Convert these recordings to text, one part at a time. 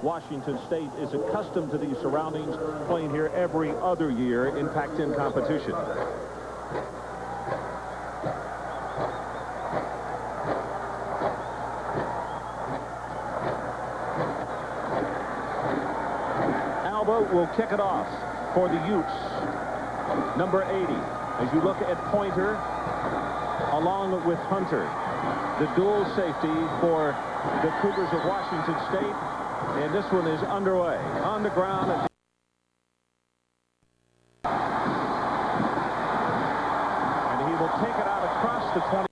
Washington State is accustomed to these surroundings, playing here every other year in Pac-10 competition. Will kick it off for the Utes. Number 80. As you look at Pointer along with Hunter, the dual safety for the Cougars of Washington State, and this one is underway on the ground at and he will take it out across the 20.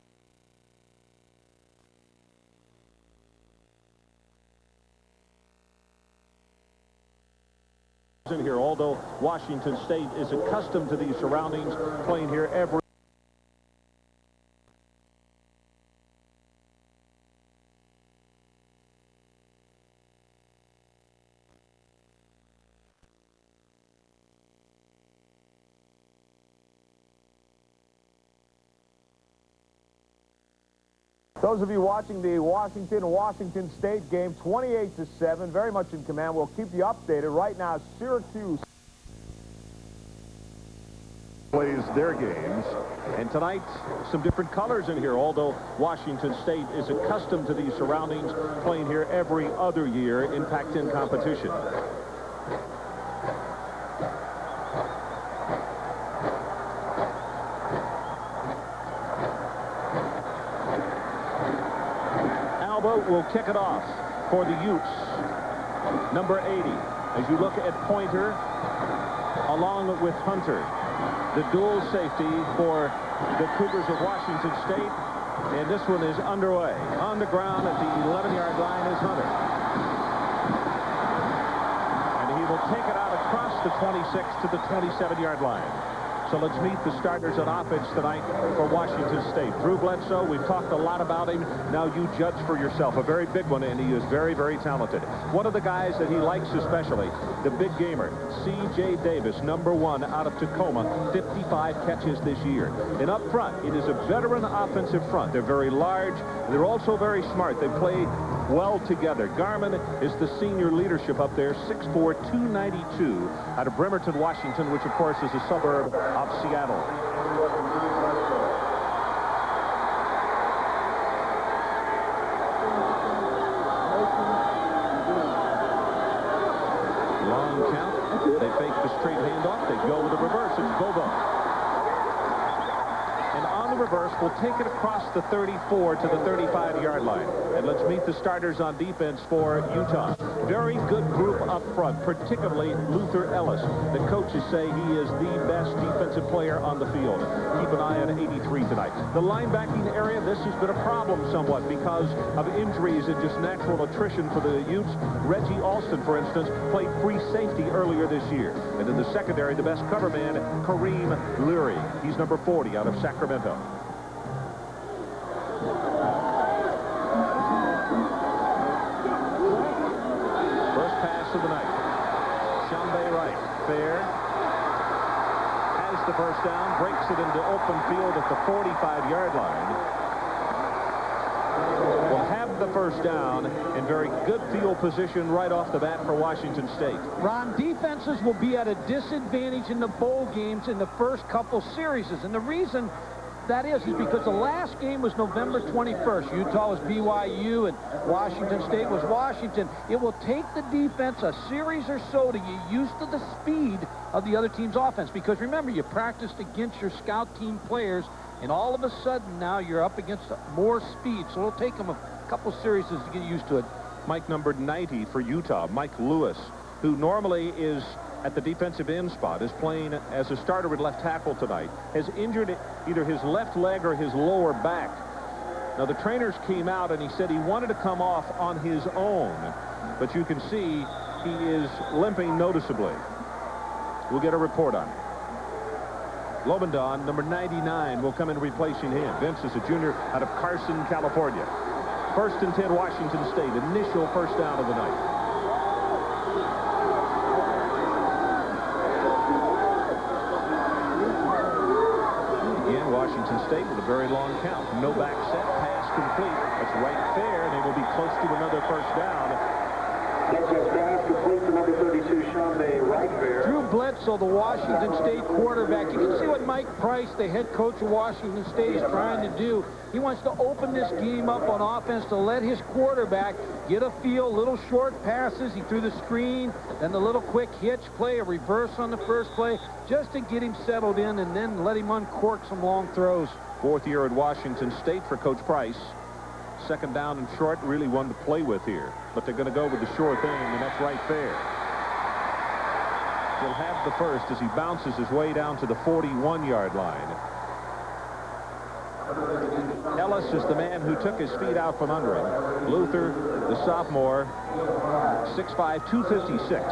Here, although Washington State is accustomed to these surroundings, playing here every Those of you watching the Washington State game, 28-7, very much in command. We'll keep you updated. Right now, Syracuse plays their games, and tonight some different colors in here, although Washington State is accustomed to these surroundings, playing here every other year in Pac-10 competition. Will kick it off for the Utes. Number 80. As you look at Pointer along with Hunter, the dual safety for the Cougars of Washington State, and this one is underway. On the ground at the 11-yard line is Hunter, and he will take it out across the 26 to the 27-yard line. So let's meet the starters on offense tonight for Washington State. Bledsoe, we've talked a lot about him. Now you judge for yourself. A very big one, and he is very, very talented. One of the guys that he likes especially, the big gamer, C.J. Davis, number 1 out of Tacoma, 55 catches this year. And up front, it is a veteran offensive front. They're very large. They're also very smart. They play well together. Garmin is the senior leadership up there, 6'4", 292, out of Bremerton, Washington, which, of course, is a suburb of Seattle. Long count. They fake the straight handoff. They go with the reverse. It's Bobo. And on the reverse, we'll take it across the 34 to the 35-yard line. And let's meet the starters on defense for Utah. Very good group up front, particularly Luther Ellis. The coaches say he is the best defensive player on the field. Keep an eye on 83 tonight. The linebacking area, this has been a problem somewhat because of injuries and just natural attrition for the Utes. Reggie Alston, for instance, played free safety earlier this year. And in the secondary, the best cover man, Kareem Leary. He's number 40 out of Sacramento. Of the night. Shambe right. Fair has the first down, breaks it into open field at the 45-yard line. Will have the first down in very good field position right off the bat for Washington State. Ron, defenses will be at a disadvantage in the bowl games in the first couple series, and the reason that is because the last game was November 21st. Utah was BYU and Washington State was Washington. It will take the defense a series or so to get used to the speed of the other team's offense. Because remember, you practiced against your scout team players, and all of a sudden now you're up against more speed. So it'll take them a couple series to get used to it. Mike number 90 for Utah, Mike Lewis, who normally is at the defensive end spot, is playing as a starter at left tackle tonight, has injured either his left leg or his lower back. Now, the trainers came out and he said he wanted to come off on his own, but you can see he is limping noticeably. We'll get a report on it. Lobendon, number 99, will come in replacing him. Vince is a junior out of Carson, California. 1st and 10, Washington State. Initial first down of the night. Washington State with a very long count. No back set, pass complete. That's right there, and they will be close to another first down. Drew Bledsoe, the Washington State quarterback. You can see what Mike Price, the head coach of Washington State, is trying to do. He wants to open this game up on offense to let his quarterback get a feel, little short passes. He threw the screen, then the little quick hitch play, a reverse on the first play, just to get him settled in and then let him uncork some long throws. Fourth year at Washington State for Coach Price. Second down and short, really one to play with here. But they're going to go with the sure thing, and that's right there. He'll have the first as he bounces his way down to the 41-yard line. Ellis is the man who took his feet out from under him. Luther, the sophomore, 6'5", 256.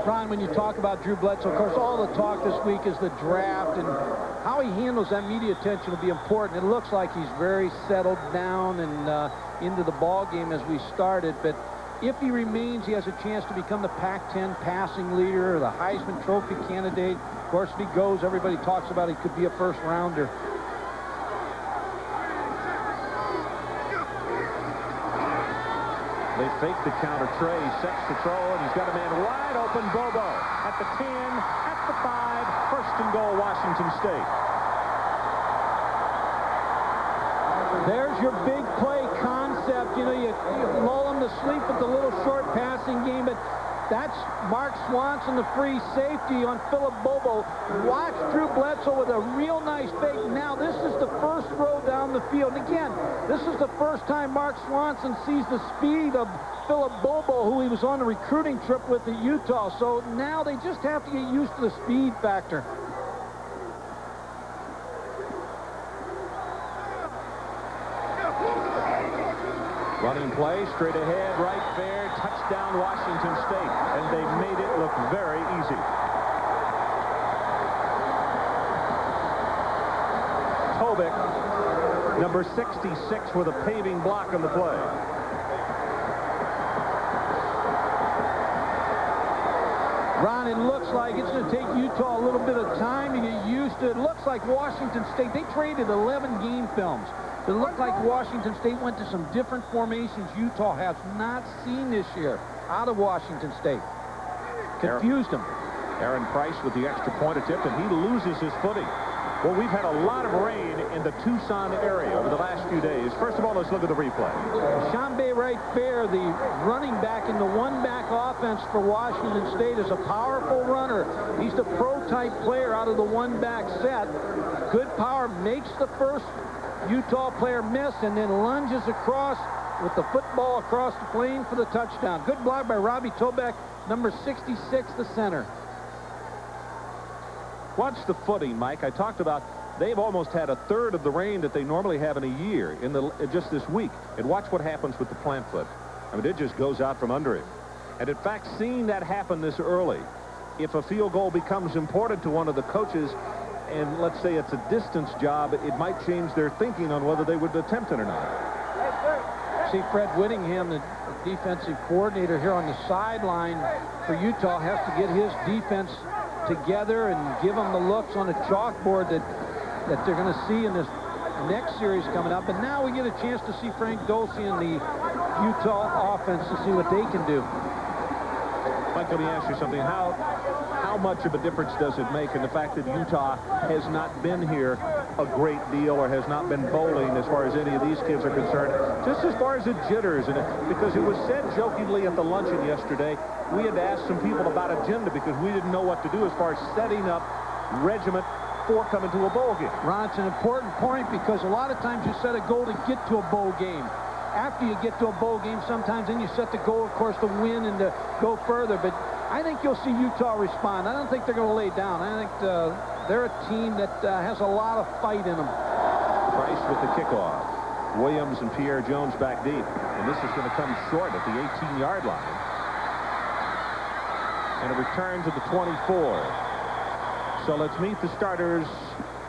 Ron, when you talk about Drew Bledsoe, of course, all the talk this week is the draft, and how he handles that media attention will be important. It looks like he's very settled down and into the ball game as we started, but if he remains, he has a chance to become the Pac-10 passing leader or the Heisman Trophy candidate. Of course, if he goes, everybody talks about he could be a first-rounder. They fake the counter. Trey sets the throw, and he's got a man wide open. Bobo at the 10, at the 5. First and goal, Washington State. There's your big play concept. You know, you lull them to sleep with the little short passing game, but that's Mark Swanson, the free safety on Philip Bobo. Watch Drew Bledsoe with a real nice fake. Now this is the first throw down the field. And again, this is the first time Mark Swanson sees the speed of Philip Bobo, who he was on a recruiting trip with at Utah. So now they just have to get used to the speed factor. Running play, straight ahead, right there, touchdown Washington State, and they made it look very easy. Tobic, number 66, with a paving block on the play. Ron, it looks like it's going to take Utah a little bit of time to get used to it. It looks like Washington State, they traded 11 game films. It looked like Washington State went to some different formations Utah has not seen this year out of Washington State. Confused him. Aaron Price with the extra point attempt, and he loses his footing. Well, we've had a lot of rain in the Tucson area over the last few days. First of all, let's look at the replay. Shambe Wright Fair, the running back in the one-back offense for Washington State, is a powerful runner. He's the pro-type player out of the one-back set. Good power, makes the first Utah player miss, and then lunges across with the football across the plane for the touchdown. Good block by Robbie Tobic, number 66, the center. Watch the footing, Mike. I talked about they've almost had a third of the rain that they normally have in a year in just this week. And watch what happens with the plant foot. I mean, it just goes out from under him. And in fact, seeing that happen this early, if a field goal becomes important to one of the coaches, and let's say it's a distance job, it might change their thinking on whether they would attempt it or not. See, Fred Whittingham, the defensive coordinator here on the sideline for Utah, has to get his defense together and give them the looks on a chalkboard that they're going to see in this next series coming up. And now we get a chance to see Frank Dulce and the Utah offense to see what they can do. Mike, let me ask you something. How much of a difference does it make in the fact that Utah has not been here a great deal or has not been bowling as far as any of these kids are concerned? Just as far as the jitters, and because it was said jokingly at the luncheon yesterday, we had asked some people about agenda because we didn't know what to do as far as setting up regiment for coming to a bowl game. Ron, it's an important point because a lot of times you set a goal to get to a bowl game. After you get to a bowl game, sometimes then you set the goal, of course, to win and to go further. But I think you'll see Utah respond. I don't think they're going to lay down. I think they're a team that has a lot of fight in them. Price with the kickoff. Williams and Pierre Jones back deep. And this is going to come short at the 18-yard line. And a return to the 24. So let's meet the starters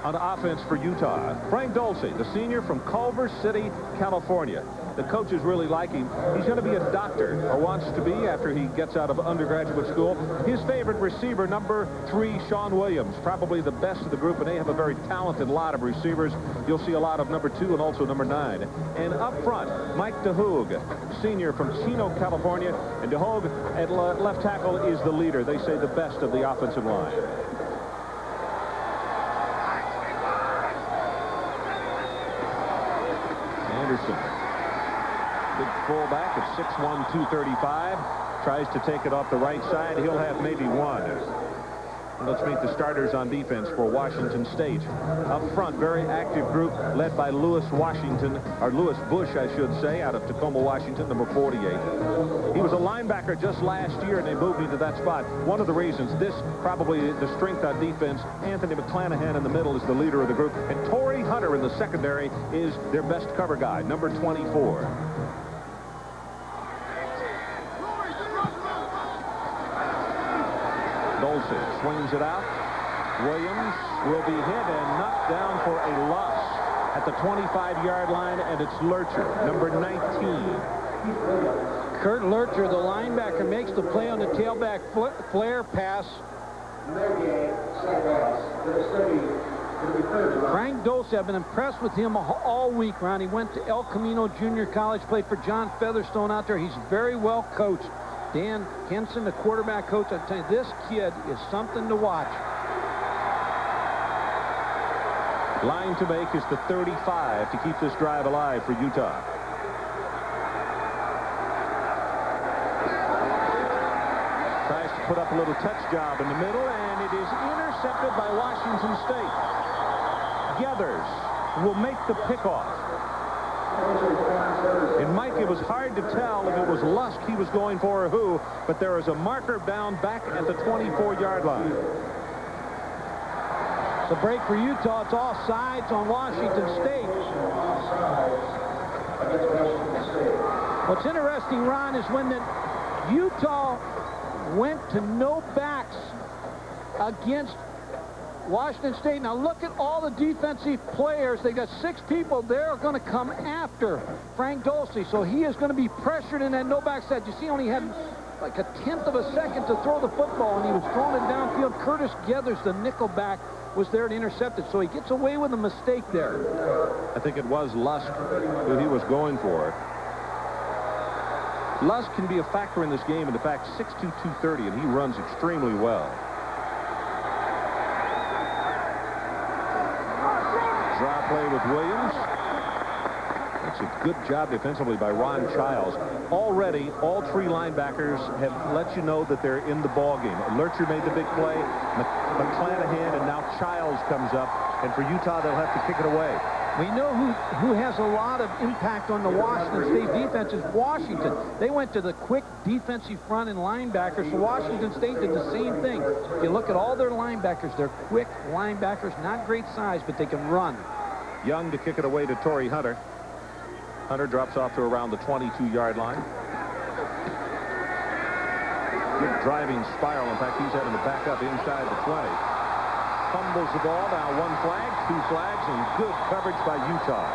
on offense for Utah. Frank Dulce, the senior from Culver City, California. The coaches really like him. He's going to be a doctor, or wants to be after he gets out of undergraduate school. His favorite receiver, number 3, Sean Williams, probably the best of the group, and they have a very talented lot of receivers. you'll see a lot of number 2 and also number 9. And up front, Mike DeHoog, senior from Chino, California. And DeHoog at left tackle is the leader. They say the best of the offensive line. Anderson, big fullback at 6'1", 235. Tries to take it off the right side. He'll have maybe one. Let's meet the starters on defense for Washington State. Up front, very active group led by Lewis Washington, or Lewis Bush, I should say, out of Tacoma, Washington, number 48. He was a linebacker just last year, and they moved me to that spot. One of the reasons, this probably the strength on defense. Anthony McClanahan in the middle is the leader of the group, and Torrey Hunter in the secondary is their best cover guy, number 24. Bledsoe swings it out. Williams will be hit and knocked down for a loss at the 25-yard line, and it's Lurcher, number 19. Kurt Lurcher, the linebacker, makes the play on the tailback flare pass. Frank Dulce, I've been impressed with him all week, Ron. He went to El Camino Junior College, played for John Featherstone out there. He's very well coached. Dan Henson, the quarterback coach, I tell you, this kid is something to watch. Line to make is the 35 to keep this drive alive for Utah. Tries to put up a little touch job in the middle, and it is intercepted by Washington State. Geathers will make the pickoff. And Mike, it was hard to tell if it was Lusk he was going for or who, but there is a marker down back at the 24-yard line. It's a break for Utah. It's all sides on Washington State. What's interesting, Ron, is when Utah went to no backs against Washington State. Now look at all the defensive players. They got 6 people. They're going to come after Frank Dulce. So he is going to be pressured in that no-back set. You see, only had like a 1/10 of a second to throw the football, and he was throwing it downfield. Curtis Geathers, the nickel back, was there to intercept it. So he gets away with a mistake there. I think it was Lusk who he was going for. Lusk can be a factor in this game, and in fact, 6'2", 230, and he runs extremely well. Draw play with Williams. That's a good job defensively by Ron Childs. Already, all 3 linebackers have let you know that they're in the ball game. Lurcher made the big play. McClanahan, and now Childs comes up. And for Utah, they'll have to kick it away. We know who has a lot of impact on the Washington State defense is Washington. They went to the quick defensive front and linebackers. So Washington State did the same thing. If you look at all their linebackers, they're quick linebackers, not great size, but they can run. Young to kick it away to Torrey Hunter. Hunter drops off to around the 22-yard line. Good driving spiral. In fact, he's having to back up inside the 20. Fumbles the ball. Now 1 flag, 2 flags, and good coverage by Utah.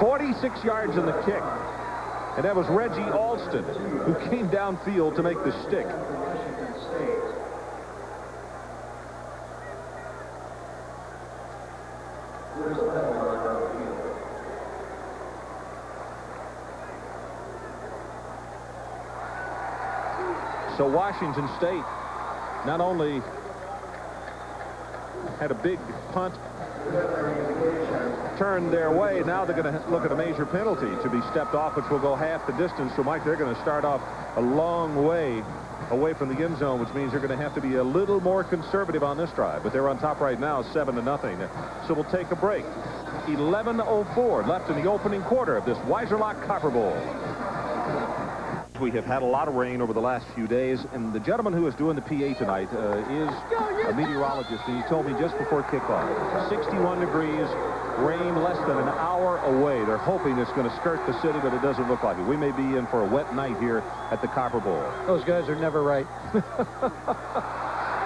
46 yards in the kick. And that was Reggie Alston who came downfield to make the stick. So Washington State not only had a big punt turned their way, now they're going to look at a major penalty to be stepped off, which will go half the distance. So, Mike, they're going to start off a long way away from the end zone, which means they're going to have to be a little more conservative on this drive. But they're on top right now, 7-0. So we'll take a break. 11:04 left in the opening quarter of this Weiserloch Copper Bowl. We have had a lot of rain over the last few days, and the gentleman who is doing the PA tonight is a meteorologist, and he told me just before kickoff, 61 degrees, rain less than an hour away. They're hoping it's going to skirt the city, but it doesn't look like it. We may be in for a wet night here at the Copper Bowl. Those guys are never right.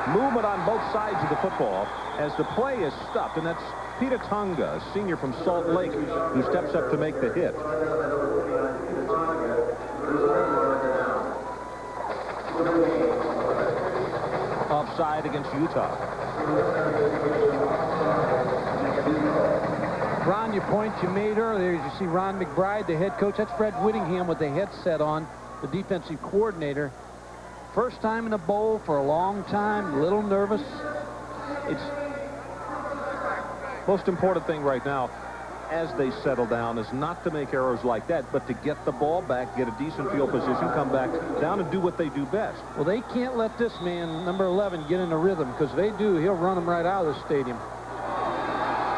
Movement on both sides of the football as the play is stopped, and that's Peter Tonga, a senior from Salt Lake, who steps up to make the hit. Offside against Utah. Ron, your point you made earlier, as you see Ron McBride, the head coach. That's Fred Whittingham with the headset on, the defensive coordinator. First time in a bowl for a long time, a little nervous. It's most important thing right now, as they settle down, is not to make errors like that, but to get the ball back, get a decent field position, come back down and do what they do best. Well, they can't let this man, number 11, get in a rhythm, because if they do, he'll run them right out of the stadium.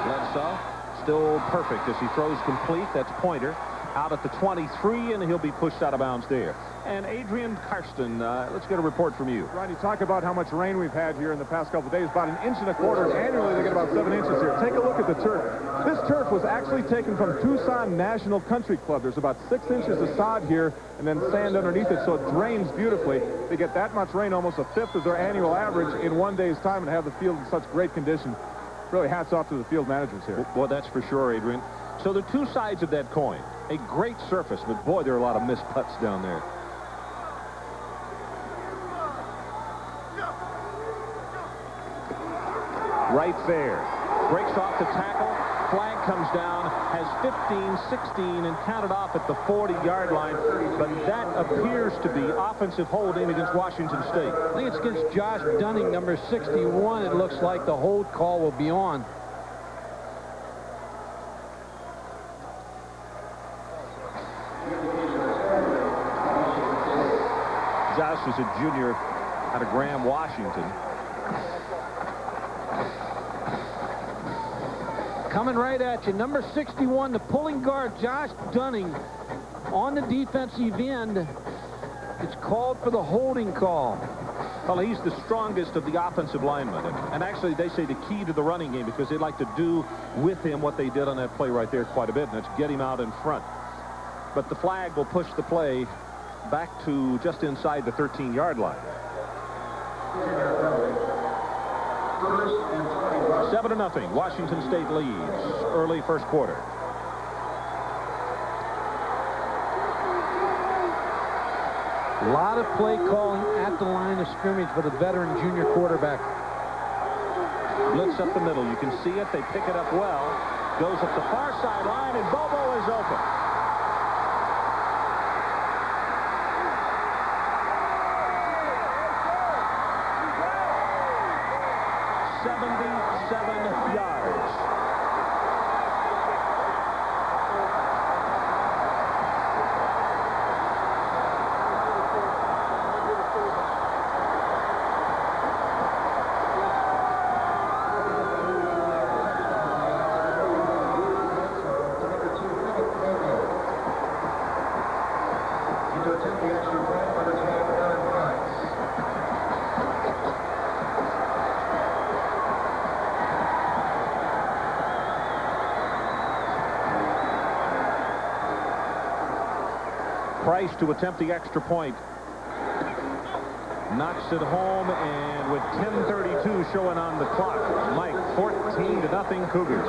Bledsoe still perfect as he throws complete. That's Pointer out at the 23, and he'll be pushed out of bounds there. And Adrian Karsten, let's get a report from you. Ron, you talk about how much rain we've had here in the past couple of days, about 1.25 inches. Annually, they get about 7 inches here. Take a look at the turf. This turf was actually taken from Tucson National Country Club. There's about 6 inches of sod here and then sand underneath it, so it drains beautifully. They get that much rain, almost a fifth of their annual average in 1 day's time, and have the field in such great condition. Really hats off to the field managers here. Well, that's for sure, Adrian. So there are two sides of that coin. A great surface, but boy, there are a lot of missed putts down there. Right there. Breaks off the tackle. Flag comes down. Has 15, 16, and counted off at the 40-yard line. But that appears to be offensive holding against Washington State. I think it's against Josh Dunning, number 61. It looks like the hold call will be on. Josh is a junior out of Graham, Washington. Coming right at you, number 61, the pulling guard, Josh Dunning, on the defensive end. It's called for the holding call. Well, he's the strongest of the offensive linemen. And actually, they say the key to the running game, because they'd like to do with him what they did on that play right there quite a bit, and that's get him out in front. But the flag will push the play back to just inside the 13-yard line. 7-0. Washington State leads early first quarter. A lot of play calling at the line of scrimmage for the veteran junior quarterback. Blitz up the middle. You can see it. They pick it up well. Goes up the far sideline, and Bobo is open. 77 yards. Price to attempt the extra point. Knocks it home, and with 10:32 showing on the clock, Mike, 14-0 Cougars.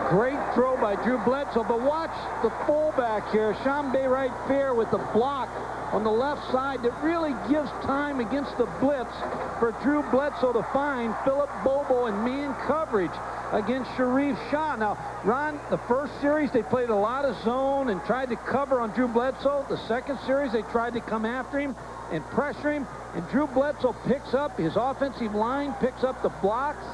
Great throw by Drew Bledsoe, but watch the fullback here, Shambe Wright Fair, with the block on the left side that really gives time against the blitz for Drew Bledsoe to find Philip Bobo in man coverage against Sharif Shah. Now, Ron, the first series they played a lot of zone and tried to cover on Drew Bledsoe. The second series they tried to come after him and pressure him, and Drew Bledsoe picks up, his offensive line picks up the blocks,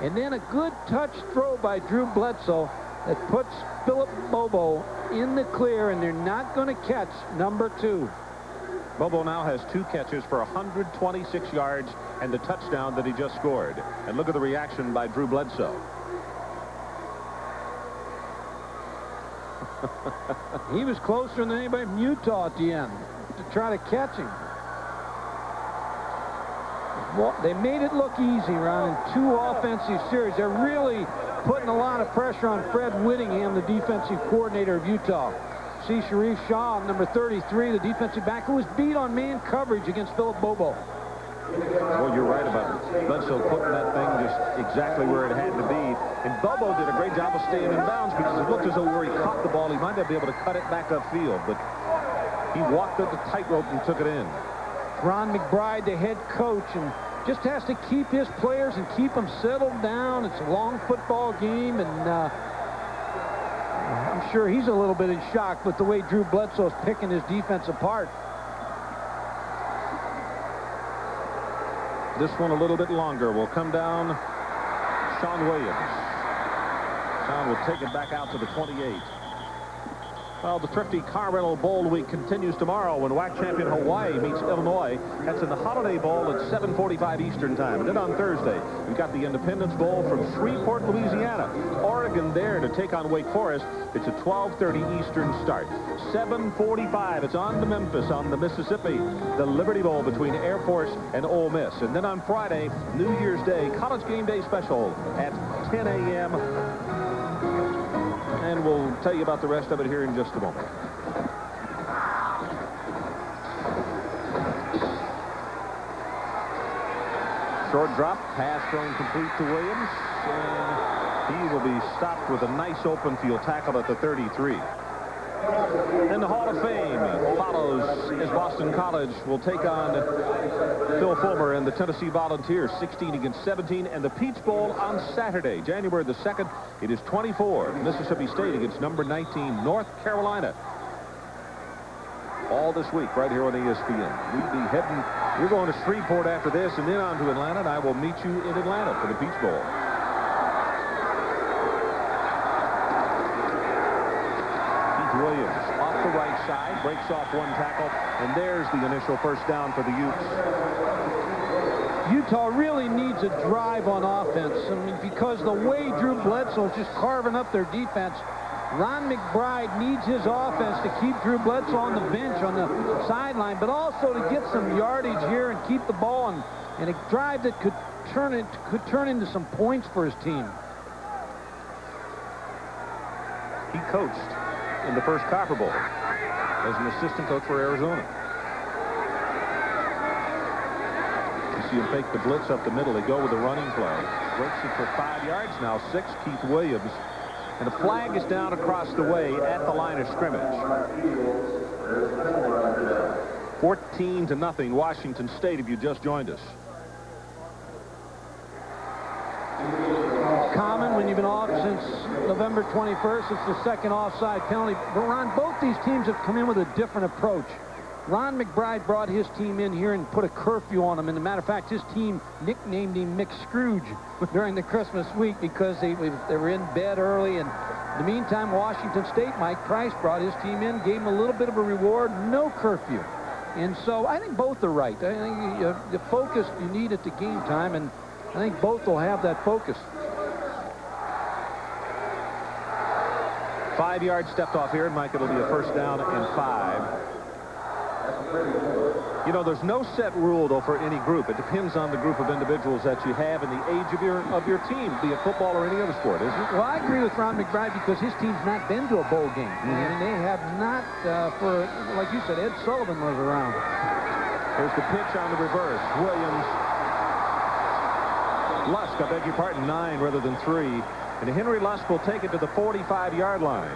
and then a good touch throw by Drew Bledsoe that puts Philip Bobo in the clear, and they're not going to catch number 2. Bobo now has 2 catches for 126 yards and the touchdown that he just scored. And look at the reaction by Drew Bledsoe. He was closer than anybody from Utah at the end to try to catch him. Well, they made it look easy, Ron, in 2 offensive series. They're really putting a lot of pressure on Fred Whittingham, the defensive coordinator of Utah. See Sharif Shah, number 33, the defensive back, who was beat on man coverage against Philip Bobo. Well, you're right about Bledsoe putting that thing just exactly where it had to be. And Bobo did a great job of staying in bounds, because it looked as though where he caught the ball, he might not be able to cut it back upfield. But he walked up the tightrope and took it in. Ron McBride, the head coach, and just has to keep his players and keep them settled down. It's a long football game, and I'm sure he's a little bit in shock with the way Drew Bledsoe is picking his defense apart. This one a little bit longer will come down. Sean Williams. Sean will take it back out to the 28. Well, the Thrifty Car Rental Bowl week continues tomorrow when WAC champion Hawaii meets Illinois. That's in the Holiday Bowl at 7:45 Eastern Time. And then on Thursday, we've got the Independence Bowl from Shreveport, Louisiana. Oregon there to take on Wake Forest. It's a 12:30 Eastern start. 7:45, it's on to Memphis on the Mississippi. The Liberty Bowl between Air Force and Ole Miss. And then on Friday, New Year's Day, College Game Day special at 10 a.m. And we'll tell you about the rest of it here in just a moment. Short drop, pass thrown complete to Williams, and he will be stopped with a nice open field tackle at the 33. And the Hall of Fame follows as Boston College will take on Phil Fulmer and the Tennessee Volunteers, 16-17, and the Peach Bowl on Saturday, January the 2nd. It is 24, Mississippi State against number 19, North Carolina. All this week right here on ESPN. We'll be heading, you're going to Shreveport after this and then on to Atlanta, and I will meet you in Atlanta for the Peach Bowl. Williams off the right side, breaks off one tackle, and there's the initial first down for the Utes. Utah really needs a drive on offense. I mean, because the way Drew Bledsoe is just carving up their defense, Ron McBride needs his offense to keep Drew Bledsoe on the bench, on the sideline, but also to get some yardage here and keep the ball and a drive that could turn into some points for his team. He coached in the first Copper Bowl as an assistant coach for Arizona. You see him fake the blitz up the middle. They go with the running play. Breaks it for 5 yards, now 6. Keith Williams. And a flag is down across the way at the line of scrimmage. 14-0 Washington State if you just joined us. Common when you've been off since November 21st. It's the second offside penalty. But Ron, both these teams have come in with a different approach. Ron McBride brought his team in here and put a curfew on them. And as a matter of fact, his team nicknamed him Mick Scrooge during the Christmas week because they were in bed early. And in the meantime, Washington State, Mike Price brought his team in, gave him a little bit of a reward, no curfew. And so I think both are right. I think the focus you need at the game time, and I think both will have that focus. 5 yards stepped off here, and Mike, it'll be a first down and 5. You know, there's no set rule, though, for any group. It depends on the group of individuals that you have and the age of your team, be it football or any other sport, isn't it? Well, I agree with Ron McBride because his team's not been to a bowl game. I mean, they have not, for, like you said, Ed Sullivan was around. There's the pitch on the reverse. Williams. Lusk, I beg your pardon, 9 rather than 3. And Henry Lusk will take it to the 45-yard line.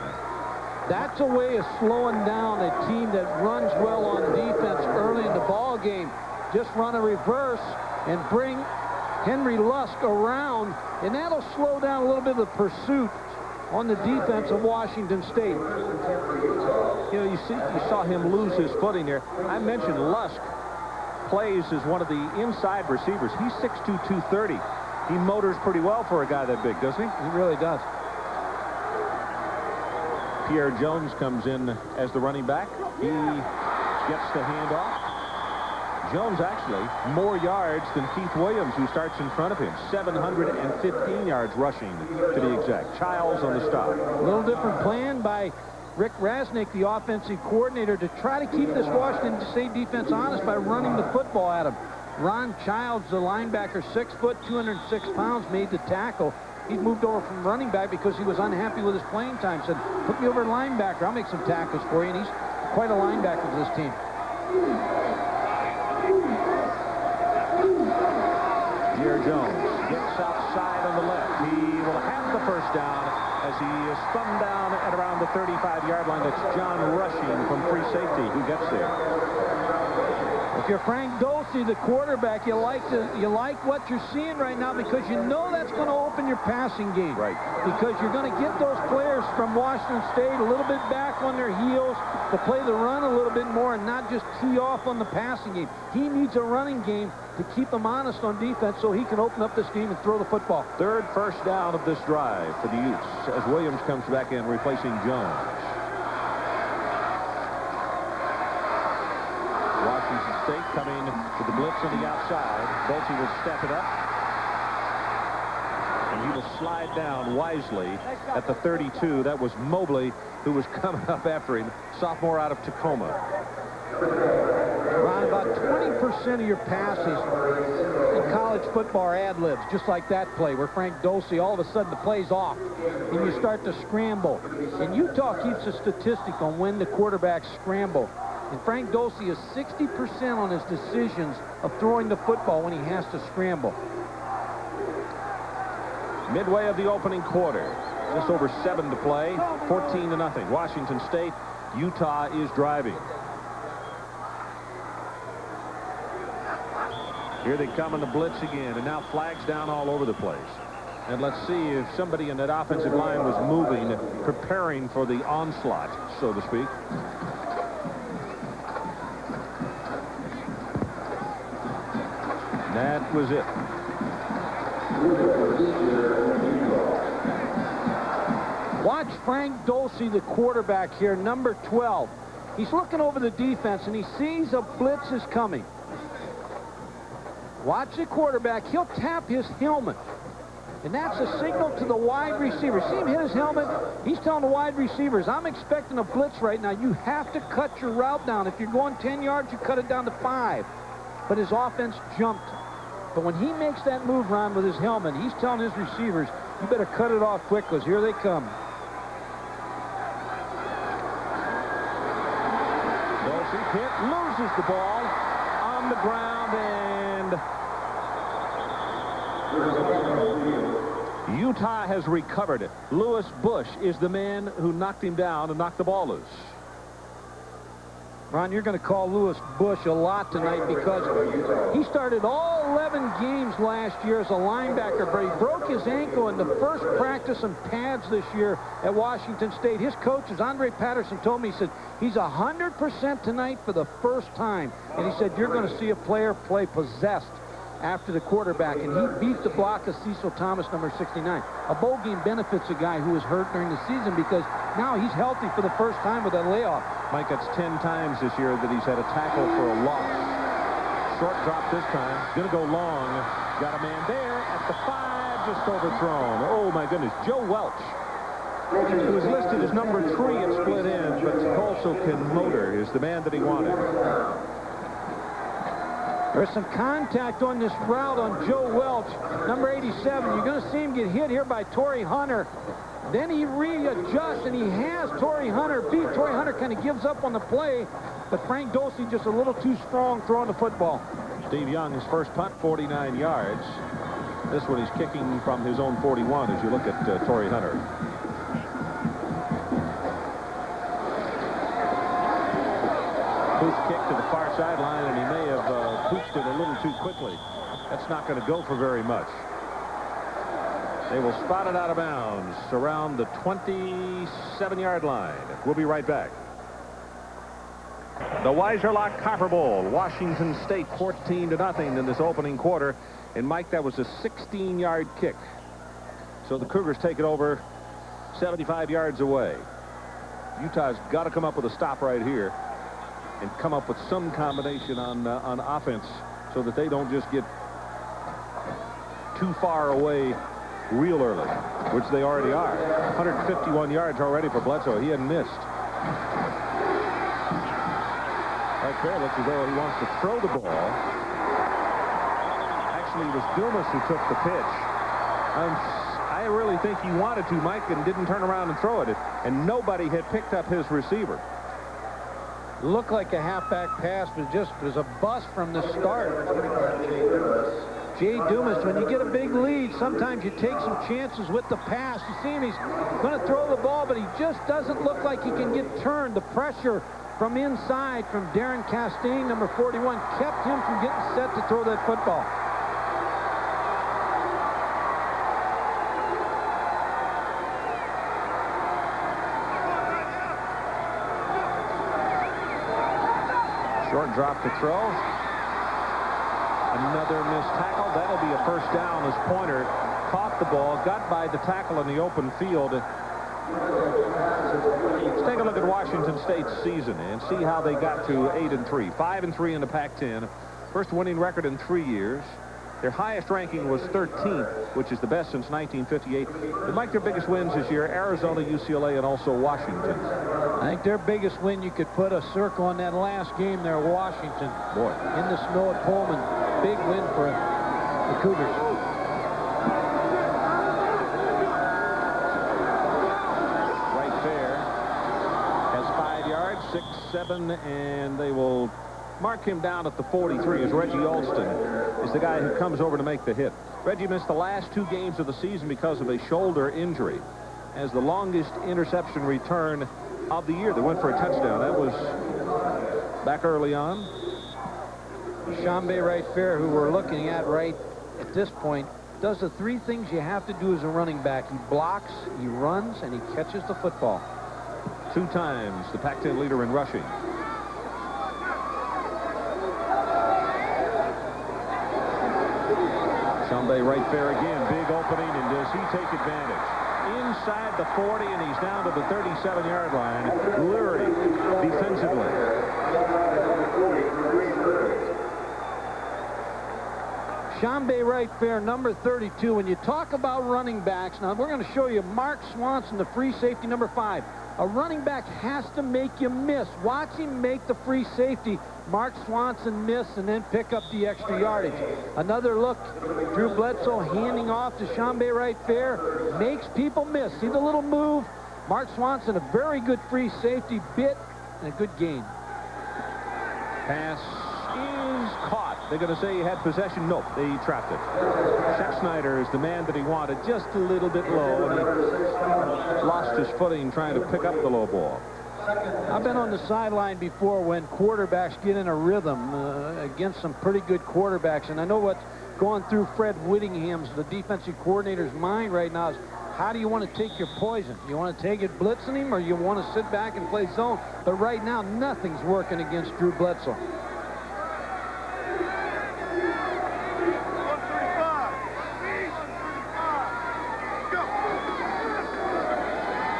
That's a way of slowing down a team that runs well on defense early in the ball game. Just run a reverse and bring Henry Lusk around, and that'll slow down a little bit of the pursuit on the defense of Washington State. You know, you saw him lose his footing there. I mentioned Lusk plays as one of the inside receivers. He's 6'2", 230. He motors pretty well for a guy that big, doesn't he? He really does. Pierre Jones comes in as the running back. He gets the handoff. Jones actually more yards than Keith Williams, who starts in front of him. 715 yards rushing, to be exact. Childs on the stop. A little different plan by Rick Rasnick, the offensive coordinator, to try to keep this Washington State defense honest by running the football at him. Ron Childs, the linebacker, 6 foot, 206 pounds, made the tackle. He moved over from running back because he was unhappy with his playing time. Said, put me over to linebacker. I'll make some tackles for you. And he's quite a linebacker for this team. Pierre Jones gets outside on the left. He will have the first down as he is thumbed down at around the 35-yard line. That's John Rushing from free safety who gets there. If you're Frank Dosey, the quarterback, you like what you're seeing right now because you know that's going to open your passing game. Right. Because you're going to get those players from Washington State a little bit back on their heels to play the run a little bit more and not just tee off on the passing game. He needs a running game to keep him honest on defense so he can open up this game and throw the football. Third first down of this drive for the Utes as Williams comes back in replacing Jones. Washington State coming to the blitz on the outside. Bledsoe will step it up. And he will slide down wisely at the 32. That was Mobley who was coming up after him. Sophomore out of Tacoma. Ron, about 20% of your passes in college football are ad-libs, just like that play where Frank Dosey, all of a sudden the play's off and you start to scramble. And Utah keeps a statistic on when the quarterbacks scramble. And Frank Dosey is 60% on his decisions of throwing the football when he has to scramble. Midway of the opening quarter. Just over 7 to play. 14-0. Washington State. Utah is driving. Here they come in the blitz again. And now flags down all over the place. And let's see if somebody in that offensive line was moving, preparing for the onslaught, so to speak. That was it. Watch Frank Dosey, the quarterback here, number 12. He's looking over the defense, and he sees a blitz is coming. Watch the quarterback. He'll tap his helmet. And that's a signal to the wide receiver. See him hit his helmet? He's telling the wide receivers, I'm expecting a blitz right now. You have to cut your route down. If you're going 10 yards, you cut it down to 5. But his offense jumped. But when he makes that move, Ron, with his helmet, he's telling his receivers, you better cut it off quick because here they come. Dosey hit, loses the ball on the ground, and Utah has recovered it. Lewis Bush is the man who knocked him down and knocked the ball loose. Ron, you're going to call Lewis Bush a lot tonight because he started all 11 games last year as a linebacker, but he broke his ankle in the first practice in pads this year at Washington State. His coaches, Andre Patterson, told me, he said, he's 100% tonight for the first time. And he said, you're going to see a player play possessed after the quarterback, and he beat the block of Cecil Thomas, number 69. A bowl game benefits a guy who was hurt during the season because now he's healthy for the first time with that layoff. Mike, that's 10 times this year that he's had a tackle for a loss. Short drop this time. Going to go long. Got a man there at the 5, just overthrown. Oh, my goodness. Joe Welch, who was listed as number 3 at split end, but also can motor, is the man that he wanted. There's some contact on this route on Joe Welch, number 87. You're going to see him get hit here by Torrey Hunter. Then he readjusts, and he has Torrey Hunter beat. Torrey Hunter kind of gives up on the play, but Frank Dosey just a little too strong throwing the football. Steve Young, his first punt, 49 yards. This one he's kicking from his own 41 as you look at Torrey Hunter. Booth kick to the far sideline, and he may have pooched it a little too quickly. That's not going to go for very much. They will spot it out of bounds around the 27-yard line. We'll be right back. The Weiserlock Copper Bowl, Washington State 14-0 in this opening quarter. And Mike, that was a 16-yard kick. So the Cougars take it over 75 yards away. Utah's got to come up with a stop right here and come up with some combination on offense so that they don't just get too far away real early, which they already are. 151 yards already for Bledsoe. He hadn't missed. Right there, looks as though he wants to throw the ball. Actually, it was Dumas who took the pitch. I really think he wanted to, Mike, and didn't turn around and throw it. And nobody had picked up his receiver. Looked like a halfback pass, but just was a bust from the start. Jay Dumas, when you get a big lead, sometimes you take some chances with the pass. You see him, he's going to throw the ball, but he just doesn't look like he can get turned. The pressure from inside from Darren Castaigne, number 41, kept him from getting set to throw that football. Short drop to throw. Another missed tackle. That'll be a first down as Pointer caught the ball, got by the tackle in the open field. Let's take a look at Washington State's season and see how they got to 8-3. 5-3 in the Pac-10. First winning record in 3 years. Their highest ranking was 13th, which is the best since 1958. They like their biggest wins this year: Arizona, UCLA, and also Washington. I think their biggest win, you could put a circle on that last game there, Washington. Boy. In the snow at Pullman. Big win for the Cougars. Right there has 5 yards, 6, 7, and they will mark him down at the 43 as Reggie Alston is the guy who comes over to make the hit. Reggie missed the last 2 games of the season because of a shoulder injury. As the longest interception return of the year, they went for a touchdown. That was back early on. Shambe Wright Fair, who we're looking at right at this point, does the 3 things you have to do as a running back. He blocks, he runs, and he catches the football. 2 times the Pac-10 leader in rushing. Shambe Wright Fair again, big opening, and does he take advantage? Inside the 40, and he's down to the 37-yard line. Lurie defensively. Shambe Wright Fair, number 32. When you talk about running backs, now we're going to show you Mark Swanson, the free safety, number 5. A running back has to make you miss. Watch him make the free safety. Mark Swanson miss and then pick up the extra yardage. Another look. Drew Bledsoe handing off to Shambe Wright Fair. Makes people miss. See the little move? Mark Swanson, a very good free safety bit and a good gain. Pass is caught. They're going to say he had possession. Nope, they trapped it. Shaq Snyder is the man that he wanted, just a little bit low, and he lost his footing trying to pick up the low ball. I've been on the sideline before when quarterbacks get in a rhythm against some pretty good quarterbacks, and I know what's going through Fred Whittingham's, the defensive coordinator's, mind right now is, how do you want to take your poison? You want to take it blitzing him, or you want to sit back and play zone? But right now, nothing's working against Drew Bledsoe.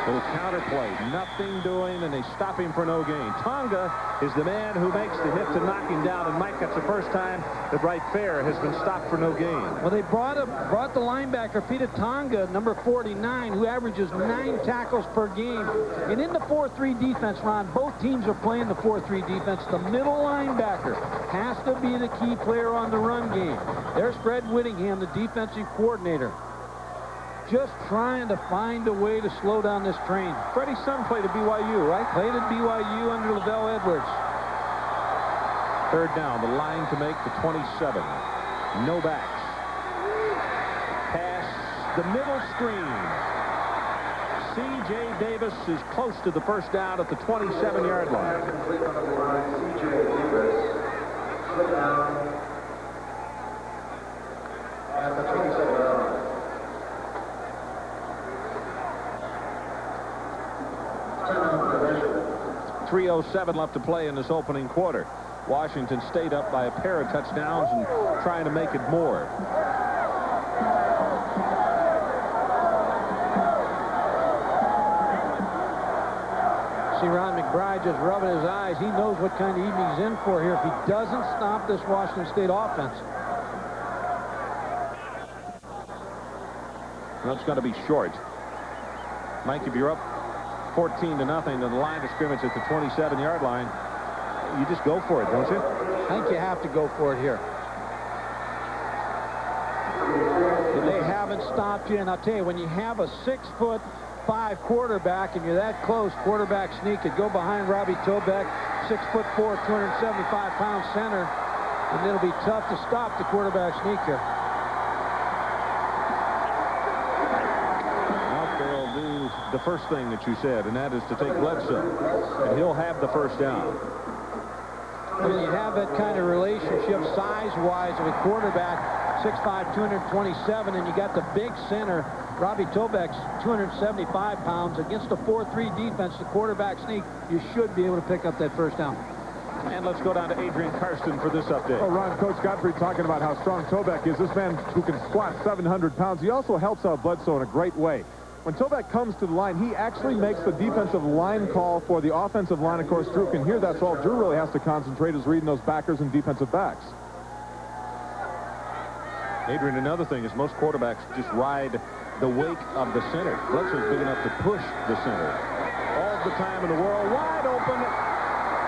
Little counterplay, nothing doing, and they stop him for no gain. Tonga is the man who makes the hit to knock him down, and Mike, that's the first time that Wright Fair has been stopped for no gain. Well, they brought the linebacker, Peter Tonga, number 49, who averages 9 tackles per game. And in the 4-3 defense, Ron, both teams are playing the 4-3 defense. The middle linebacker has to be the key player on the run game. There's Fred Whittingham, the defensive coordinator, just trying to find a way to slow down this train. Freddie's son played at BYU, right? Played at BYU under Lavelle Edwards. 3rd down, the line to make the 27. No backs. Pass the middle screen. C.J. Davis is close to the first down at the 27-yard line. 3:07 left to play in this opening quarter. Washington State up by a pair of touchdowns and trying to make it more. See Ron McBride just rubbing his eyes. He knows what kind of evening he's in for here if he doesn't stop this Washington State offense. Well, it's going to be short. Mike, if you're up 14-0 and the line of scrimmage at the 27-yard line, you just go for it, don't you? I think you have to go for it here. They haven't stopped you, and I'll tell you, when you have a 6'5" quarterback and you're that close, quarterback sneak could go behind Robbie Tobeck, 6'4", 275-pound center, and it'll be tough to stop the quarterback sneak here. the first thing that you said, and that is to take Bledsoe, and he'll have the first down. When you have that kind of relationship size-wise of a quarterback, 6'5", 227, and you got the big center, Robbie Tobek's 275 pounds, against a 4-3 defense, the quarterback sneak, you should be able to pick up that first down. And let's go down to Adrian Karsten for this update. Oh, Ron, Coach Godfrey talking about how strong Tobek is. This man who can squat 700 pounds. He also helps out Bledsoe in a great way. When Tobek comes to the line, he actually makes the defensive line call for the offensive line. Of course, Drew can hear that, so all Drew really has to concentrate is reading those backers and defensive backs. Adrian, another thing is most quarterbacks just ride the wake of the center. Bledsoe's big enough to push the center. All the time in the world, wide open,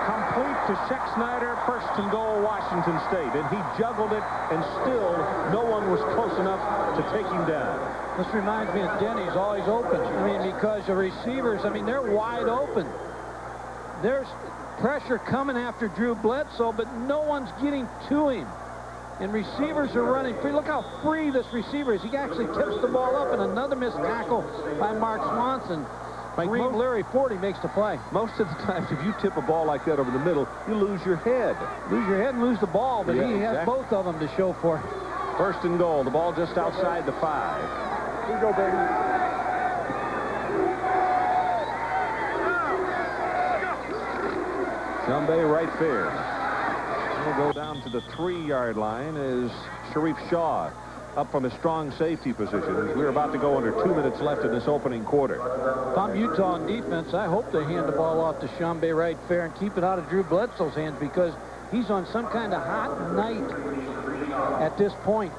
complete to Scheck-Snyder, first and goal, Washington State. And he juggled it, and still no one was close enough to take him down. This reminds me of Denny's always open. I mean, because the receivers, I mean, they're wide open. There's pressure coming after Drew Bledsoe, but no one's getting to him. And receivers are running free. Look how free this receiver is. He actually tips the ball up, and another missed tackle by Mark Swanson. Kareem Larry 40 makes the play. Most of the times, if you tip a ball like that over the middle, you lose your head. Lose your head and lose the ball, but he has both of them to show for it. First and goal. The ball just outside the 5. Here you go, baby. Chambay right fair. We'll go down to the 3-yard line as Sharif Shaw up from a strong safety position. We're about to go under 2 minutes left in this opening quarter. If I'm Utah on defense, I hope they hand the ball off to Chambay right fair and keep it out of Drew Bledsoe's hands, because he's on some kind of hot night at this point.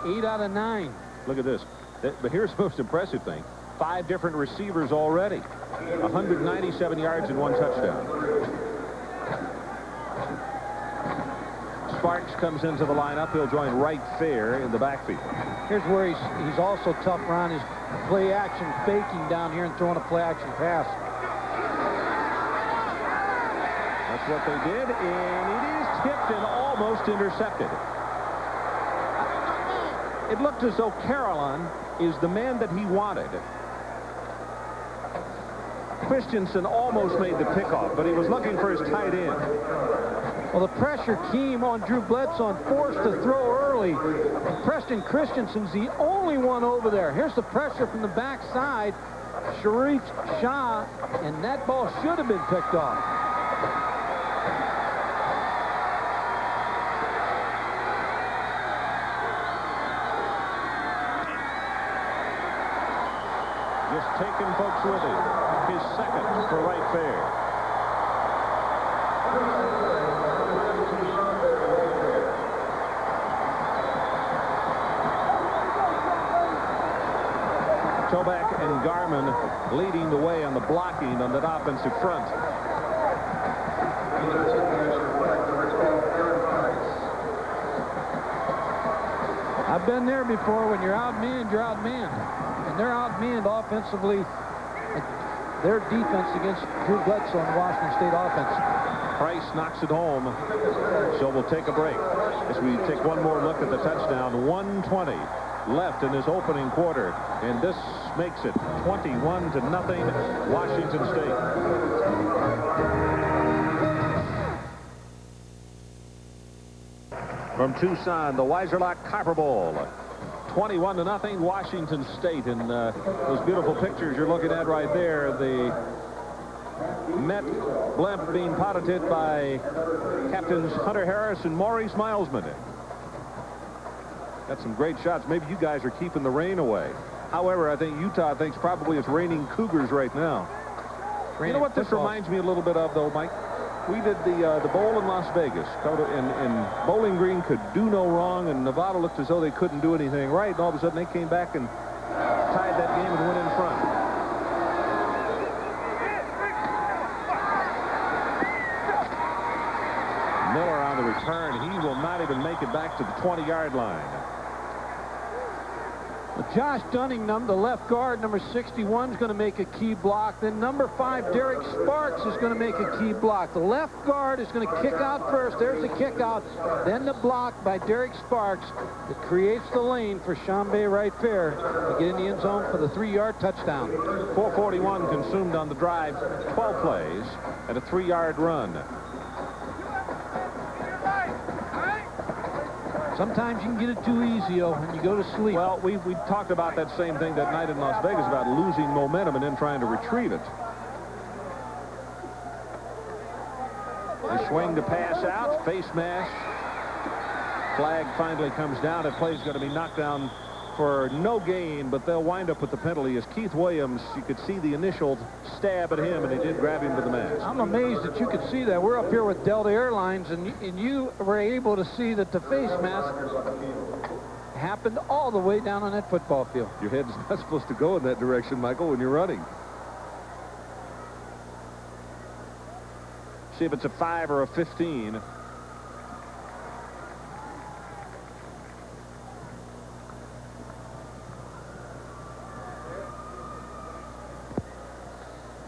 8 out of 9. Look at this. But here's the most impressive thing. 5 different receivers already. 197 yards and 1 touchdown. Sparks comes into the lineup. He'll join right fair in the backfield. Here's where he's also tough, Ron, is play action faking down here and throwing a play action pass. That's what they did, and it is tipped and almost intercepted. It looked as though Carolyn is the man that he wanted. Christensen almost made the pickoff, but he was looking for his tight end. Well, the pressure came on Drew Bledsoe and forced to throw early. Preston Christensen's the only one over there. Here's the pressure from the backside. Sharif Shaw, and that ball should have been picked off. Just taking folks with him. His second for right fair. Tobek and Garman leading the way on the blocking on that offensive front. I've been there before. When you're outmanned, you're outmanned. And they're outmanned offensively. Their defense against Drew Bledsoe and Washington State offense. Price knocks it home. So we'll take a break as we take one more look at the touchdown. 1:20 left in this opening quarter, and this makes it 21-0 Washington State. From Tucson, the Weiserlock Copper Bowl. 21-0 Washington State. And those beautiful pictures you're looking at right there, the Met blimp being piloted by Captains Hunter Harris and Maurice Milesman. Got some great shots. Maybe you guys are keeping the rain away. However, I think Utah thinks probably it's raining Cougars right now. You know what this reminds me a little bit of, though, Mike? We did the bowl in Las Vegas, and Bowling Green could do no wrong, and Nevada looked as though they couldn't do anything right, and all of a sudden they came back and tied that game and went in front. Miller on the return. He will not even make it back to the 20-yard line. Josh Dunningham, the left guard, number 61, is going to make a key block. Then number 5, Derek Sparks, is going to make a key block. The left guard is going to kick out first. There's the kick out. Then the block by Derek Sparks that creates the lane for Chambé right fair to get in the end zone for the 3-yard touchdown. 4:41 consumed on the drive, 12 plays, and a 3-yard run. Sometimes you can get it too easy, when you go to sleep. Well, we talked about that same thing that night in Las Vegas about losing momentum and then trying to retrieve it. They swing to pass out, face mash. Flag finally comes down. That play is going to be knocked down for no gain, but they'll wind up with the penalty as Keith Williams, you could see the initial stab at him, and he did grab him with the mask. I'm amazed that you could see that. We're up here with Delta Airlines, and you were able to see that the face mask happened all the way down on that football field. Your head's not supposed to go in that direction, Michael, when you're running. See if it's a 5 or a 15.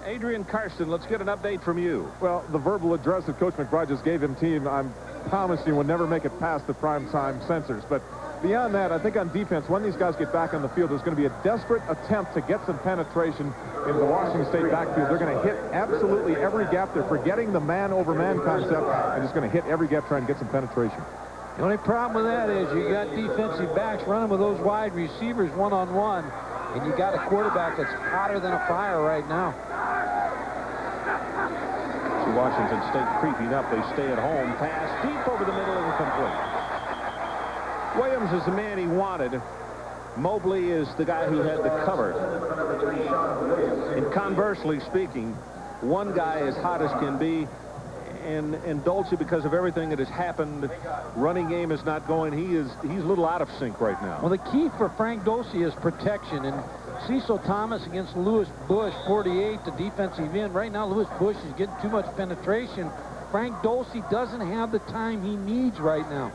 Adrian Karsten, let's get an update from you. Well, the verbal address that Coach McBride just gave him, team, I promise you will never make it past the primetime censors. But beyond that, I think on defense, when these guys get back on the field, there's going to be a desperate attempt to get some penetration in the Washington State backfield. They're going to hit absolutely every gap. They're forgetting the man-over-man concept and just going to hit every gap trying to get some penetration. The only problem with that is you got defensive backs running with those wide receivers one-on-one, and you got a quarterback that's hotter than a fire right now. Washington State creeping up. They stay at home. Pass deep over the middle and complete. Williams is the man he wanted. Mobley is the guy who had the cover. And conversely speaking, one guy as hot as can be, and Dulce, because of everything that has happened, running game is not going. He's a little out of sync right now. Well, the key for Frank Dulce is protection, and Cecil Thomas against Lewis Bush, 48, the defensive end. Right now, Lewis Bush is getting too much penetration. Frank Dulce doesn't have the time he needs right now.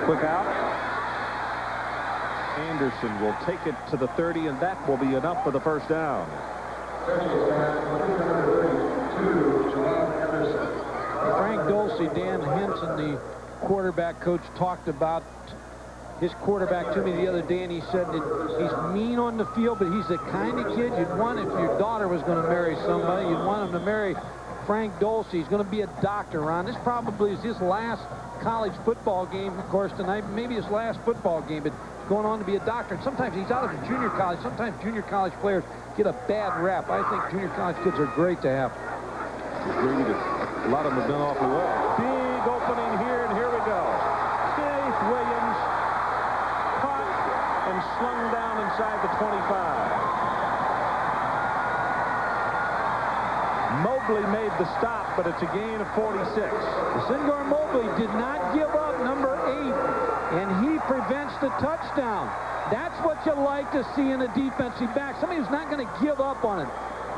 Quick out. Anderson will take it to the 30, and that will be enough for the first down. Frank Dulce, Dan Henson, the quarterback coach, talked about his quarterback to me the other day, and he said that he's mean on the field, but he's the kind of kid you'd want if your daughter was going to marry somebody. You'd want him to marry Frank Dulce. He's going to be a doctor, Ron. This probably is his last college football game, of course, tonight. Maybe his last football game, but he's going on to be a doctor. And sometimes he's out of the junior college. Sometimes junior college players get a bad rap. I think junior college kids are great to have. Agreed. A lot of them have done awfully well. Big opening here, and here we go. Keith Williams caught and slung down inside the 25. Mobley made the stop, but it's a gain of 46. Singor Mobley did not give up number 8, and he prevents the touchdown. That's what you like to see in a defensive back. Somebody who's not going to give up on it.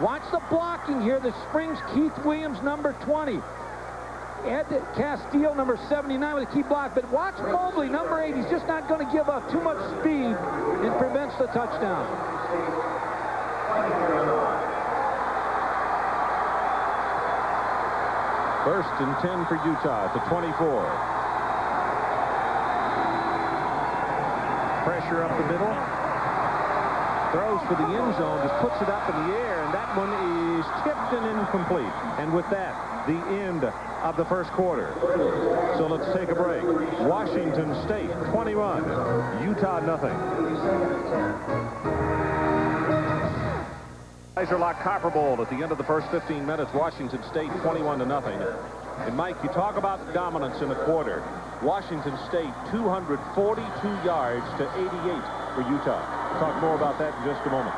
Watch the blocking here that springs Keith Williams, number 20. Ed Castile, number 79, with a key block. But watch Mobley, number 8. He's just not going to give up too much speed and prevents the touchdown. First and 10 for Utah at the 24. Pressure up the middle. Throws for the end zone, just puts it up in the air, and that one is tipped and incomplete. And with that, the end of the first quarter. So let's take a break. Washington State 21, Utah nothing. Laser-lock Copper Bowl at the end of the first 15 minutes. Washington State 21-0. And Mike, you talk about dominance in the quarter. Washington State 242 yards to 88 for Utah. We'll talk more about that in just a moment.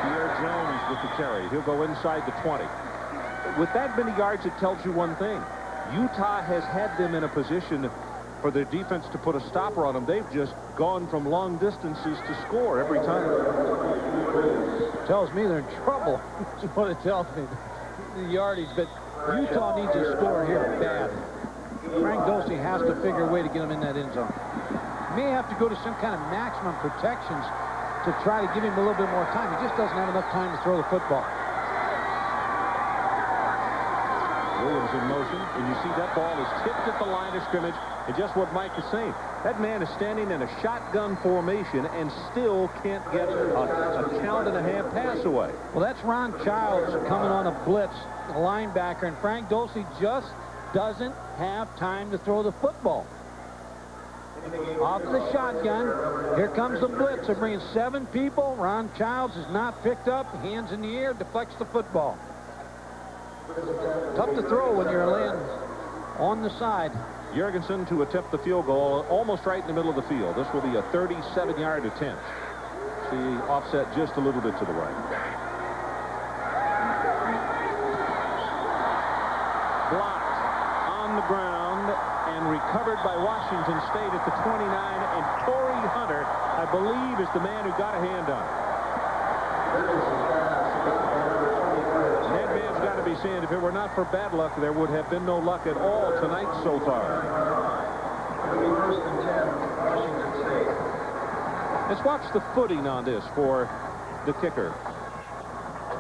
Pierre Jones with the carry. He'll go inside the 20. With that many yards, it tells you one thing. Utah has had them in a position for their defense to put a stopper on them. They've just gone from long distances to score every time. Tells me they're in trouble. That's what it tells me. getting the yardage, but Utah needs a score here bad. Frank Dulce has to figure a way to get him in that end zone. May have to go to some kind of maximum protections to try to give him a little bit more time. He just doesn't have enough time to throw the football. Williams in motion, and you see that ball is tipped at the line of scrimmage. And just what Mike is saying, that man is standing in a shotgun formation and still can't get a count and a half pass away. Well, that's Ron Childs coming on a blitz, a linebacker, and Frank Dulce just doesn't have time to throw the football. Off the shotgun. Here comes the blitz. They're bringing 7 people. Ron Childs is not picked up. Hands in the air, deflects the football. Tough to throw when you're laying on the side. Jorgensen to attempt the field goal almost right in the middle of the field. This will be a 37-yard attempt. See, offset just a little bit to the right. Blocked on the ground and recovered by Washington State at the 29. And Torrey Hunter, I believe, is the man who got a hand on it. Got to be saying, if it were not for bad luck, there would have been no luck at all tonight so far. Let's watch the footing on this for the kicker.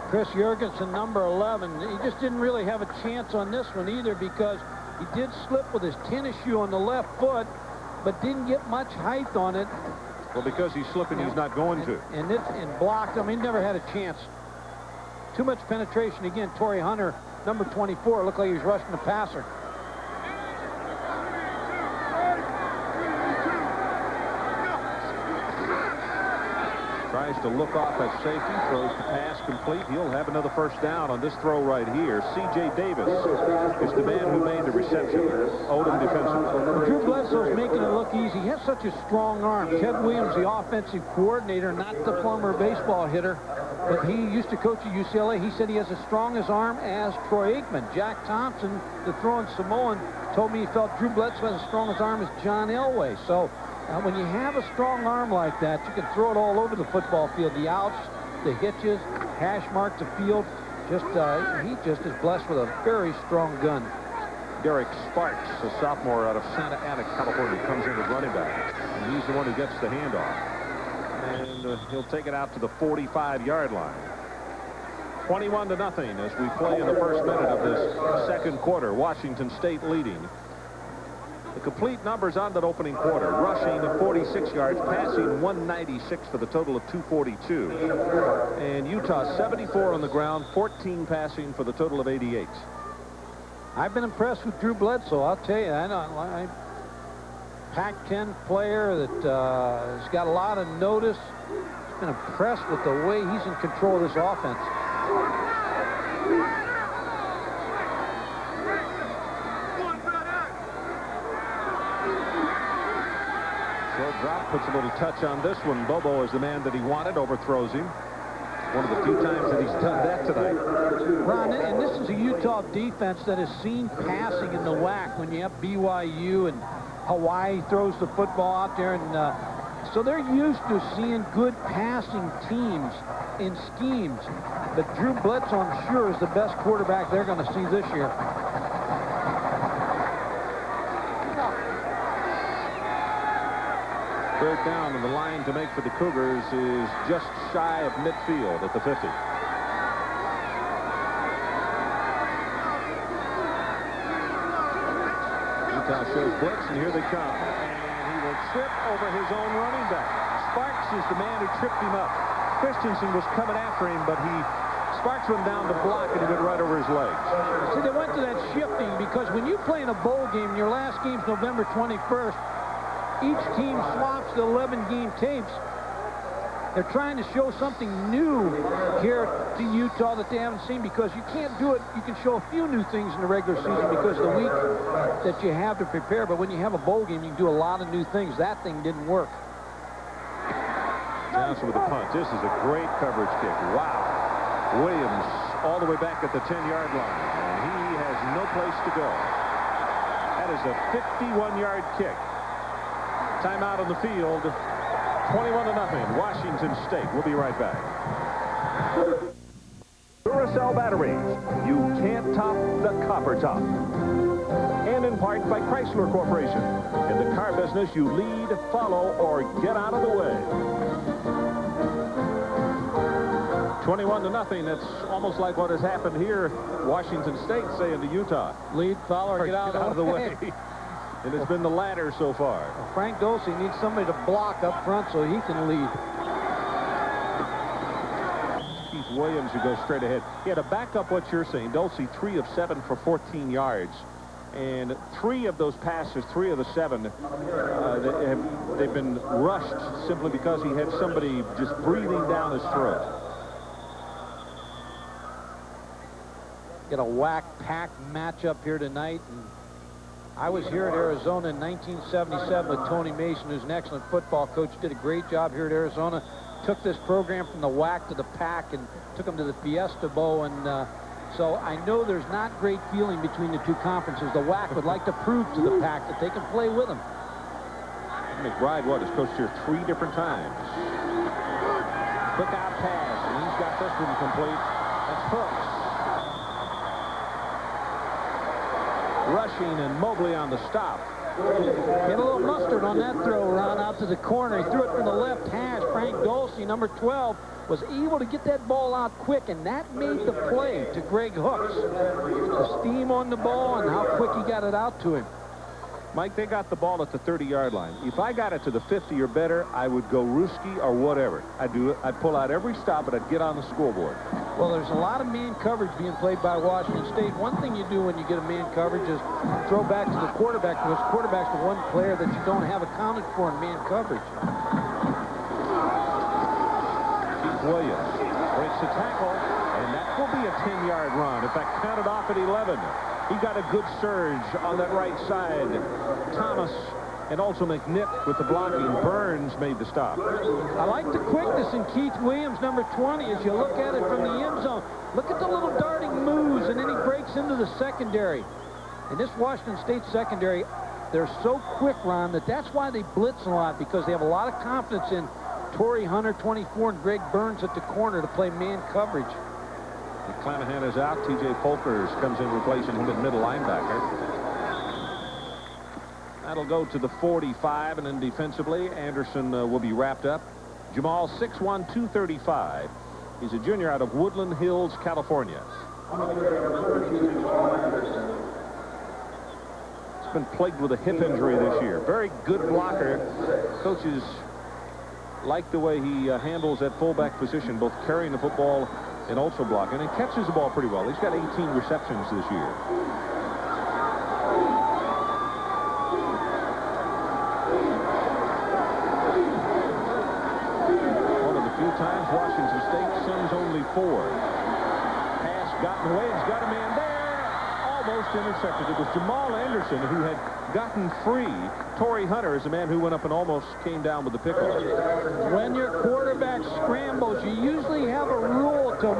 Chris Jorgensen, number 11. He just didn't really have a chance on this one either, because he did slip with his tennis shoe on the left foot, but didn't get much height on it. Well, because he's slipping, he's not going to. And blocked him. He never had a chance. Too much penetration. Again, Torrey Hunter, number 24, looked like he was rushing the passer. Tries to look off at safety, throws the pass complete. He'll have another first down on this throw right here. C.J. Davis is the man who made the reception. Odom defensive. Drew Bledsoe's making it look easy. He has such a strong arm. Ted Williams, the offensive coordinator, not the former baseball hitter, but he used to coach at UCLA. He said he has as strong his arm as Troy Aikman. Jack Thompson, the throwing Samoan, told me he felt Drew Bledsoe has as strong his arm as John Elway. So when you have a strong arm like that, you can throw it all over the football field. The outs, the hitches, hash marks the field. He just is blessed with a very strong gun. Derek Sparks, a sophomore out of Santa Ana, California, comes in as running back. And he's the one who gets the handoff. And he'll take it out to the 45-yard line. 21-0 as we play in the first minute of this second quarter. Washington State leading. The complete numbers on that opening quarter: rushing 46 yards, passing 196 for the total of 242. And Utah 74 on the ground, 14 passing for the total of 88. I've been impressed with Drew Bledsoe. I'll tell you, I Pac-10 player that has got a lot of notice. Been impressed with the way he's in control of this offense. Short drop, puts a little touch on this one. Bobo is the man that he wanted, overthrows him. One of the few times that he's done that tonight. Ron, and this is a Utah defense that has seen passing in the WAC when you have BYU and Hawaii throws the football out there, and so they're used to seeing good passing teams in schemes. But Drew Bledsoe, I'm sure, is the best quarterback they're going to see this year. Third down, and the line to make for the Cougars is just shy of midfield at the 50. Utah shows blitz, and here they come. And he will trip over his own running back. Sparks is the man who tripped him up. Christensen was coming after him, but Sparks went down the block, and he went right over his legs. See, they went to that shifting, because when you play in a bowl game, your last game's November 21st, each team swaps the 11-game tapes. They're trying to show something new here to Utah that they haven't seen, because you can't do it. You can show a few new things in the regular season because of the week that you have to prepare, but when you have a bowl game, you can do a lot of new things. That thing didn't work. Johnson with a punt. This is a great coverage kick. Wow. Williams all the way back at the 10-yard line, and he has no place to go. That is a 51-yard kick. Timeout on the field. 21-0. Washington State. We'll be right back. Duracell batteries. You can't top the copper top. And in part by Chrysler Corporation. In the car business, you lead, follow, or get out of the way. 21-0. That's almost like what has happened here. Washington State saying to Utah, lead, follow, or get out of the way. And it's been the latter so far. Well, Frank Dulce needs somebody to block up front so he can lead. Keith Williams who goes straight ahead. He had to back up what you're saying. Dulce, 3 of 7 for 14 yards. And 3 of those passes, 3 of the 7, they've been rushed simply because he had somebody just breathing down his throat. Get a whack-pack matchup here tonight. And I was here at Arizona in 1977 with Tony Mason, who's an excellent football coach. Did a great job here at Arizona. Took this program from the whack to the pack and took them to the Fiesta Bowl. And so I know there's not great feeling between the two conferences. The WAC would like to prove to the pack that they can play with them. McBride, has coached here 3 different times. Quick out pass, and he's got this one complete. That's Hooks. Rushing and Mobley on the stop. Get a little mustard on that throw, Ron, out to the corner. He threw it from the left hash. Frank Dulce, number 12, was able to get that ball out quick, and that made the play to Greg Hooks. The steam on the ball and how quick he got it out to him. Mike, they got the ball at the 30-yard line. If I got it to the 50 or better, I would go Ruski or whatever. I'd do it. I'd pull out every stop, and I'd get on the scoreboard. Well, there's a lot of man coverage being played by Washington State. One thing you do when you get a man coverage is throw back to the quarterback, because quarterback's the one player that you don't have accounted for in man coverage. Keith Williams breaks the tackle, and that will be a 10-yard run. In fact, counted off at 11. He got a good surge on that right side. Thomas and also McNitt with the blocking. Burns made the stop. I like the quickness in Keith Williams, number 20, as you look at it from the end zone. Look at the little darting moves, and then he breaks into the secondary. And this Washington State secondary, they're so quick, Ron, that's why they blitz a lot, because they have a lot of confidence in Torrey Hunter, 24, and Greg Burns at the corner to play man coverage. McClanahan is out. T.J. Folkers comes in replacing him at middle linebacker. That'll go to the 45, and then defensively, Anderson will be wrapped up. Jamal, 6'1", 235. He's a junior out of Woodland Hills, California. He's been plagued with a hip injury this year. Very good blocker. Coaches like the way he handles that fullback position, both carrying the football and also blocking, and catches the ball pretty well. He's got 18 receptions this year. One of the few times Washington State sends only 4. Pass gotten away. He's got a man there. Almost intercepted. It was Jamal Anderson who had gotten free. Torrey Hunter is the man who went up and almost came down with the pickle. When your quarterback scrambles, you usually have a rule to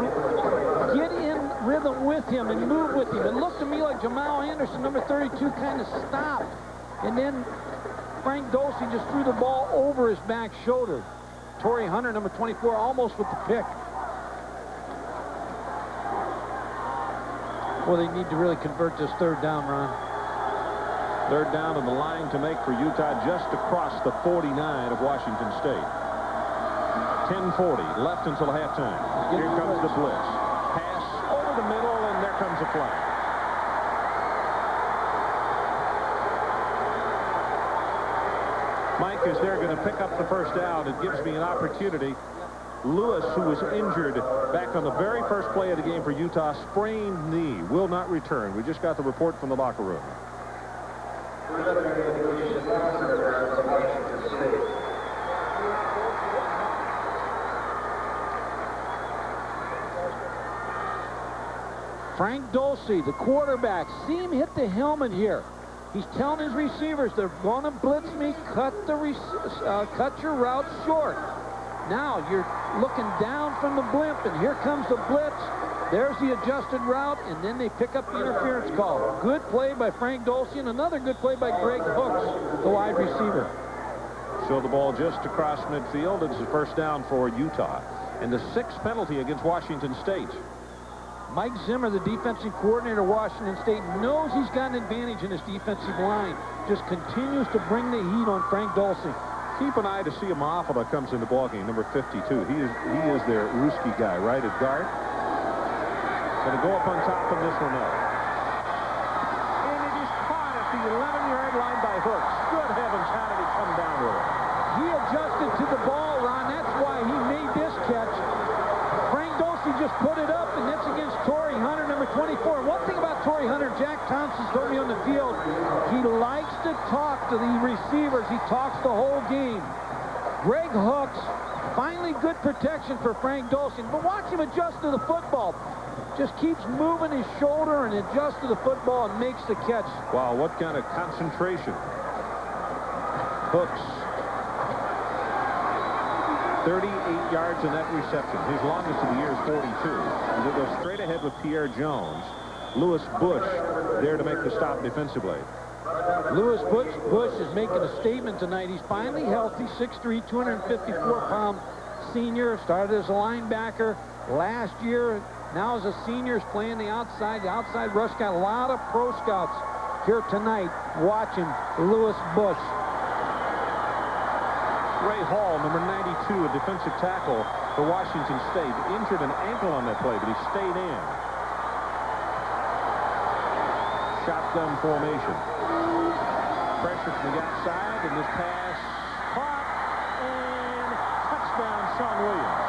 get in rhythm with him and move with him. It looked to me like Jamal Anderson, number 32, kind of stopped. And then Frank Dulce just threw the ball over his back shoulder. Torrey Hunter, number 24, almost with the pick. Well, they need to really convert this 3rd down, Ron. 3rd down on the line to make for Utah, just across the 49 of Washington State. 10:40 left until halftime. Here comes the blitz. Pass over the middle, and there comes a flag. Mike, as they're going to pick up the 1st down, it gives me an opportunity. Lewis, who was injured back on the very first play of the game for Utah, sprained knee, will not return. We just got the report from the locker room. Frank Dulce, the quarterback, see him hit the helmet here. He's telling his receivers, they're going to blitz me, cut your route short. Now you're looking down from the blimp, and here comes the blitz. There's the adjusted route, and then they pick up the interference call. Good play by Frank Dulce, and another good play by Greg Hooks, the wide receiver. So the ball just across midfield. It's the 1st down for Utah. And the 6th penalty against Washington State. Mike Zimmer, the defensive coordinator of Washington State, knows he's got an advantage in his defensive line. Just continues to bring the heat on Frank Dulce. Keep an eye to see Amafala comes in the ballgame, number 52. He is their Ruski guy, right at guard. Going to go up on top of this one up. And it is caught at the 11-yard line by Hooks. Good heavens, how did he come down with it? He adjusted to the ball, Ron. That's why he made this catch. Frank Dulce just put it up, and that's against Torrey Hunter, number 24. One thing about Torrey Hunter, Jack Thompson told me on the field, he likes to talk to the receivers. He talks the whole game. Greg Hooks, finally good protection for Frank Dulce. But watch him adjust to the football. Just keeps moving his shoulder and adjusts to the football and makes the catch. Wow, what kind of concentration. Hooks. 38 yards in that reception. His longest of the year is 42. As it goes straight ahead with Pierre Jones. Lewis Bush there to make the stop defensively. Lewis Bush is making a statement tonight. He's finally healthy, 6'3", 254-pound senior. Started as a linebacker last year. Now as a senior, is playing the outside rush. Got a lot of pro scouts here tonight watching Lewis Bush. Ray Hall, number 92, a defensive tackle for Washington State. Injured an ankle on that play, but he stayed in. Shotgun formation. Pressure from the outside, and this pass caught, and touchdown, Sean Williams.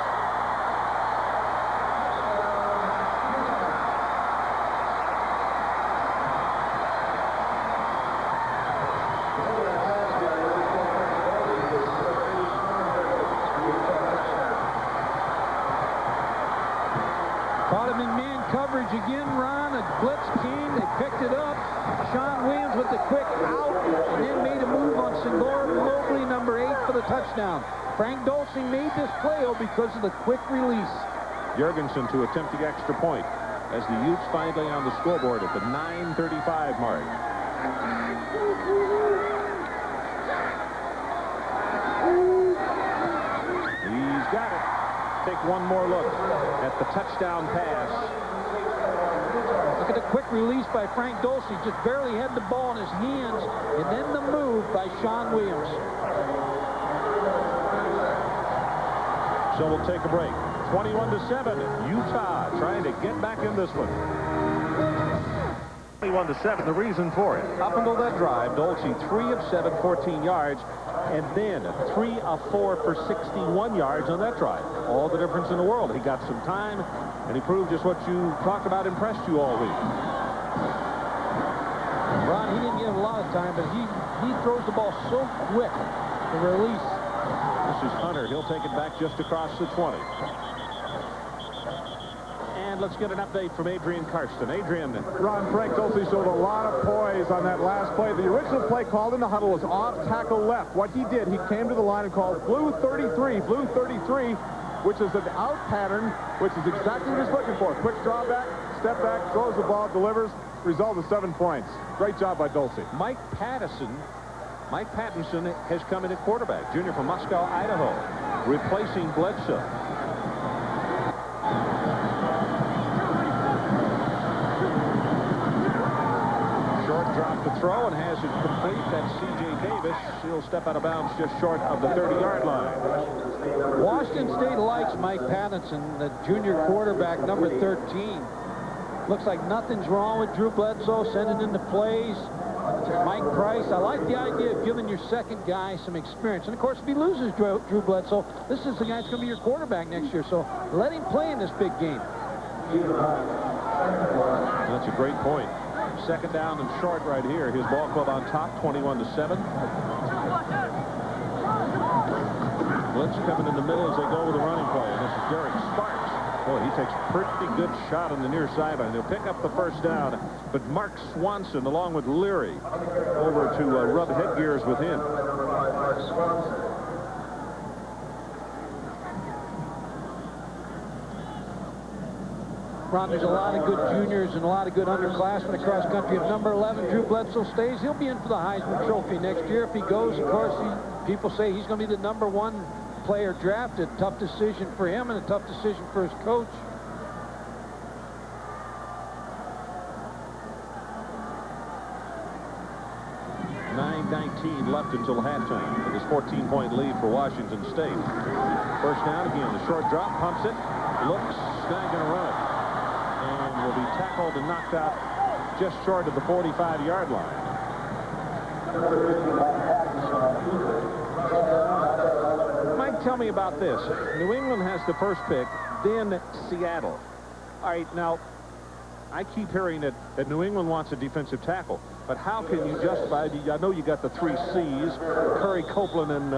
Caught him in man coverage again, Ron. A blitz came. They picked it up. Sean Williams with the quick out, and then made a move on Senghor Mobley, number 8, for the touchdown. Frank Dulce made this play because of the quick release. Jurgensen to attempt the extra point as the Utes finally on the scoreboard at the 9:35 mark. He's got it. Take one more look at the touchdown pass. Look at the quick release by Frank Dulce. Just barely had the ball in his hands, and then the move by Sean Williams. So we'll take a break. 21-7, Utah trying to get back in this one. 21-7, the reason for it. Up until that drive, Dulce 3 of 7, 14 yards, and then 3 of 4 for 61 yards on that drive. All the difference in the world. He got some time, and he proved just what you talked about impressed you all week. Ron, he didn't get a lot of time, but he throws the ball so quick, the release. This is Hunter. He'll take it back just across the 20. And let's get an update from Adrian Karsten. Adrian. Ron, Frank Dulce showed a lot of poise on that last play. The original play called in the huddle was off tackle left. What he did, he came to the line and called blue 33, which is an out pattern, which is exactly what he's looking for. Quick drawback, step back, throws the ball, delivers. Result of 7 points. Great job by Dulce. Mike Pattinson has come in at quarterback, junior from Moscow, Idaho, replacing Bledsoe. Short drop to throw and has it complete. That's C.J. Davis. He'll step out of bounds just short of the 30-yard line. Washington State likes Mike Pattinson, the junior quarterback, number 13. Looks like nothing's wrong with Drew Bledsoe, sending in the plays. Mike Price, I like the idea of giving your second guy some experience. And, of course, if he loses Drew Bledsoe, this is the guy that's going to be your quarterback next year. So let him play in this big game. That's a great point. Second down and short right here. His ball club on top, 21-7. Blitz coming in the middle as they go with the running play. And this is Derek Sparks. Boy, he takes a pretty good shot on the near sideline. He'll pick up the first down. But Mark Swanson, along with Leary, over to rub headgears with him. Ron, there's a lot of good juniors and a lot of good underclassmen across country. If number 11, Drew Bledsoe, stays, he'll be in for the Heisman Trophy next year. If he goes, of course, people say he's going to be the number 1 player drafted. Tough decision for him and a tough decision for his coach. left until halftime. It is 14-point lead for Washington State. First down again. The short drop, pumps it, looks, not going to run it. And will be tackled and knocked out just short of the 45-yard line. Mike, tell me about this. New England has the first pick, then Seattle. All right, now, I keep hearing that New England wants a defensive tackle, but how can you justify, I know you got the 3 C's, Curry, Copeland, and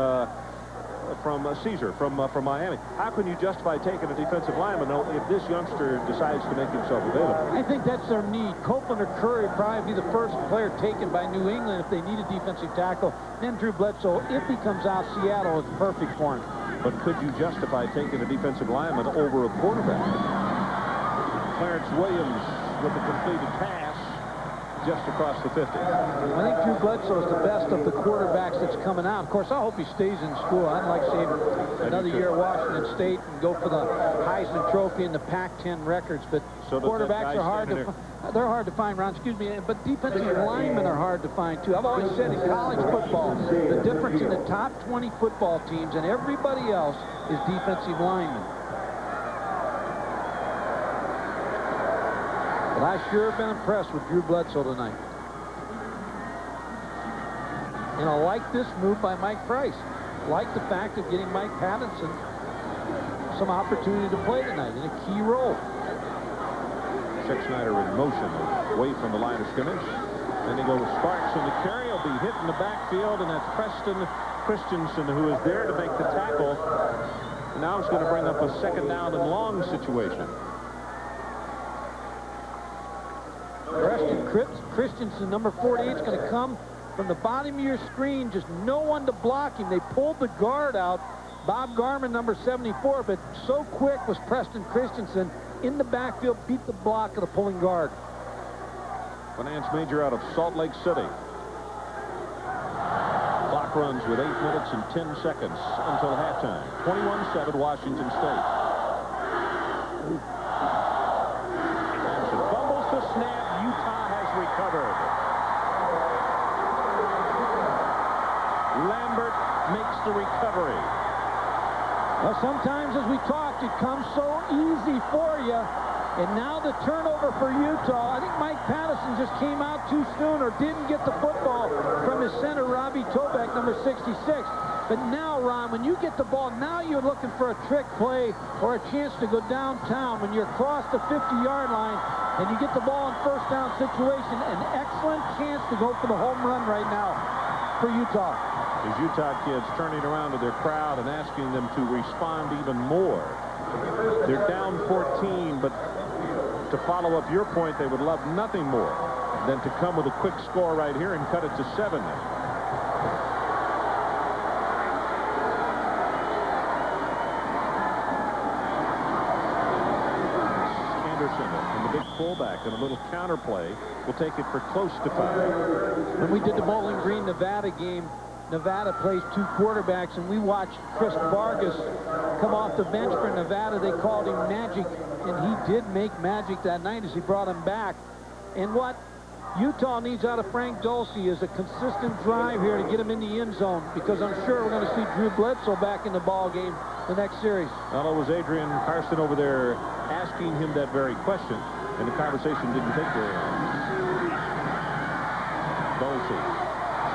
from Caesar from Miami. How can you justify taking a defensive lineman if this youngster decides to make himself available? I think that's their need. Copeland or Curry would probably be the first player taken by New England if they need a defensive tackle. Then Drew Bledsoe, if he comes out, Seattle is perfect for him. But could you justify taking a defensive lineman over a quarterback? Clarence Williams with a completed pass just across the 50. I think Drew Bledsoe is the best of the quarterbacks that's coming out. Of course, I hope he stays in school. I'd like to see him another year at Washington State and go for the Heisman Trophy and the Pac-10 records. But so quarterbacks are hard to they're hard to find, Ron. Excuse me. But defensive linemen are hard to find too. I've always said in college football, the difference in the top 20 football teams and everybody else is defensive linemen. But I sure have been impressed with Drew Bledsoe tonight. And I like this move by Mike Price. I like the fact of getting Mike Pattinson some opportunity to play tonight in a key role. Snyder in motion away from the line of scrimmage. Then he goes Sparks in the carry. He'll be hit in the backfield, and that's Preston Christensen who is there to make the tackle. And now it's going to bring up a second down and long situation. Preston Christensen, number 48, is going to come from the bottom of your screen. Just no one to block him. They pulled the guard out. Bob Garman, number 74, but so quick was Preston Christensen in the backfield, beat the block of the pulling guard. Finance major out of Salt Lake City. Clock runs with 8 minutes and 10 seconds until halftime. 21-7 Washington State. Fumbles the snap. Utah has recovered. Lambert makes the recovery. Well, sometimes, as we talked, it comes so easy for you. And now the turnover for Utah. I think Mike Patterson just came out too soon or didn't get the football from his center, Robbie Toback, number 66. But now, Ron, when you get the ball, now you're looking for a trick play or a chance to go downtown. When you're across the 50-yard line and you get the ball in first down situation, an excellent chance to go for the home run right now for Utah. These Utah kids turning around to their crowd and asking them to respond even more. They're down 14, but to follow up your point, they would love nothing more than to come with a quick score right here and cut it to 7 now. Anderson and the big fullback and a little counter play will take it for close to 5. When we did the Bowling Green, Nevada game, Nevada plays 2 quarterbacks, and we watched Chris Vargas come off the bench for Nevada. They called him Magic, and he did make magic that night as he brought him back. And what Utah needs out of Frank Dulce is a consistent drive here to get him in the end zone, because I'm sure we're going to see Drew Bledsoe back in the ball game the next series. Well, it was Adrian Carson over there asking him that very question, and the conversation didn't take very long. Dulce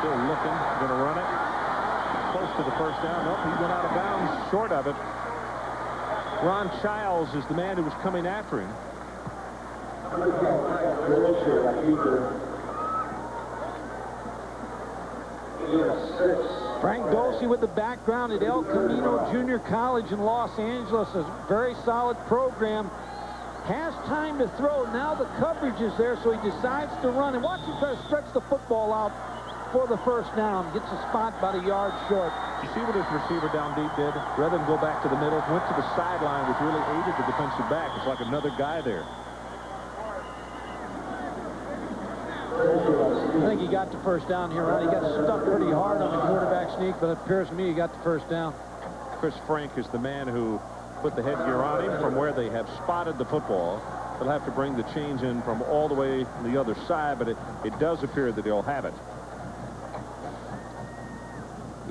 still looking, going to run it. Close to the first down. Nope, he went out of bounds, short of it. Ron Childs is the man who was coming after him. Frank Dulce with the background at El Camino Junior College in Los Angeles. A very solid program. Has time to throw. Now the coverage is there, so he decides to run. And watch him try to stretch the football out for the first down. Gets a spot about a yard short. You see what his receiver down deep did? Rather than go back to the middle, went to the sideline, which really aided the defensive back. It's like another guy there. I think he got the first down here, Ron. He got stuck pretty hard on the quarterback sneak, but it appears to me he got the first down. Chris Frank is the man who put the headgear on him from where they have spotted the football. They'll have to bring the chains in from all the way to the other side, but it does appear that he'll have it.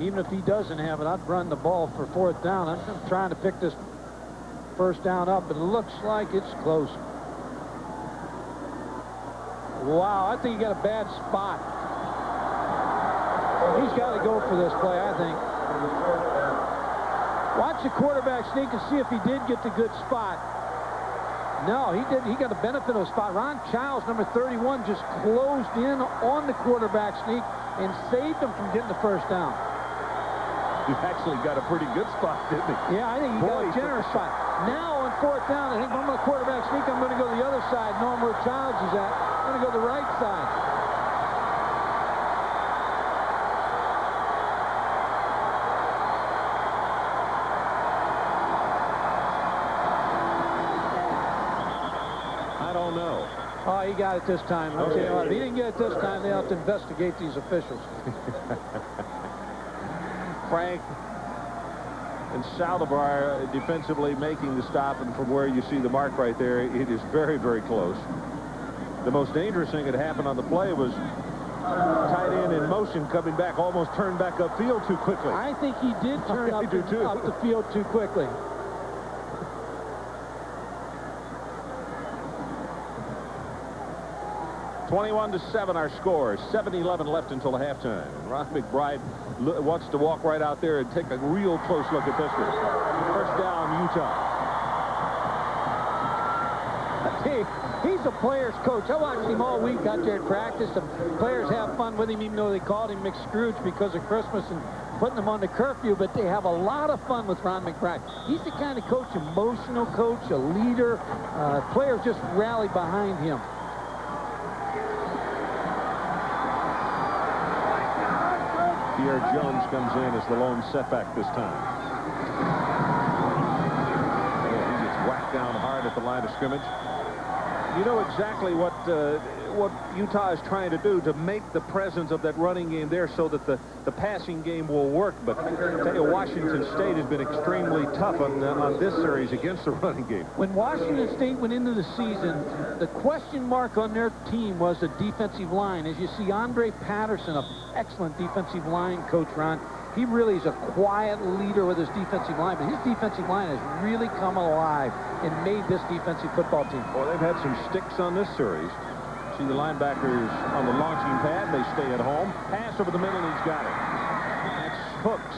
Even if he doesn't have it, I'd run the ball for 4th down. I'm trying to pick this 1st down up, but it looks like it's close. Wow, I think he got a bad spot. He's got to go for this play, I think. Watch the quarterback sneak and see if he did get the good spot. No, he didn't. He got the benefit of a spot. Ron Childs, number 31, just closed in on the quarterback sneak and saved him from getting the 1st down. He actually got a pretty good spot, didn't he? Yeah, I think he got a generous spot. Now on 4th down, I think if I'm going to quarterback sneak, I'm going to go the other side, knowing where Childs is at. I'm going to go the right side. I don't know. Oh, he got it this time. I'll tell you what, if he didn't get it this time, they'll have to investigate these officials. Frank and Saldivar defensively making the stop, and from where you see the mark right there, it is very, very close. The most dangerous thing that happened on the play was tight end in motion coming back, almost turned back upfield too quickly. I think he did turn up the field too quickly. (21-7) our score. 7:11 left until halftime. And Ron McBride wants to walk right out there and take a real close look at this one. 1st down, Utah. He's a player's coach. I watched him all week out there at practice, and players have fun with him, even though they called him McScrooge because of Christmas and putting him on the curfew, but they have a lot of fun with Ron McBride. He's the kind of coach, emotional coach, a leader. Players just rally behind him. Pierre Jones comes in as the lone setback this time. He gets whacked down hard at the line of scrimmage. You know exactly what Utah is trying to do to make the presence of that running game there so that the passing game will work. But I tell you, Washington State has been extremely tough on this series against the running game. When Washington State went into the season, the question mark on their team was the defensive line. As you see, Andre Patterson, an excellent defensive line coach, Ron. He really is a quiet leader with his defensive line, but his defensive line has really come alive and made this defensive football team. Well, they've had some sticks on this series. See the linebackers on the launching pad. They stay at home. Pass over the middle, and he's got it. That's Hooks.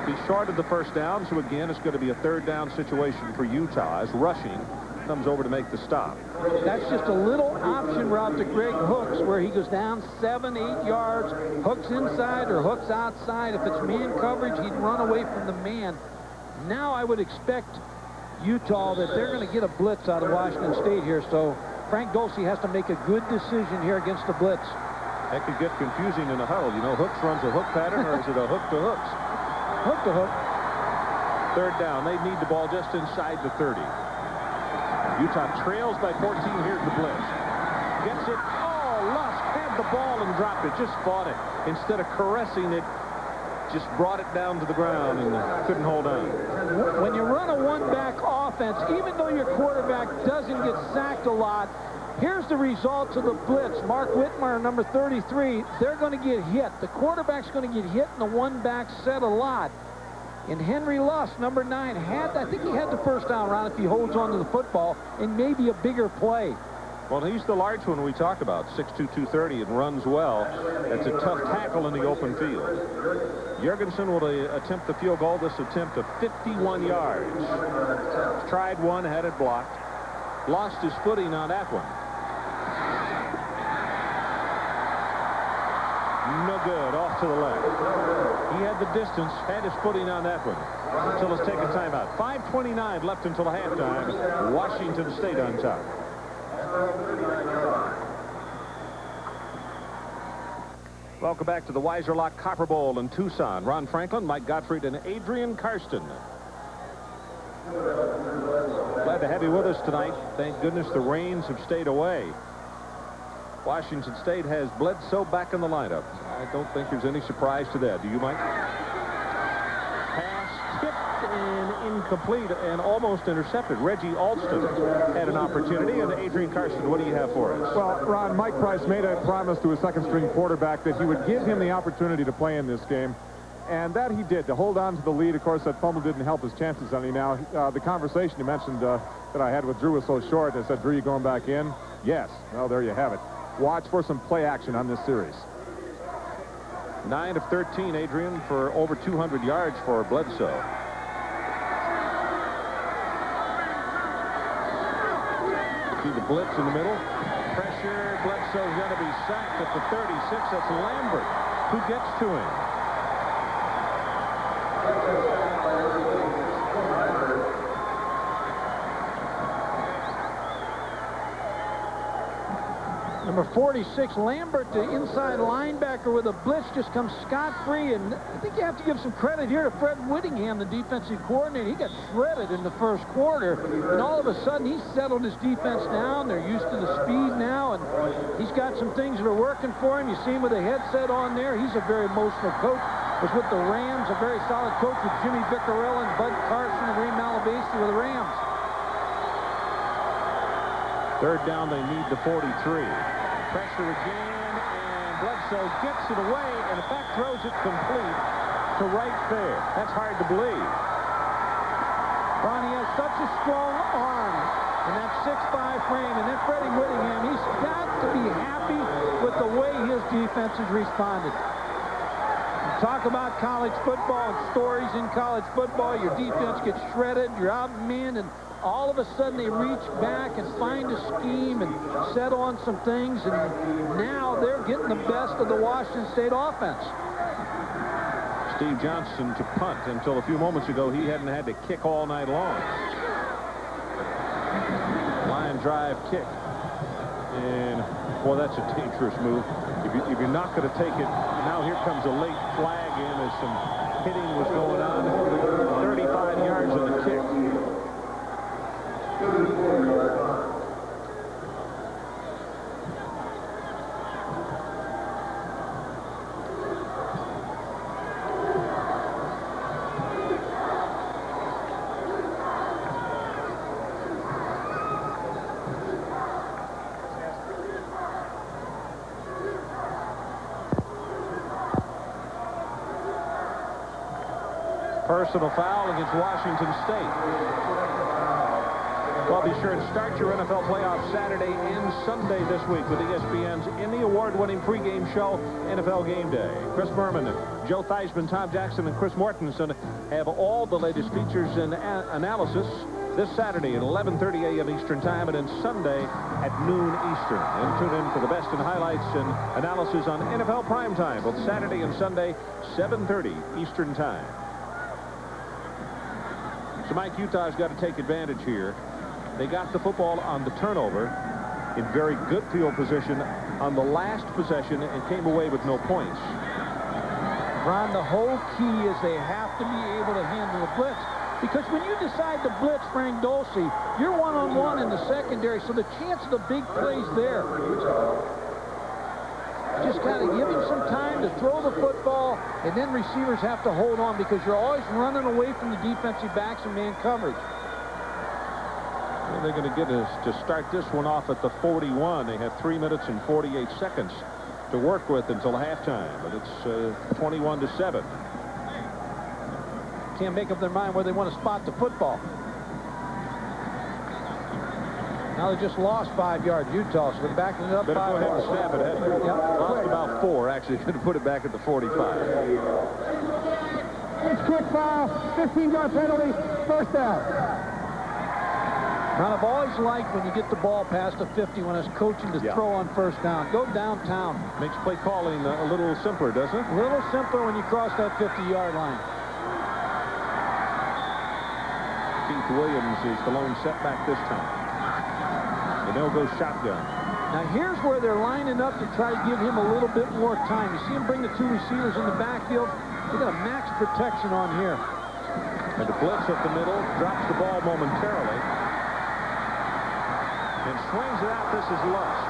He's short of the 1st down, so again, it's going to be a 3rd down situation for Utah as rushing comes over to make the stop. That's just a little option route to Greg Hooks where he goes down 7, 8 yards, Hooks inside or Hooks outside. If it's man coverage, he'd run away from the man. Now I would expect Utah that they're going to get a blitz out of Washington State here, so Frank Dulce has to make a good decision here against the blitz. That could get confusing in a huddle. You know, Hooks runs a hook pattern, or is it a hook to Hooks? Hook to hook. 3rd down. They need the ball just inside the 30. Utah trails by 14. Here's the blitz. Gets it. Oh, Lusk had the ball and dropped it. Just fought it. Instead of caressing it, just brought it down to the ground and couldn't hold on. When you run a one-back offense, even though your quarterback doesn't get sacked a lot, here's the results of the blitz. Mark Whitmire, number 33, they're going to get hit. The quarterback's going to get hit in the one-back set a lot. And Henry Lusk, number 9, I think he had the 1st down round if he holds on to the football and maybe a bigger play. Well, he's the large one we talk about, 6'2", 230, and runs well. That's a tough tackle in the open field. Jorgensen will attempt the field goal. This attempt of 51 yards. Tried one, had it blocked. Lost his footing on that one. No good, off to the left. He had the distance, had his footing on that one. So let's take a timeout. 5:29 left until halftime. Washington State on top. Welcome back to the Weiser-Lock Copper Bowl in Tucson. Ron Franklin, Mike Gottfried, and Adrian Karsten. Glad to have you with us tonight. Thank goodness the rains have stayed away. Washington State has Bledsoe back in the lineup. I don't think there's any surprise to that. Do you, Mike? Pass tipped and incomplete and almost intercepted. Reggie Alston had an opportunity. And Adrian Karsten, what do you have for us? Well, Ron, Mike Price made a promise to his second-string quarterback that he would give him the opportunity to play in this game. And that he did, to hold on to the lead. Of course, that fumble didn't help his chances any. Now, the conversation you mentioned that I had with Drew was so short. I said, Drew, you going back in? Yes. Well, there you have it. Watch for some play action on this series. 9 of 13, Adrian, for over 200 yards for Bledsoe. See the blitz in the middle. Pressure. Bledsoe's going to be sacked at the 36. That's Lambert who gets to him. Number 46, Lambert, the inside linebacker with a blitz, just comes scot-free. And I think you have to give some credit here to Fred Whittingham, the defensive coordinator. He got shredded in the first quarter, and all of a sudden he settled his defense down. They're used to the speed now, and he's got some things that are working for him. You see him with a headset on there. He's a very emotional coach. Was with the Rams, a very solid coach with Jimmy Viccarella and Bud Carson and Ray Malavasi with the Rams. Third down, they need the 43. Pressure again, and Bledsoe gets it away, and in fact throws it complete to right there. That's hard to believe. Ronnie has such a strong arm in that 6'5" frame, and then Freddie Whittingham, he's got to be happy with the way his defense has responded. You talk about college football and stories in college football. Your defense gets shredded, you're outmanned, and all of a sudden they reach back and find a scheme and set on some things, and now they're getting the best of the Washington State offense. Steve Johnson to punt. Until a few moments ago, he hadn't had to kick all night long. Line drive kick. And, boy, that's a dangerous move. If you're not going to take it, now here comes a late flag in as some hitting was going on. 35 yards on the kick. Personal foul against Washington State. Well, be sure and start your NFL playoffs Saturday and Sunday this week with ESPN's Emmy award-winning pregame show, NFL Game Day. Chris Berman, Joe Theismann, Tom Jackson, and Chris Mortensen have all the latest features and analysis this Saturday at 11:30 a.m. Eastern Time, and then Sunday at noon Eastern. And tune in for the best in highlights and analysis on NFL Primetime, both Saturday and Sunday, 7:30 Eastern Time. So Mike, Utah's got to take advantage here. They got the football on the turnover in very good field position on the last possession and came away with no points. Ron, the whole key is they have to be able to handle the blitz. Because when you decide to blitz Frank Dulce, you're one-on-one in the secondary, so the chance of the big play's there. Just kind of give him some time to throw the football, and then receivers have to hold on because you're always running away from the defensive backs and man coverage. Well, they're going to get us to start this one off at the 41. They have 3 minutes and 48 seconds to work with until halftime, but it's 21-7. Can't make up their mind where they want to spot the football. Now they just lost 5 yards, Utah, so they're backing it up 5 yards. Better go ahead and snap it, Ed. Yep. Lost about 4, actually. Going to put it back at the 45. It's quick foul, 15-yard penalty, first down. Ron, I've always liked when you get the ball past the 50 when I was coaching to throw on first down. Go downtown. Makes play calling a little simpler, doesn't it? A little simpler when you cross that 50-yard line. Keith Williams is the lone setback this time. And they'll go shotgun. Now here's where they're lining up to try to give him a little bit more time. You see him bring the 2 receivers in the backfield. They got a max protection on here. And the blitz up the middle, drops the ball momentarily. And swings it out. This is Lust.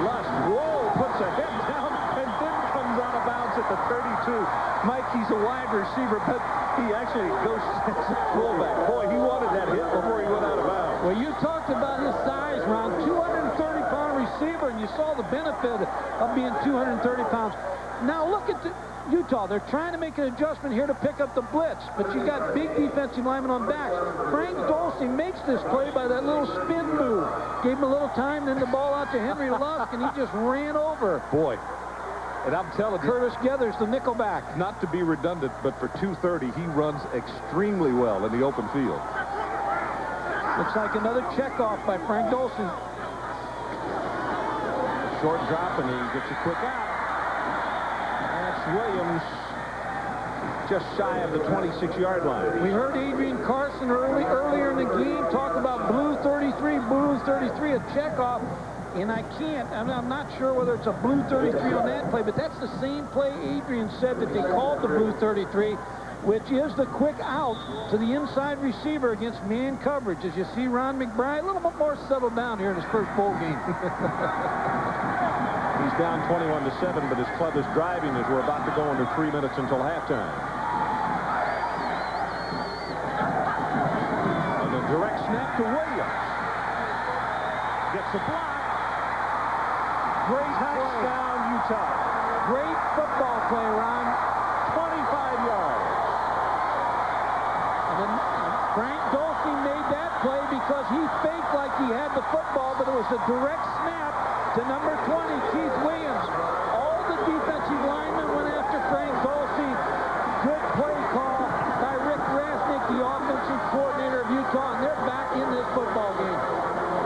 Lust, whoa, puts a head down and then comes out of bounds at the 32. Mike, he's a wide receiver, but he actually goes as a fullback. Boy, he wanted that hit before he went out of bounds. Well, you talked about his size, Ron. 230-pound receiver, and you saw the benefit of being 230 pounds. Now look at Utah, they're trying to make an adjustment here to pick up the blitz, but you got big defensive linemen on backs. Frank Dulcie makes this play by that little spin move. Gave him a little time, then the ball out to Henry Lusk, and he just ran over. Boy, and I'm telling you, Curtis Geathers, the nickelback. not to be redundant, but for 230, he runs extremely well in the open field. Looks like another checkoff by Frank Dulcie. Short drop, and he gets a quick out. That's Williams just shy of the 26-yard line. We heard Adrian Carson earlier in the game talk about blue 33, a checkoff. And I'm not sure whether it's a blue 33 on that play, but that's the same play Adrian said that they called the blue 33, which is the quick out to the inside receiver against man coverage. As you see Ron McBride a little bit more settled down here in his first bowl game. He's down 21-7, but his club is driving as we're about to go into 3 minutes until halftime. And a direct snap to Williams. Gets a block. Great touchdown, Utah. Great football play, Ron. 25 yards. And then Frank Dulcie made that play because he faked like he had the football, but it was a direct snap to number 20, Keith Williams. All the defensive linemen went after Frank Dulcie. Good play call by Rick Rasnick, the offensive coordinator of Utah, and they're back in this football game.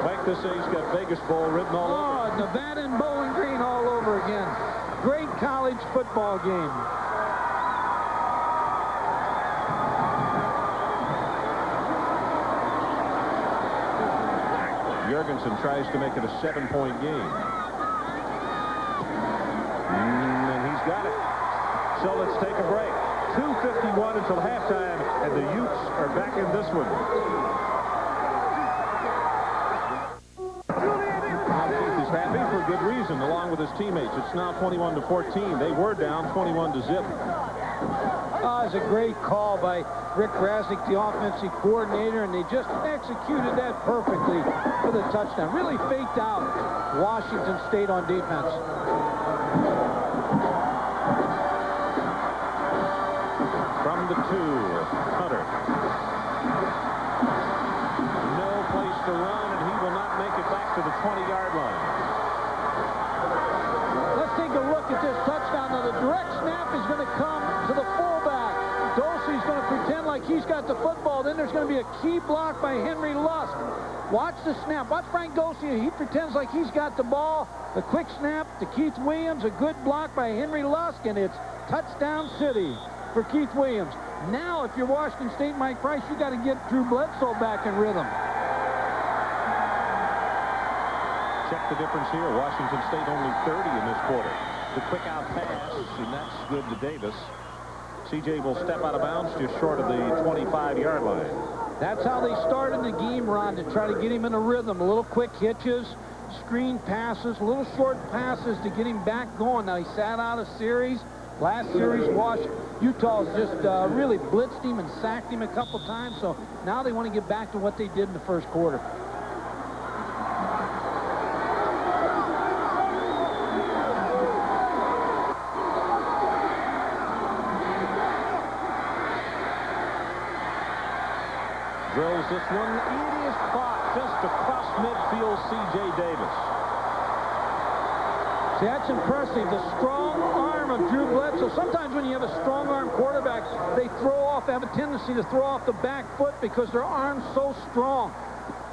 Like to say he's got Vegas Bowl written all over. Nevada and Bowling Green all over again. Great college football game. Jorgensen tries to make it a 7-point game. And he's got it. So let's take a break. 2:51 until halftime, and the Utes are back in this one. Keith is happy for good reason, along with his teammates. It's now 21-14. They were down 21-0. It's a great call by Rick Rasnick, the offensive coordinator, and they just executed that perfectly for the touchdown. Really faked out Washington State on defense. From the 2, Hunter. No place to run, and he will not make it back to the 20-yard line. Let's take a look at this touchdown. Now, the direct snap is going to come to the fullback. Dulcie's going to pretend like he's got the football. Then there's going to be a key block by Henry Lusk. Watch the snap. Watch Frank Dulcie. He pretends like he's got the ball. The quick snap to Keith Williams. A good block by Henry Lusk, and it's touchdown city for Keith Williams. Now, if you're Washington State, Mike Price, you got to get Drew Bledsoe back in rhythm. Check the difference here. Washington State only 30 in this quarter. The quick out pass, and that's good to Davis. CJ will step out of bounds just short of the 25-yard line. That's how they start in the game, Ron, to try to get him in a rhythm. A little quick hitches, screen passes, little short passes to get him back going. Now, he sat out a series. Last series, Utah just really blitzed him and sacked him a couple times. So now they want to get back to what they did in the first quarter. Drills this one. It is caught just across midfield, C.J. Davis. See, that's impressive. The strong arm of Drew Bledsoe. Sometimes when you have a strong arm quarterback, they have a tendency to throw off the back foot because their arm's so strong.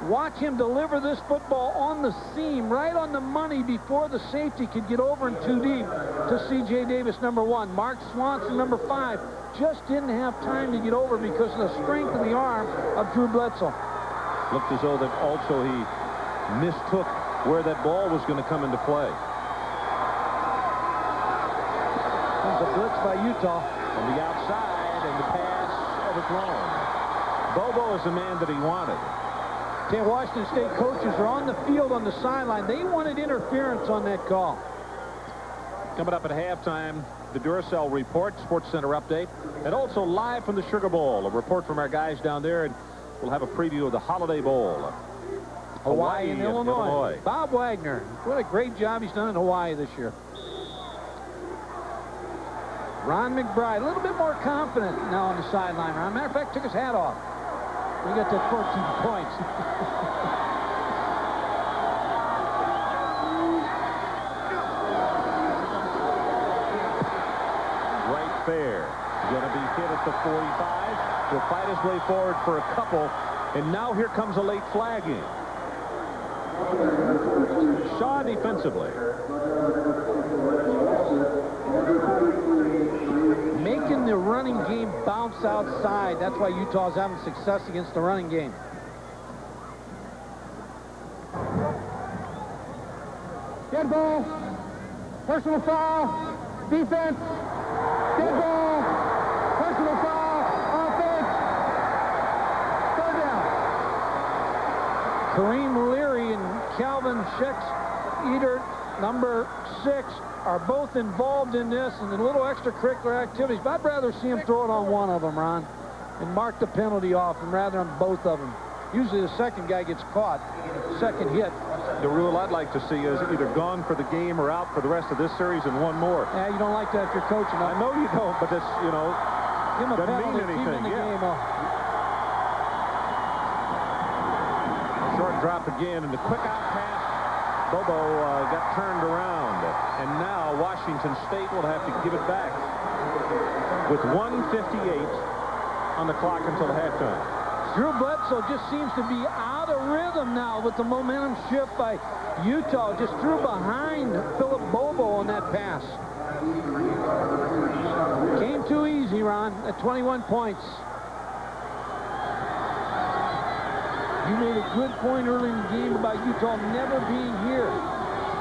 Watch him deliver this football on the seam, right on the money before the safety could get over and too deep to C.J. Davis, number 1. Mark Swanson, number 5, just didn't have time to get over because of the strength of the arm of Drew Bledsoe. Looked as though that also he mistook where that ball was going to come into play. There's a blitz by Utah. On the outside, and the pass overthrown. Bobo is the man that he wanted. Washington State coaches are on the field on the sideline. They wanted interference on that call. Coming up at halftime, the Duracell Report, Sports Center update, and also live from the Sugar Bowl, a report from our guys down there, and we'll have a preview of the Holiday Bowl. Hawaii and Illinois. Bob Wagner, what a great job he's done in Hawaii this year. Ron McBride, a little bit more confident now on the sideline. Matter of fact, took his hat off. We got that 14 points. Right there. Going to be hit at the 45. Will fight his way forward for a couple. And now here comes a late flagging. Shaw defensively. Making the running game bounce outside. That's why Utah's having success against the running game. Dead ball. Personal foul. Defense. Dead ball. Personal foul. Offense. Third down. Kareem Leary and Calvin Schechter, number 6, are both involved in this and in little extracurricular activities. But I'd rather see him throw it on one of them, Ron, and mark the penalty off, and rather on both of them. Usually the second guy gets caught, second hit. The rule I'd like to see is either gone for the game or out for the rest of this series and one more. Yeah, you don't like that if you're coaching. I know you don't, but it's, you know, give him a doesn't penalty, mean anything. keep the game off. Short drop again, and the quick out pass. Bobo got turned around, and now Washington State will have to give it back with 1:58 on the clock until halftime. Drew Bledsoe just seems to be out of rhythm now with the momentum shift by Utah. Just threw behind Philip Bobo on that pass. Came too easy, Ron, at 21 points. You made a good point early in the game about Utah never being here.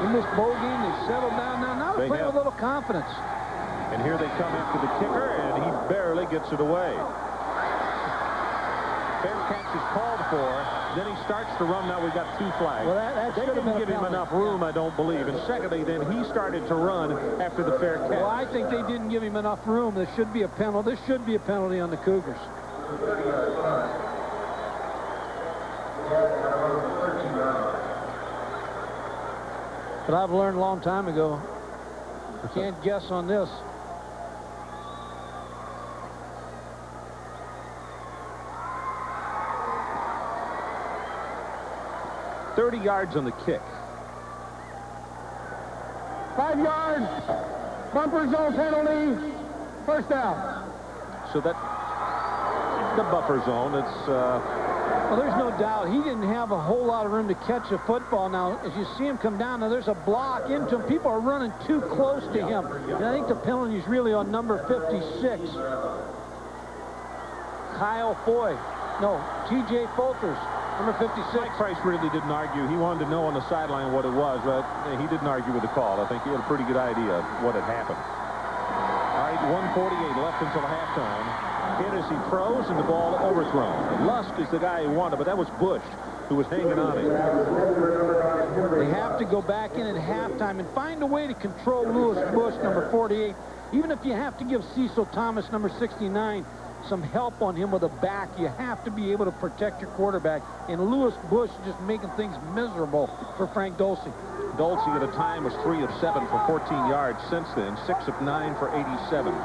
In this bowl game, they settled down. Now they're playing with a little confidence. And here they come after the kicker, and he barely gets it away. Fair catch is called for. Then he starts to run. Now we've got 2 flags. Well, that they didn't give him enough room, I don't believe. And secondly, then he started to run after the fair catch. Well, I think they didn't give him enough room. There should be a penalty. There should be a penalty on the Cougars. But I've learned a long time ago, you can't guess on this. $30 yards on the kick. 5 yards. Bumper zone penalty. First down. So that the buffer zone. It's well, there's no doubt he didn't have a whole lot of room to catch a football. Now, as you see him come down, now there's a block into him. People are running too close to him. And I think the penalty is really on number 56. Kyle Foy. No, T.J. Folters, number 56. Mike Price really didn't argue. He wanted to know on the sideline what it was, but he didn't argue with the call. I think he had a pretty good idea of what had happened. All right, 1:48 left until halftime. Hit as he throws, and the ball overthrown. Lusk is the guy he wanted, but that was Bush who was hanging on him. They have to go back in at halftime and find a way to control Lewis Bush, number 48. Even if you have to give Cecil Thomas, number 69, some help on him with a back, you have to be able to protect your quarterback. And Lewis Bush just making things miserable for Frank Dulce. Dulce at a time was 3 of 7 for 14 yards since then, 6 of 9 for 87.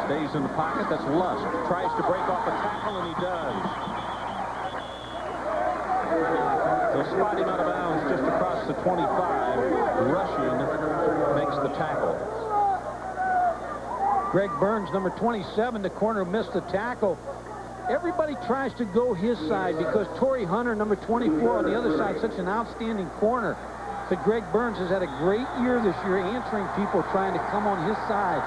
Stays in the pocket. That's Lusk. Tries to break off a tackle, and he does. They'll spot him out of bounds just across the 25. Rushing makes the tackle. Greg Burns, number 27, the corner, missed the tackle. Everybody tries to go his side because Torrey Hunter, number 24, on the other side, such an outstanding corner. But Greg Burns has had a great year this year answering people trying to come on his side.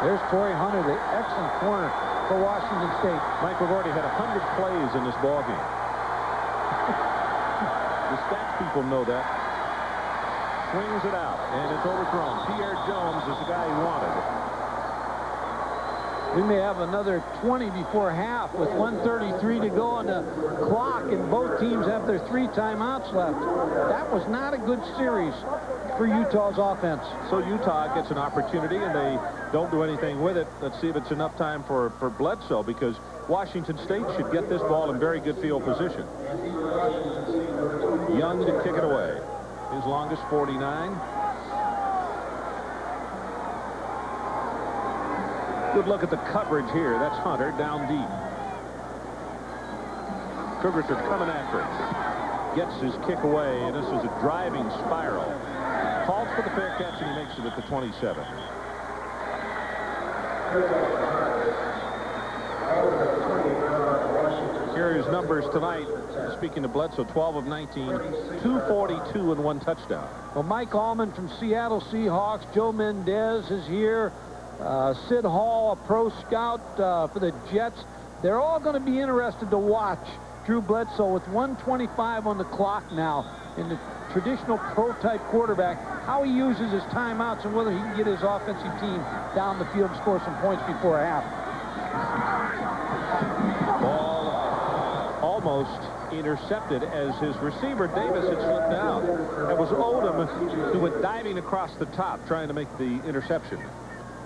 There's Torrey Hunter, the excellent corner for Washington State. Mike, we've already had 100 plays in this ballgame. The stats people know that. Swings it out, and it's overthrown. Pierre Jones is the guy he wanted. We may have another 20 before half with 1:33 to go on the clock, and both teams have their 3 timeouts left. That was not a good series for Utah's offense. So Utah gets an opportunity, and they don't do anything with it. Let's see if it's enough time for Bledsoe, because Washington State should get this ball in very good field position. Young to kick it away. His longest 49. Good look at the coverage here. That's Hunter down deep. Cougars are coming after it. Gets his kick away, and this is a driving spiral. Calls for the fair catch, and he makes it at the 27. Here are his numbers tonight. Speaking of Bledsoe, 12 of 19, 242 and 1 touchdown. Well, Mike Allman from Seattle Seahawks, Joe Mendez is here, Sid Hall, a pro scout for the Jets. They're all going to be interested to watch Drew Bledsoe with 1:25 on the clock now in the traditional pro-type quarterback, how he uses his timeouts and whether he can get his offensive team down the field and score some points before half. Ball almost intercepted as his receiver Davis had slipped down. That was Odom who went diving across the top trying to make the interception.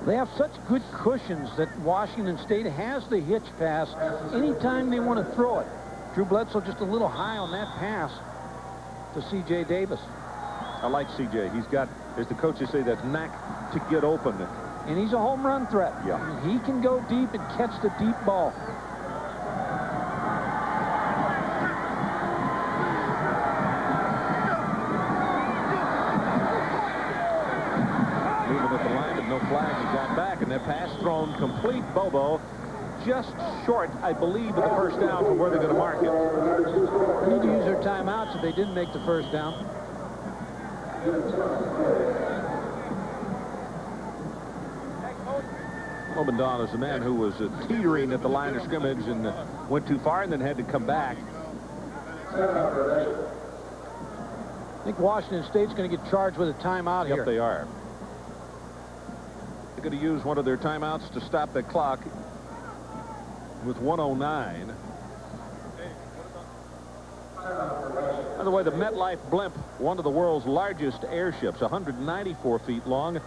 They have such good cushions that Washington State has the hitch pass anytime they want to throw it. Drew Bledsoe just a little high on that pass to C.J. Davis. I like C.J. He's got, as the coaches say, that knack to get open. And he's a home run threat. Yeah. I mean, he can go deep and catch the deep ball. Moving at the line, but no flag. He got back, and that pass thrown complete. Bobo just short, I believe, of the first down from where they're going to mark it. They need to use their timeouts if they didn't make the first down. Obendon is a man who was teetering at the line of scrimmage and went too far and then had to come back. I think Washington State's going to get charged with a timeout here. Yep, they are. They're going to use one of their timeouts to stop the clock with 1:09. By the way, the MetLife Blimp, one of the world's largest airships, 194 feet long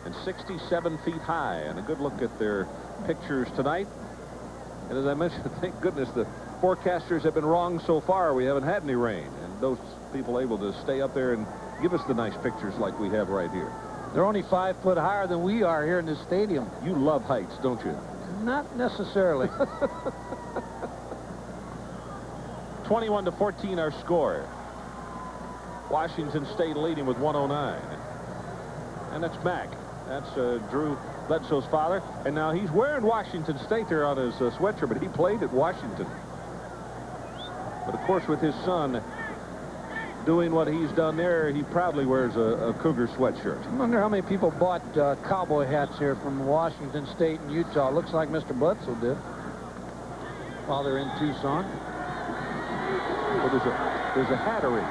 and 67 feet high. And a good look at their pictures tonight. And as I mentioned, thank goodness the forecasters have been wrong so far. We haven't had any rain. And those people able to stay up there and give us the nice pictures like we have right here. They're only 5 foot higher than we are here in this stadium. You love heights, don't you? Not necessarily. 21-14 our score. Washington State leading with 1:09. And that's Mac. That's Drew Bledsoe's father. And now he's wearing Washington State there on his sweatshirt, but he played at Washington. But of course, with his son doing what he's done there, he proudly wears a Cougar sweatshirt. I wonder how many people bought cowboy hats here from Washington State and Utah. Looks like Mr. Bledsoe did while they're in Tucson. Well, there's a hattery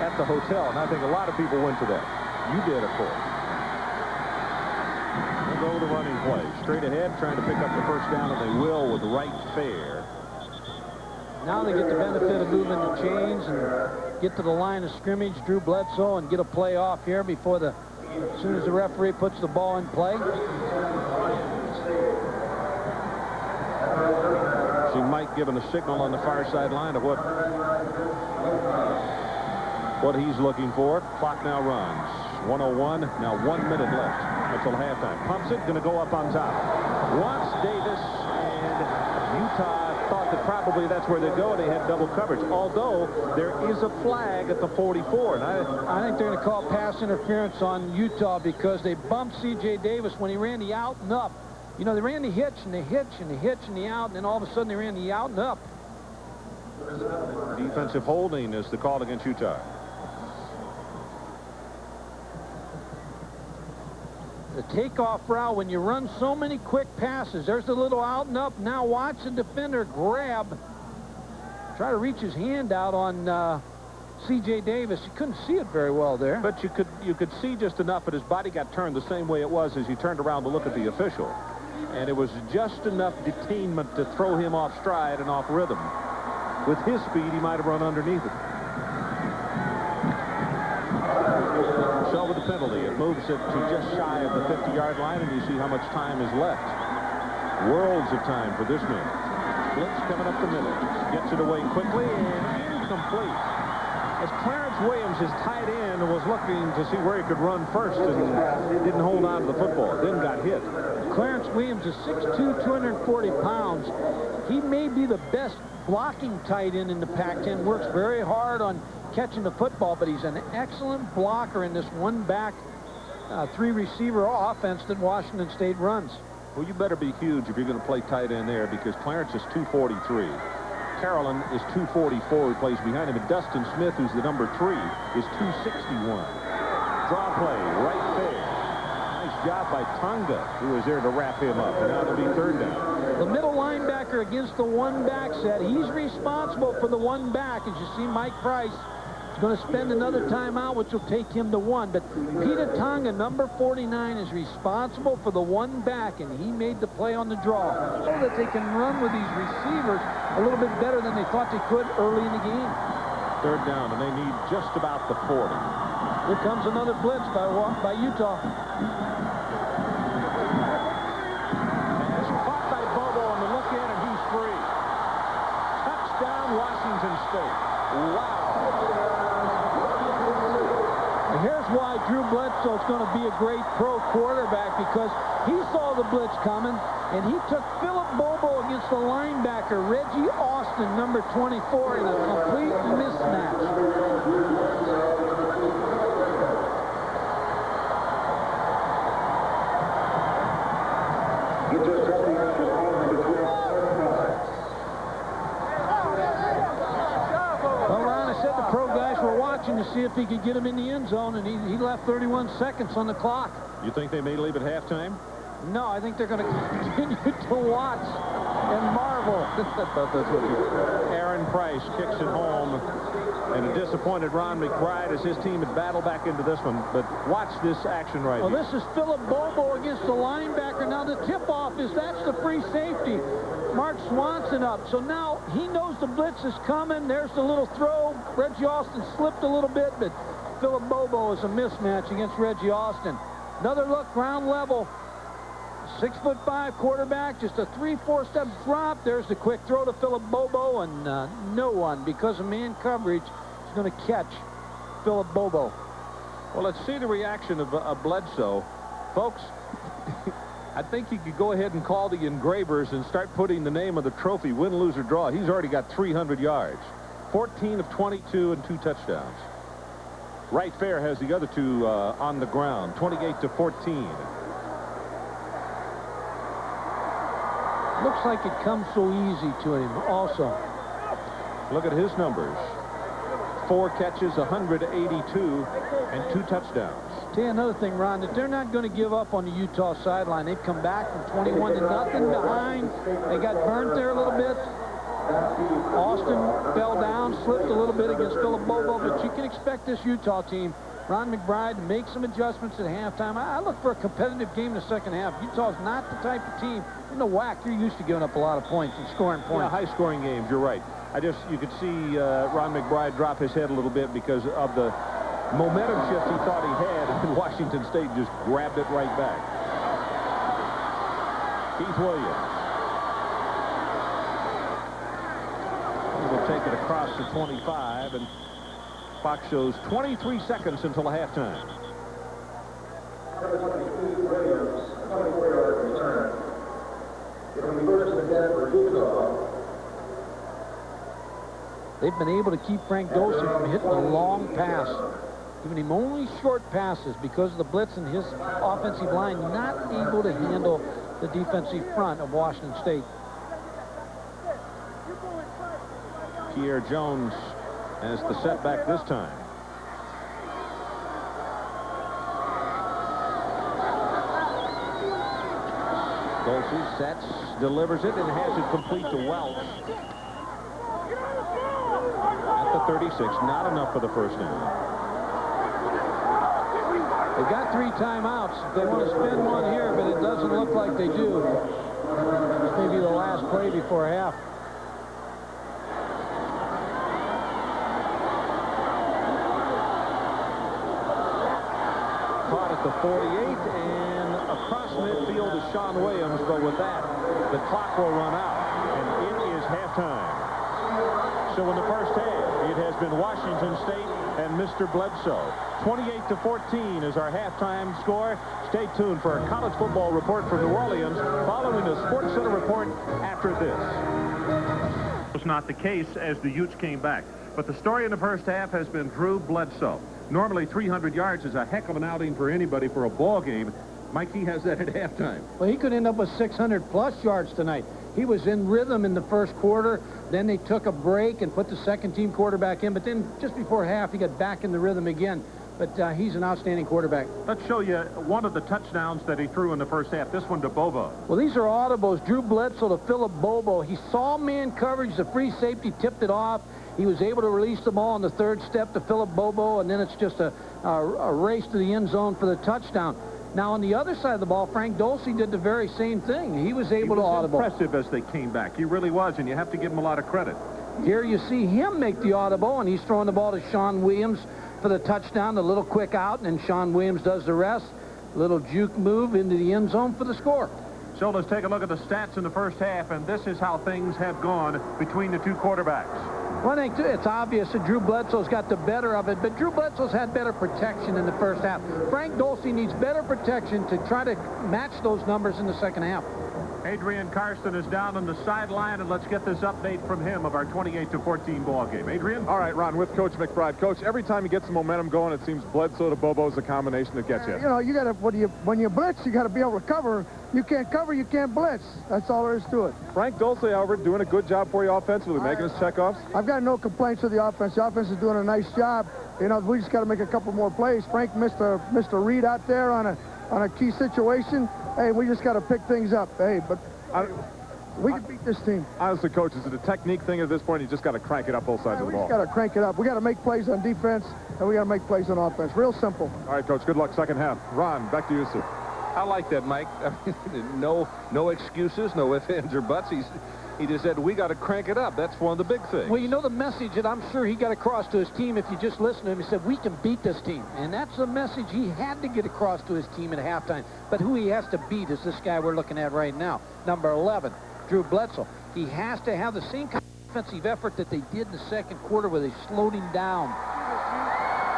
at the hotel, and I think a lot of people went to that. You did, of course. They'll go to the running play. Straight ahead, trying to pick up the first down, and they will with right fair. Now they get the benefit of moving the chains and get to the line of scrimmage, Drew Bledsoe, and get a play off here before as soon as the referee puts the ball in play. See Mike giving a signal on the far sideline of what he's looking for. Clock now runs. 1:01, now 1 minute left until halftime. Pumps it, going to go up on top. Wants Davis, and Utah thought that probably that's where they go. They had double coverage, although there is a flag at the 44. And I think they're going to call pass interference on Utah because they bumped C.J. Davis when he ran the out and up. You know, they ran the hitch and the hitch and the hitch and the out, and then all of a sudden they ran the out and up. Defensive holding is the call against Utah. The takeoff route, when you run so many quick passes, there's the little out and up. Now watch the defender grab, try to reach his hand out on C.J. Davis. You couldn't see it very well there. But you could see just enough that his body got turned the same way it was as he turned around to look at the official. And it was just enough detainment to throw him off stride and off rhythm. With his speed, he might have run underneath it. So with the penalty, it moves it to just shy of the 50-yard line, and you see how much time is left. Worlds of time for this man. Blitz coming up the middle. Gets it away quickly and incomplete. As Clarence Williams, his tight end, was looking to see where he could run first and didn't hold on to the football. Then got hit. Clarence Williams is 6'2", 240 pounds. He may be the best blocking tight end in the Pac-10. Works very hard on catching the football, but he's an excellent blocker in this one-back, three-receiver offense that Washington State runs. Well, you better be huge if you're going to play tight end there, because Clarence is 243. Carolyn is 244, who plays behind him. And Dustin Smith, who's the number 3, is 261. Draw play right there. Nice job by Tonga, who was there to wrap him up. And now it'll be third down. The middle linebacker against the one-back set. He's responsible for the one-back. As you see, Mike Price is going to spend another timeout, which will take him to 1. But Peter Tonga, number 49, is responsible for the one-back, and he made the play on the draw. So that they can run with these receivers a little bit better than they thought they could early in the game. Third down, and they need just about the 40. Here comes another blitz by Utah. Pass caught by Bobo on the look in, and he's free. Touchdown, Washington State. Wow. And here's why Drew Bledsoe is going to be a great pro quarterback, because he saw the blitz coming, and he took Philip Bobo against the linebacker, Reggie Austin, number 24, in a complete mismatch. Well, Ron, I said the pro guys were watching to see if he could get him in the end zone, and he left 31 seconds on the clock. You think they may leave at halftime? No, I think they're going to continue to watch and marvel. Aaron Price kicks it home, and a disappointed Ron McBride as his team had battled back into this one. But watch this action right here. This is Philip Bobo against the linebacker. Now the tip-off is that's the free safety. Mark Swanson up. So now he knows the blitz is coming. There's the little throw. Reggie Austin slipped a little bit, but Philip Bobo is a mismatch against Reggie Austin. Another look, ground level. 6'5" quarterback, just a 3-4 step drop. There's the quick throw to Philip Bobo, and no one, because of man coverage, is going to catch Philip Bobo. Well, let's see the reaction of Bledsoe. Folks, I think you could go ahead and call the engravers and start putting the name of the trophy, win, lose, or draw. He's already got 300 yards. 14 of 22 and 2 touchdowns. Wright Fair has the other 2 on the ground, 28-14. Looks like it comes so easy to him also. Look at his numbers. 4 catches, 182, and 2 touchdowns. Tell you another thing, Ron, that they're not going to give up on the Utah sideline. They've come back from 21-0 behind. They got burnt there a little bit. Austin fell down, slipped a little bit against Philip Bobo, but you can expect this Utah team, Ron McBride, to make some adjustments at halftime. I look for a competitive game in the second half. Utah's not the type of team in the WAC. You're used to giving up a lot of points and scoring points. Yeah, high-scoring games, you're right. You could see Ron McBride drop his head a little bit because of the momentum shift he thought he had, and Washington State just grabbed it right back. Keith Williams. Will take it across the 25, and clock shows 23 seconds until halftime. They've been able to keep Frank Dosey from hitting a long pass, giving him only short passes because of the blitz, and his offensive line not able to handle the defensive front of Washington State. Pierre Jones as the setback this time. Dosey sets, delivers it, and has it complete to Welch. At the 36, not enough for the first down. They've got 3 timeouts. They want to spend one here, but it doesn't look like they do. This may be the last play before half. Caught at the 48, and across midfield is Sean Williams, but with that, the clock will run out, and it is halftime. So in the first half, it has been Washington State and Mr. Bledsoe. 28-14 is our halftime score. Stay tuned for a college football report from New Orleans following the Sports Center report after this. It was not the case as the Utes came back. But the story in the first half has been Drew Bledsoe. Normally 300 yards is a heck of an outing for anybody for a ball game. Mike, he has that at halftime. Well, he could end up with 600-plus yards tonight. He was in rhythm in the first quarter. Then they took a break and put the second-team quarterback in. But then just before half, he got back in the rhythm again. But he's an outstanding quarterback. Let's show you one of the touchdowns that he threw in the first half. This one to Bobo. Well, these are audibles. Drew Bledsoe to Philip Bobo. He saw man coverage. The free safety tipped it off. He was able to release the ball on the third step to Philip Bobo, and then it's just a race to the end zone for the touchdown. Now, on the other side of the ball, Frank Dulce did the very same thing. He was able to audible. Impressive as they came back. He really was, and you have to give him a lot of credit. Here you see him make the audible, and he's throwing the ball to Sean Williams for the touchdown, the little quick out, and then Sean Williams does the rest. Little juke move into the end zone for the score. So let's take a look at the stats in the first half, and this is how things have gone between the two quarterbacks. Well, I think it's obvious that Drew Bledsoe's got the better of it, but Drew Bledsoe's had better protection in the first half. Frank Dulce needs better protection to try to match those numbers in the second half. Adrian Karsten is down on the sideline, and let's get this update from him of our 28-14 ball game. Adrian? All right, Ron, with Coach McBride. Coach, every time you get some momentum going, it seems Bledsoe to Bobo is a combination that gets you. You know, you got to, when you blitz, you got to be able to cover. You can't cover, you can't blitz. That's all there is to it. Frank Dulce, however, doing a good job for you offensively, making his checkoffs. I've got no complaints with the offense. The offense is doing a nice job. You know, we just got to make a couple more plays. Frank missed a read out there on a key situation. Hey, we just got to pick things up. Hey, but we can beat this team. Honestly, Coach, is it a technique thing at this point? You just got to crank it up both sides of the ball. We just got to crank it up. We got to make plays on defense, and we got to make plays on offense. Real simple. All right, Coach, good luck second half. Ron, back to you, sir. I like that, Mike. No excuses, no ifs, ands, or buts. He just said, we got to crank it up. That's one of the big things. Well, you know the message that I'm sure he got across to his team, if you just listen to him, he said, we can beat this team. And that's the message he had to get across to his team at halftime. But who he has to beat is this guy we're looking at right now, number 11, Drew Bledsoe. He has to have the same kind of offensive effort that they did in the second quarter where they slowed him down.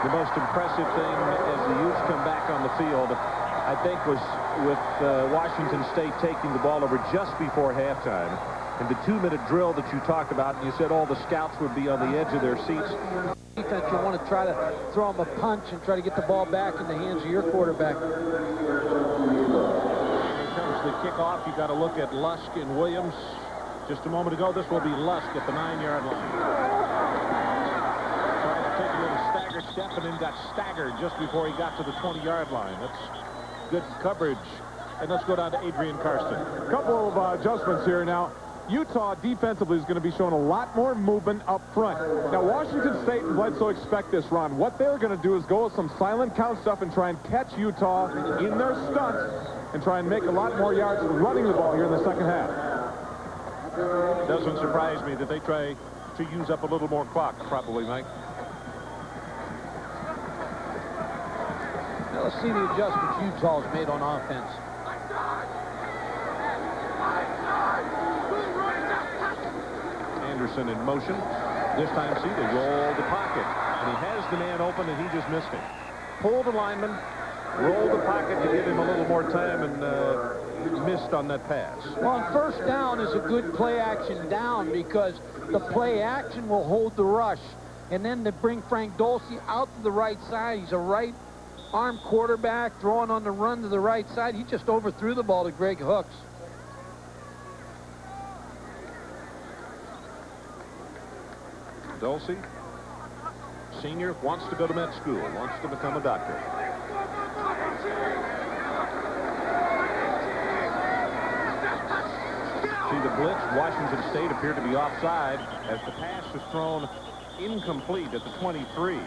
The most impressive thing as the Utes come back on the field, I think, was with Washington State taking the ball over just before halftime. And the 2-minute drill that you talked about, and you said all the scouts would be on the edge of their seats. Defense, you want to try to throw him a punch and try to get the ball back in the hands of your quarterback. Here comes the kickoff. You got to look at Lusk and Williams. Just a moment ago, this will be Lusk at the 9-yard line. Tried to take a little stagger step and then got staggered just before he got to the 20-yard line. That's good coverage. And let's go down to Adrian Karsten. A couple of adjustments here now. Utah defensively is going to be showing a lot more movement up front. Now, Washington State and Bledsoe expect this, Ron. What they're going to do is go with some silent count stuff and try and catch Utah in their stunts and try and make a lot more yards running the ball here in the second half. It doesn't surprise me that they try to use up a little more clock, probably, Mike. Now let's see the adjustments Utah's made on offense. Anderson in motion. This time, see, they roll the pocket. And he has the man open, and he just missed him. Pull the lineman, roll the pocket to give him a little more time, and missed on that pass. Well, on first down is a good play action down because the play action will hold the rush. And then to bring Frank Dulce out to the right side, he's a right-arm quarterback throwing on the run to the right side. He just overthrew the ball to Greg Hooks. Dulce, senior, wants to go to med school, wants to become a doctor. See the blitz. Washington State appeared to be offside as the pass was thrown incomplete at the 23.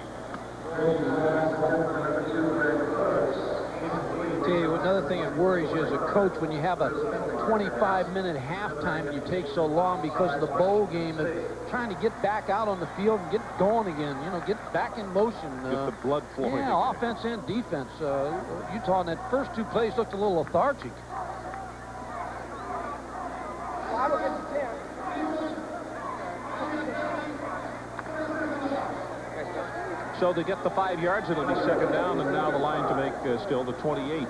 Tell you, another thing that worries you as a coach when you have a 25-minute halftime and you take so long because of the bowl game and trying to get back out on the field and get going again, you know, get back in motion. Get the blood flowing. Yeah, again. Offense and defense. Utah in that first two plays looked a little lethargic. So they get the 5 yards. It'll be second down, and now the line to make still the 28.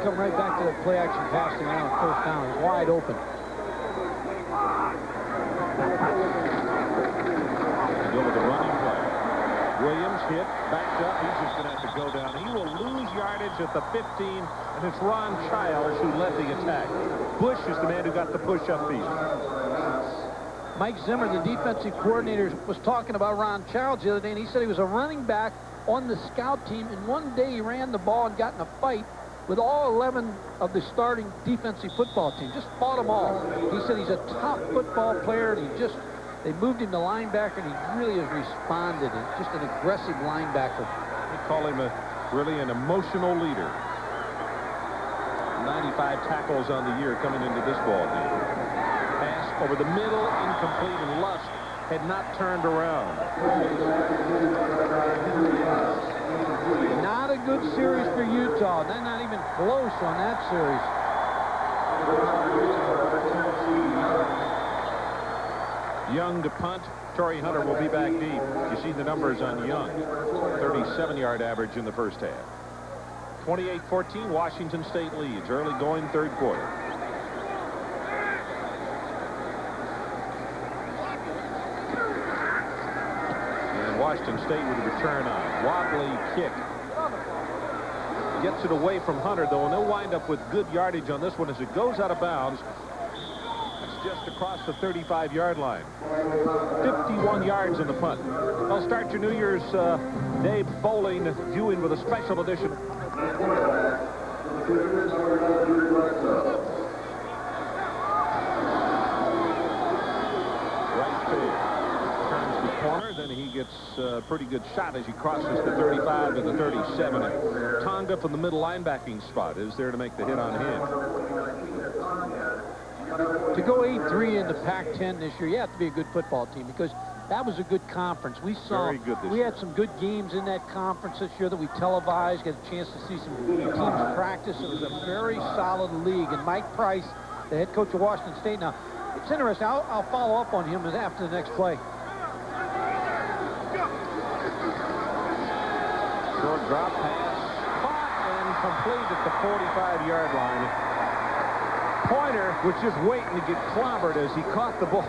Come right back to the play action passing now on first down. It's wide open. And over the running play. Williams hit, backed up. He's just going to have to go down. He will lose yardage at the 15, and it's Ron Childs who led the attack. Bush is the man who got the push upfield. Mike Zimmer, the defensive coordinator, was talking about Ron Childs the other day, and he said he was a running back on the scout team, and one day he ran the ball and got in a fight with all 11 of the starting defensive football team. Just fought them all. He said he's a top football player, and they moved him to linebacker, and he really has responded. He's just an aggressive linebacker. They call him really an emotional leader. 95 tackles on the year coming into this ball game. Pass over the middle, incomplete, and Lusk had not turned around. Not a good series for Utah. They're not even close on that series. Young to punt. Torrey Hunter will be back deep. You see the numbers on Young. 37-yard average in the first half. 28-14, Washington State leads. Early going third quarter. And Washington State with a return on. Wobbly kick. Gets it away from Hunter, though, and they'll wind up with good yardage on this one as it goes out of bounds. That's just across the 35-yard line. 51 yards in the punt. I'll start your New Year's Day bowling viewing with a special edition. Right field. Turns the corner, then he gets a pretty good shot as he crosses the 35 to the 37. And Tonga from the middle linebacking spot is there to make the hit on him. To go 8-3 in the Pac-10 this year, you have to be a good football team because that was a good conference. We saw we had some good games in that conference this year that we televised, got a chance to see some teams practice. It was a very solid league. And Mike Price, the head coach of Washington State, now it's interesting. I'll follow up on him after the next play. Short drop pass, caught and complete at the 45-yard line. Pointer was just waiting to get clobbered as he caught the ball.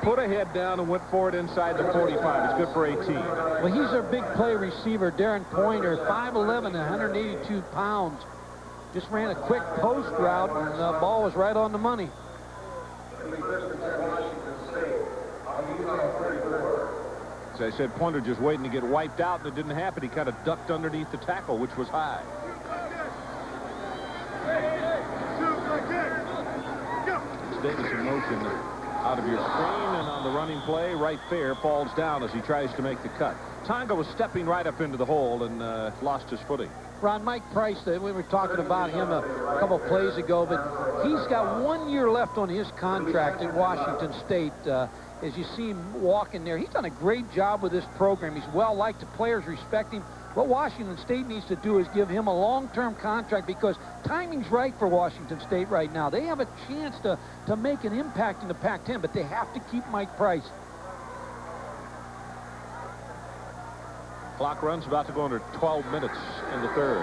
Put a head down and went forward inside the 45. It's good for 18. Well, he's our big play receiver, Darren Pointer, 5'11", 182 pounds. Just ran a quick post route, and the ball was right on the money. As I said, Pointer just waiting to get wiped out, and it didn't happen. He kind of ducked underneath the tackle, which was high. It's Davis in motion out of your screen, and on the running play, right there, falls down as he tries to make the cut. Tonga was stepping right up into the hole and lost his footing. Ron, Mike Price, we were talking about him a couple plays ago, but he's got 1 year left on his contract at Washington State. As you see him walking there, he's done a great job with this program. He's well-liked. The players respect him. What Washington State needs to do is give him a long-term contract because timing's right for Washington State right now. They have a chance to make an impact in the Pac-10, but they have to keep Mike Price. Clock runs about to go under 12 minutes in the third.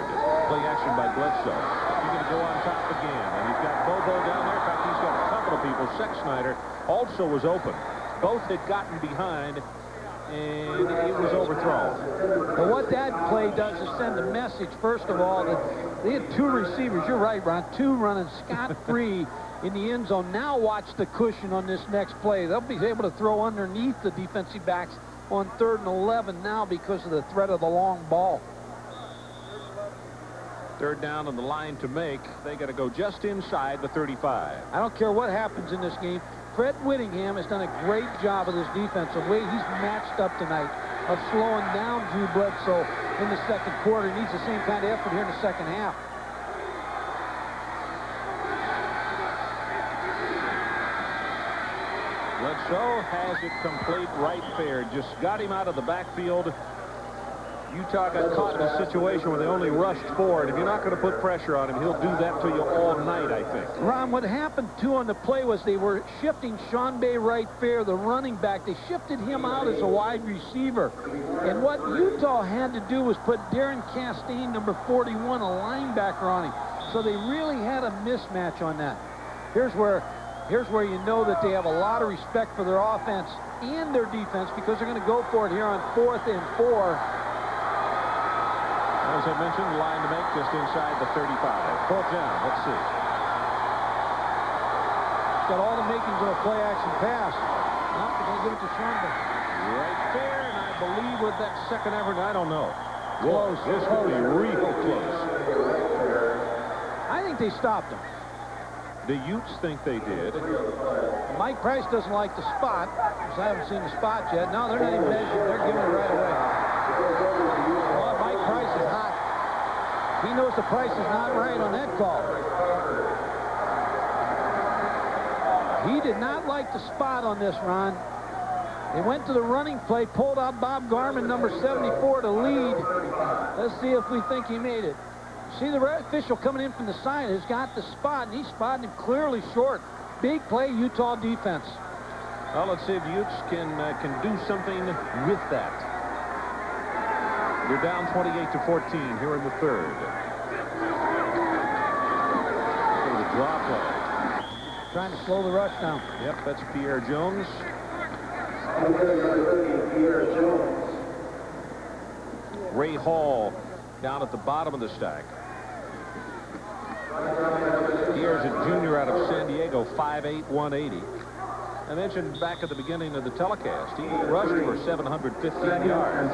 Play action by Bledsoe. He's going to go on top again. And he's got Bobo down there. In fact, he's got a couple of people. Sexsnyder also was open. Both had gotten behind, and it was overthrown. But what that play does is send a message, first of all, that they had two receivers. You're right, Ron. Two running scot-free in the end zone. Now watch the cushion on this next play. They'll be able to throw underneath the defensive backs on 3rd and 11 now because of the threat of the long ball. Third down on the line to make. They got to go just inside the 35. I don't care what happens in this game. Fred Whittingham has done a great job of this defense. The way he's matched up tonight of slowing down Drew Bledsoe in the second quarter. He needs the same kind of effort here in the second half. Bledsoe has it complete right there. Just got him out of the backfield. Utah got caught in a situation where they only rushed forward. If you're not going to put pressure on him, he'll do that to you all night, I think. Ron, what happened, too, on the play was they were shifting Sean Bay Wright Fair, the running back. They shifted him out as a wide receiver. And what Utah had to do was put Darren Castaigne, number 41, a linebacker on him. So they really had a mismatch on that. Here's where you know that they have a lot of respect for their offense and their defense, because they're going to go for it here on 4th and 4. As I mentioned, the line to make just inside the 35. 4th down. Let's see. Got all the makings of a play-action pass. Now they're going to give it to Sean Bay. Right there, and I believe with that second effort, I don't know. Close. This could be real close. I think they stopped him. The Utes think they did. Mike Price doesn't like the spot, because I haven't seen the spot yet. No, they're not even measuring. They're giving it right away. Well, Mike Price is hot. He knows the price is not right on that call. He did not like the spot on this, Ron. They went to the running play, pulled out Bob Garman, number 74, to lead. Let's see if we think he made it. See the official coming in from the side has got the spot, and he's spotting him clearly short. Big play, Utah defense. Well, let's see if Utes can do something with that. You're down 28-14 here in the 3rd. The draw play. Trying to slow the rush down. Yep, that's Pierre Jones. Ray Hall down at the bottom of the stack. Pierre's a junior out of San Diego, 5'8", 180. I mentioned back at the beginning of the telecast, he rushed for 715 yards.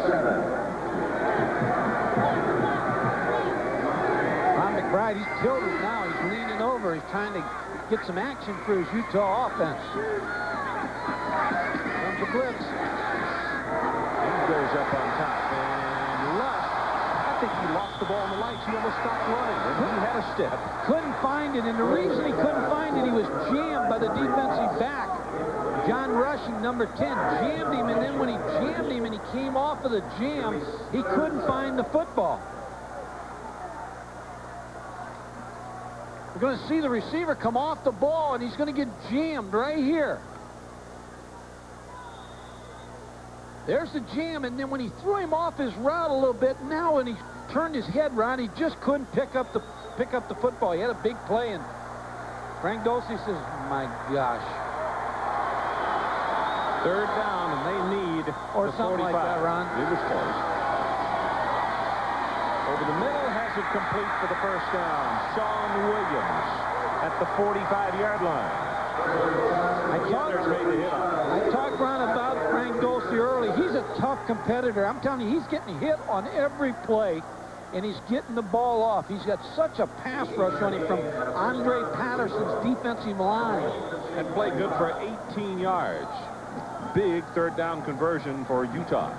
Ron McBride, he's tilted now. He's leaning over. He's trying to get some action for his Utah offense. Comes the blitz. He goes up on top. And Lush, I think he lost the ball in the lights. He almost stopped running. And he had a step. Couldn't find it. And the reason he couldn't find it, he was jammed by the defensive back. John Rushing, number 10, jammed him. And then when he jammed him and he came off of the jam, he couldn't find the football. We're going to see the receiver come off the ball, and he's going to get jammed right here. There's the jam, and then when he threw him off his route a little bit, now when he turned his head around, he just couldn't pick up the football. He had a big play, and Frank Dulce says, "My gosh." 3rd down, and they need or the something 45. like that, Ron. It was close. Over the middle, has it complete for the 1st down. Sean Williams at the 45-yard line. I talked, Ron, about Frank Dulce early. He's a tough competitor. I'm telling you, he's getting hit on every play, and he's getting the ball off. He's got such a pass rush on him from Andre Patterson's defensive line. And played good for 18 yards. Big 3rd down conversion for Utah.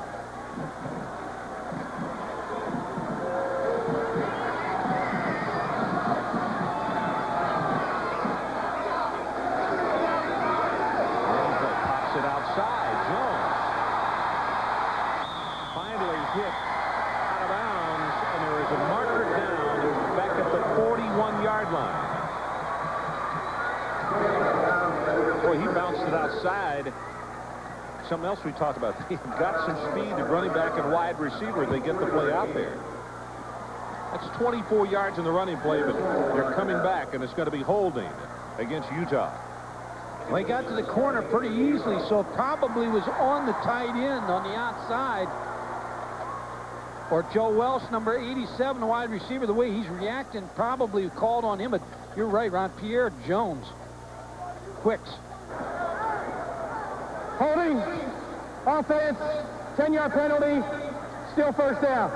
Pops it outside. Jones finally hit out of bounds, and there is a marker down back at the 41-yard line. Boy, he bounced it outside. Something else we talked about. They've got some speed at running back and wide receiver. They get the play out there. That's 24 yards in the running play, but they're coming back, and it's going to be holding against Utah. Well, he got to the corner pretty easily, so it probably was on the tight end on the outside. Or Joe Welsh, number 87, the wide receiver, the way he's reacting, probably called on him. But you're right, Ron. Pierre Jones. Quicks. Holding, offense, 10-yard penalty, still 1st down.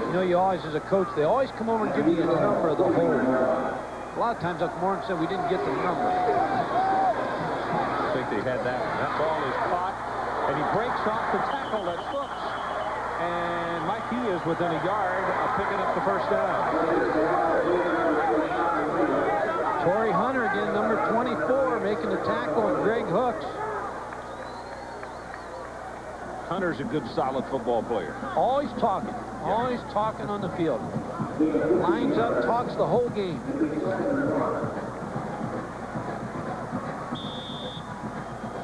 You know, you always, as a coach, they always come over and give you a number of the hold. A lot of times they'll come over and say, we didn't get the number. I think they had that one. That ball is caught, and he breaks off the tackle. That's Brooks. And Mikey is within a yard of picking up the first down. Torrey Hunter again, number 24, making the tackle on Greg Hooks. Hunter's a good, solid football player. Always talking on the field. Lines up, talks the whole game.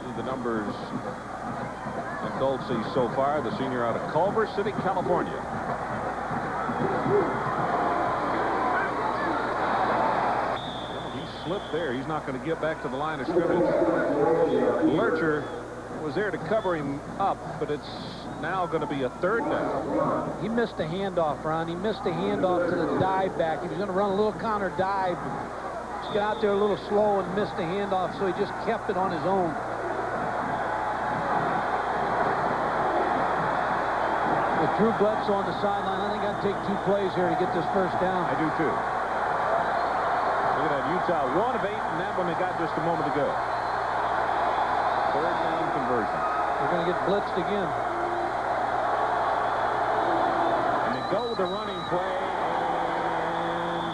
See the numbers that Gold sees so far, the senior out of Culver City, California. Well, he slipped there. He's not going to get back to the line of scrimmage. Lurcher was there to cover him up, but it's now going to be a third down. He missed a handoff, Ron. He missed a handoff to the dive back. He was going to run a little counter dive. Just got out there a little slow and missed the handoff, so he just kept it on his own. With Drew Bledsoe on the sideline, I think I'd take 2 plays here to get this first down. I do too. Look at that, Utah 1 of 8, and that one they got just a moment ago. Third down conversion. They're going to get blitzed again. And they go with the running play, and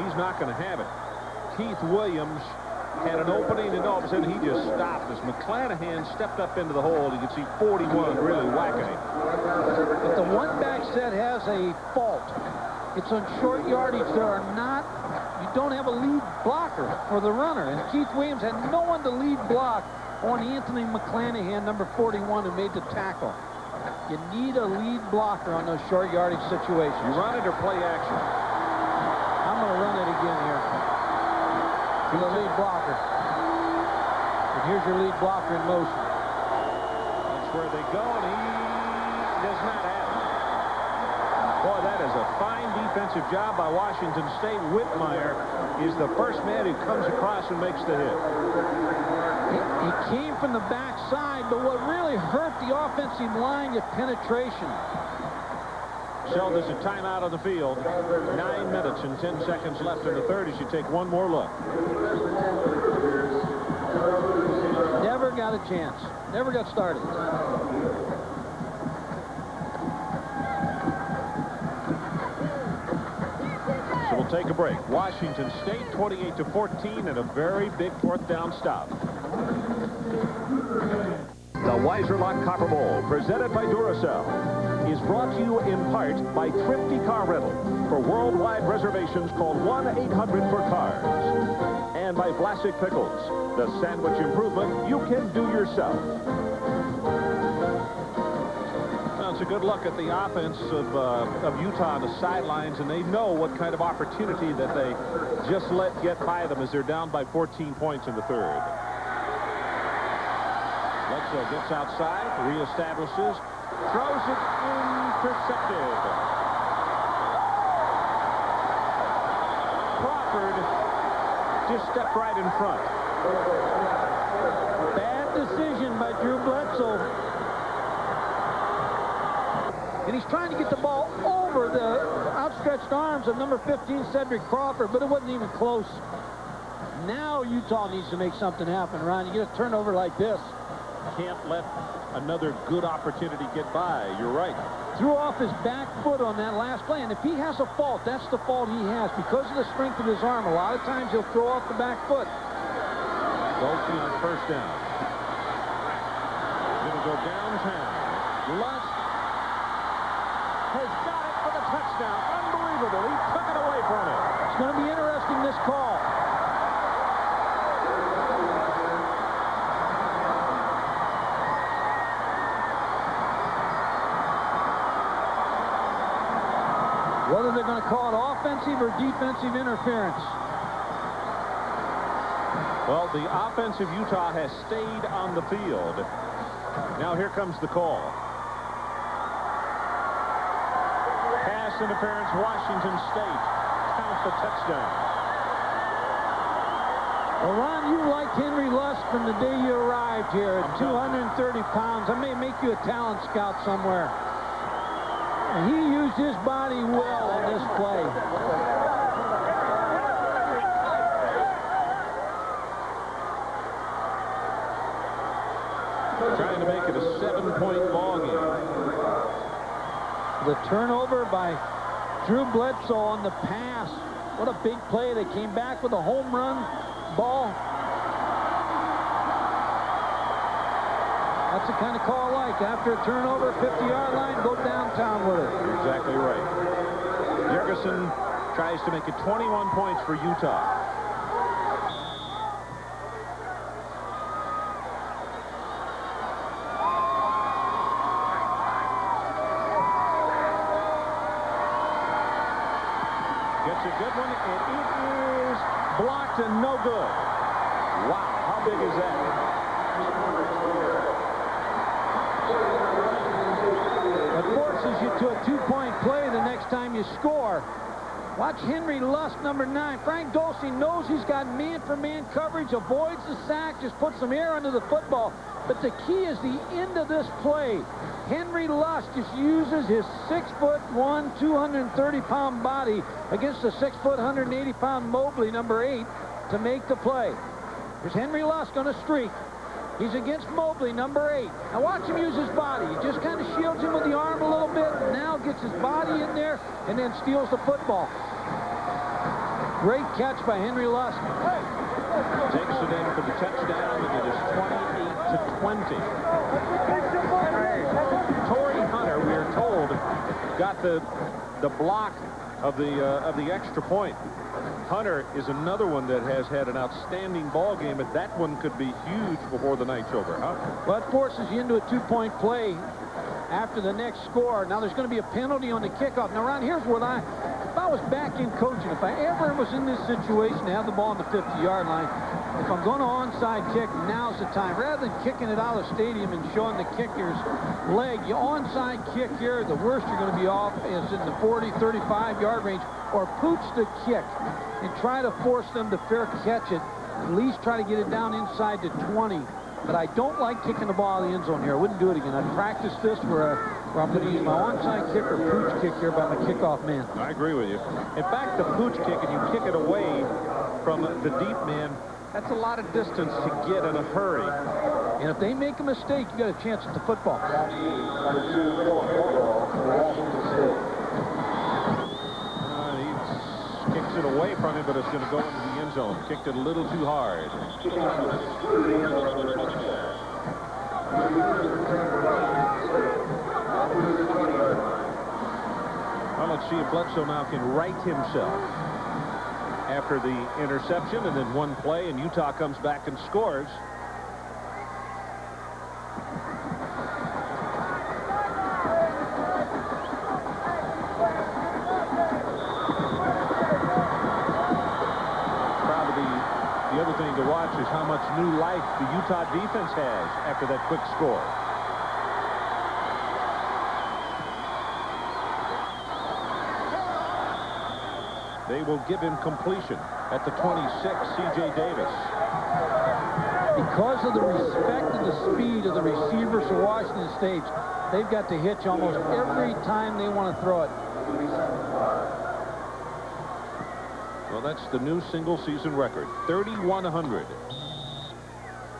he's not going to have it. Keith Williams had an opening, and all of a sudden he just stopped as McClanahan stepped up into the hole. You can see 41 really whacking him. But the one-back set has a fault. It's on short yardage. You don't have a lead blocker for the runner. And Keith Williams had no one to lead block on Anthony McClanahan, number 41, who made the tackle. You need a lead blocker on those short yardage situations. You run it or play action? I'm going to run it again here. To the lead blocker. And here's your lead blocker in motion. That's where they go, and he does not have it. Boy, that is a fine defensive job by Washington State. Whitmire is the first man who comes across and makes the hit. He came from the backside, but what really hurt the offensive line is penetration. So there's a timeout on the field. 9 minutes and 10 seconds left in the third as you take one more look. Never got a chance. Never got started. So we'll take a break. Washington State 28-14 and a very big fourth down stop. The Weiserlock Copper Bowl, presented by Duracell, is brought to you in part by Thrifty Car Rental. For worldwide reservations, call 1-800-4CARS. And by Vlasic Pickles, the sandwich improvement you can do yourself. Well, it's a good look at the offense of Utah on the sidelines, and they know what kind of opportunity that they just let get by them as they're down by 14 points in the third. Bledsoe gets outside, reestablishes, throws it intercepted. Crawford just stepped right in front. Bad decision by Drew Bledsoe. And he's trying to get the ball over the outstretched arms of number 15, Cedric Crawford, but it wasn't even close. Now Utah needs to make something happen, Ron. You get a turnover like this. Can't let another good opportunity get by. You're right. Threw off his back foot on that last play, and if he has a fault, that's the fault he has. Because of the strength of his arm, a lot of times he'll throw off the back foot. Bledsoe on first down. Going to go downtown. Lust has got it for the touchdown. Unbelievable. He took it away from him. It's going to be interesting, this call. Whether they're going to call it offensive or defensive interference. Well, the offensive Utah has stayed on the field. Now here comes the call. Pass interference, Washington State. Count the touchdown. Well, Ron, you like Henry Lust from the day you arrived here at 230 pounds. I may make you a talent scout somewhere. He used his body well on this play. Trying to make it a 7-point ball game. The turnover by Drew Bledsoe on the pass. What a big play. They came back with a home run ball. That's the kind of call I like. After a turnover, 50-yard line, go downtown with it. You're exactly right. Jurgensen tries to make it 21 points for Utah. Gets a good one, and it is blocked and no good. Wow, how big is that? It forces you to a two-point play the next time you score. Watch Henry Lusk, number 9. Frank Dulce knows he's got man-for-man coverage, avoids the sack, just puts some air under the football. But the key is the end of this play. Henry Lusk just uses his 6'1", 230-pound body against the 6', 180-pound Mobley, number 8, to make the play. Here's Henry Lusk on a streak. He's against Mobley, number 8. Now watch him use his body. He just kind of shields him with the arm a little bit, and now gets his body in there and then steals the football. Great catch by Henry Lusk. Takes it in for the touchdown, and it is 28-20. Torrey Hunter, we are told, got the block of the extra point. Hunter is another one that has had an outstanding ball game, but that one could be huge before the night's over, huh? Well, it forces you into a two-point play after the next score. Now there's going to be a penalty on the kickoff. Now, Ron, here's what if I was back in coaching, if I ever was in this situation to have the ball on the 50-yard line, if I'm going to onside kick, now's the time. Rather than kicking it out of the stadium and showing the kicker's leg, you onside kick here, the worst you're going to be off is in the 40, 35-yard range, or pooch the kick and try to force them to fair catch it. At least try to get it down inside to 20. But I don't like kicking the ball out of the end zone here. I wouldn't do it again. I'd practice this where I'm going to use my onside kick or pooch kick here by my kickoff man. I agree with you. In fact, the pooch kick, and you kick it away from the deep man, that's a lot of distance to get in a hurry. And if they make a mistake, you got a chance at the football. He kicks it away from him, but it's going to go into the end zone. Kicked it a little too hard. Well, let's see if Bledsoe now can right himself after the interception, and then one play, and Utah comes back and scores. The other thing to watch is how much new life the Utah defense has after that quick score. They will give him completion at the 26, C.J. Davis. Because of the respect and the speed of the receivers for Washington State, they've got to hitch almost every time they want to throw it. Well, that's the new single-season record, 3,100.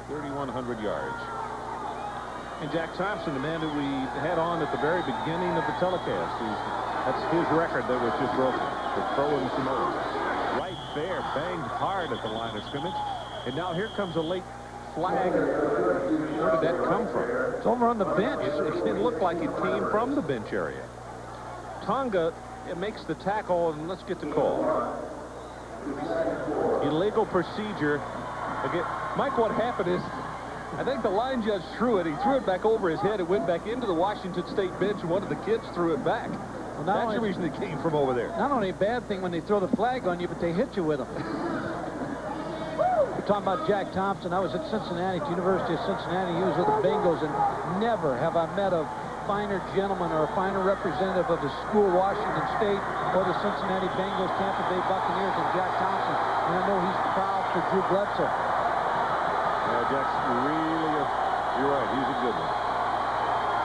3,100 yards. And Jack Thompson, the man that we had on at the very beginning of the telecast, that's his record that was just broken. The throwing some more. Right there, banged hard at the line of scrimmage. And now here comes a late flag. Where did that come from? It's over on the bench. It looked like it came from the bench area. Tonga makes the tackle, and let's get the call. Illegal procedure. Again, Mike, what happened is, I think the line judge threw it. He threw it back over his head. It went back into the Washington State bench, and one of the kids threw it back. Well, that's the reason it came from over there. Not only a bad thing when they throw the flag on you, but they hit you with them. We're talking about Jack Thompson. I was at Cincinnati, at the University of Cincinnati. He was with the Bengals, and never have I met a finer gentleman or a finer representative of the school, Washington State, or the Cincinnati Bengals, Tampa Bay Buccaneers, than Jack Thompson. And I know he's proud for Drew Bledsoe. Yeah, Jack's really, you're right, he's a good one.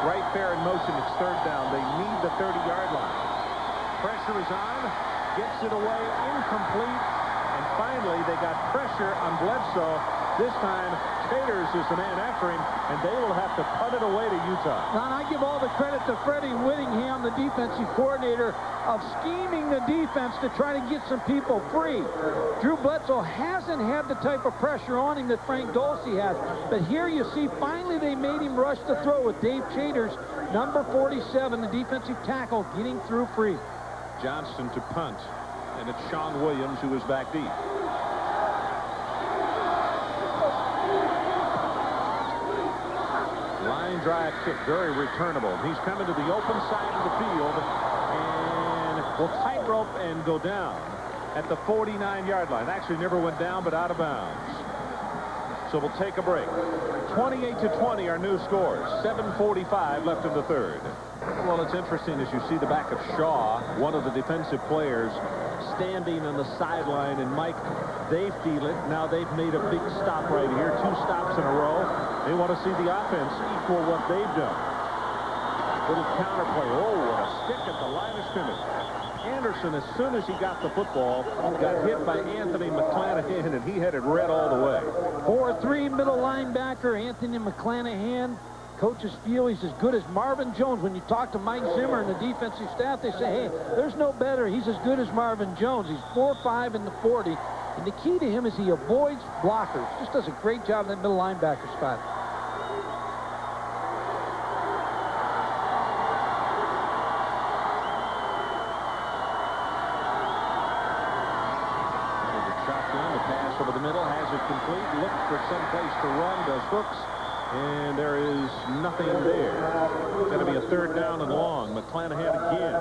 Right there in motion, it's third down. They need the 30-yard line. Pressure is on, gets it away, incomplete, and finally they got pressure on Bledsoe. This time, Caters is the man after him, and they will have to punt it away to Utah. Ron, I give all the credit to Freddie Whittingham, the defensive coordinator, of scheming the defense to try to get some people free. Drew Bledsoe hasn't had the type of pressure on him that Frank Dulce has. But here you see, finally they made him rush the throw with Dave Caters, number 47, the defensive tackle, getting through free. Johnston to punt, and it's Sean Williams who is back deep. Line drive kick, very returnable. He's coming to the open side of the field and will tightrope and go down at the 49-yard line. Actually never went down, but out of bounds. So we'll take a break. 28-20 our new scores. 7:45 left in the third. Well, it's interesting as you see the back of Shaw, one of the defensive players, standing on the sideline. And Mike, they feel it. Now they've made a big stop right here. 2 stops in a row. They want to see the offense equal what they've done. Little counterplay. Oh, what a stick at the line of scrimmage. Anderson, as soon as he got the football, got hit by Anthony McClanahan, and he had it red all the way. 4-3 middle linebacker Anthony McClanahan. Coaches feel he's as good as Marvin Jones. When you talk to Mike Zimmer and the defensive staff, they say, hey, there's no better. He's as good as Marvin Jones. He's 4'5" in the 40. And the key to him is he avoids blockers. Just does a great job in that middle linebacker spot. Shotgun, the pass over the middle, has it complete. Looks for some place to run, does hooks. And there is nothing there. It's going to be a 3rd down and long. McClanahan again.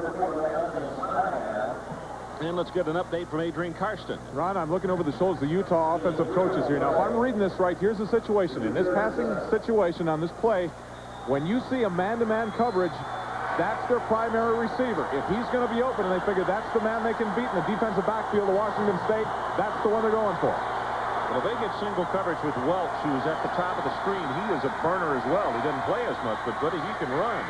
And let's get an update from Adrian Karsten. Ron, I'm looking over the shoulders of the Utah offensive coaches here. Now, if I'm reading this right, here's the situation. In this passing situation on this play, when you see a man-to-man coverage, that's their primary receiver. If he's going to be open and they figure that's the man they can beat in the defensive backfield of Washington State, that's the one they're going for. Well, they get single coverage with Welch, who is at the top of the screen. He is a burner as well. He doesn't play as much, but buddy, he can run.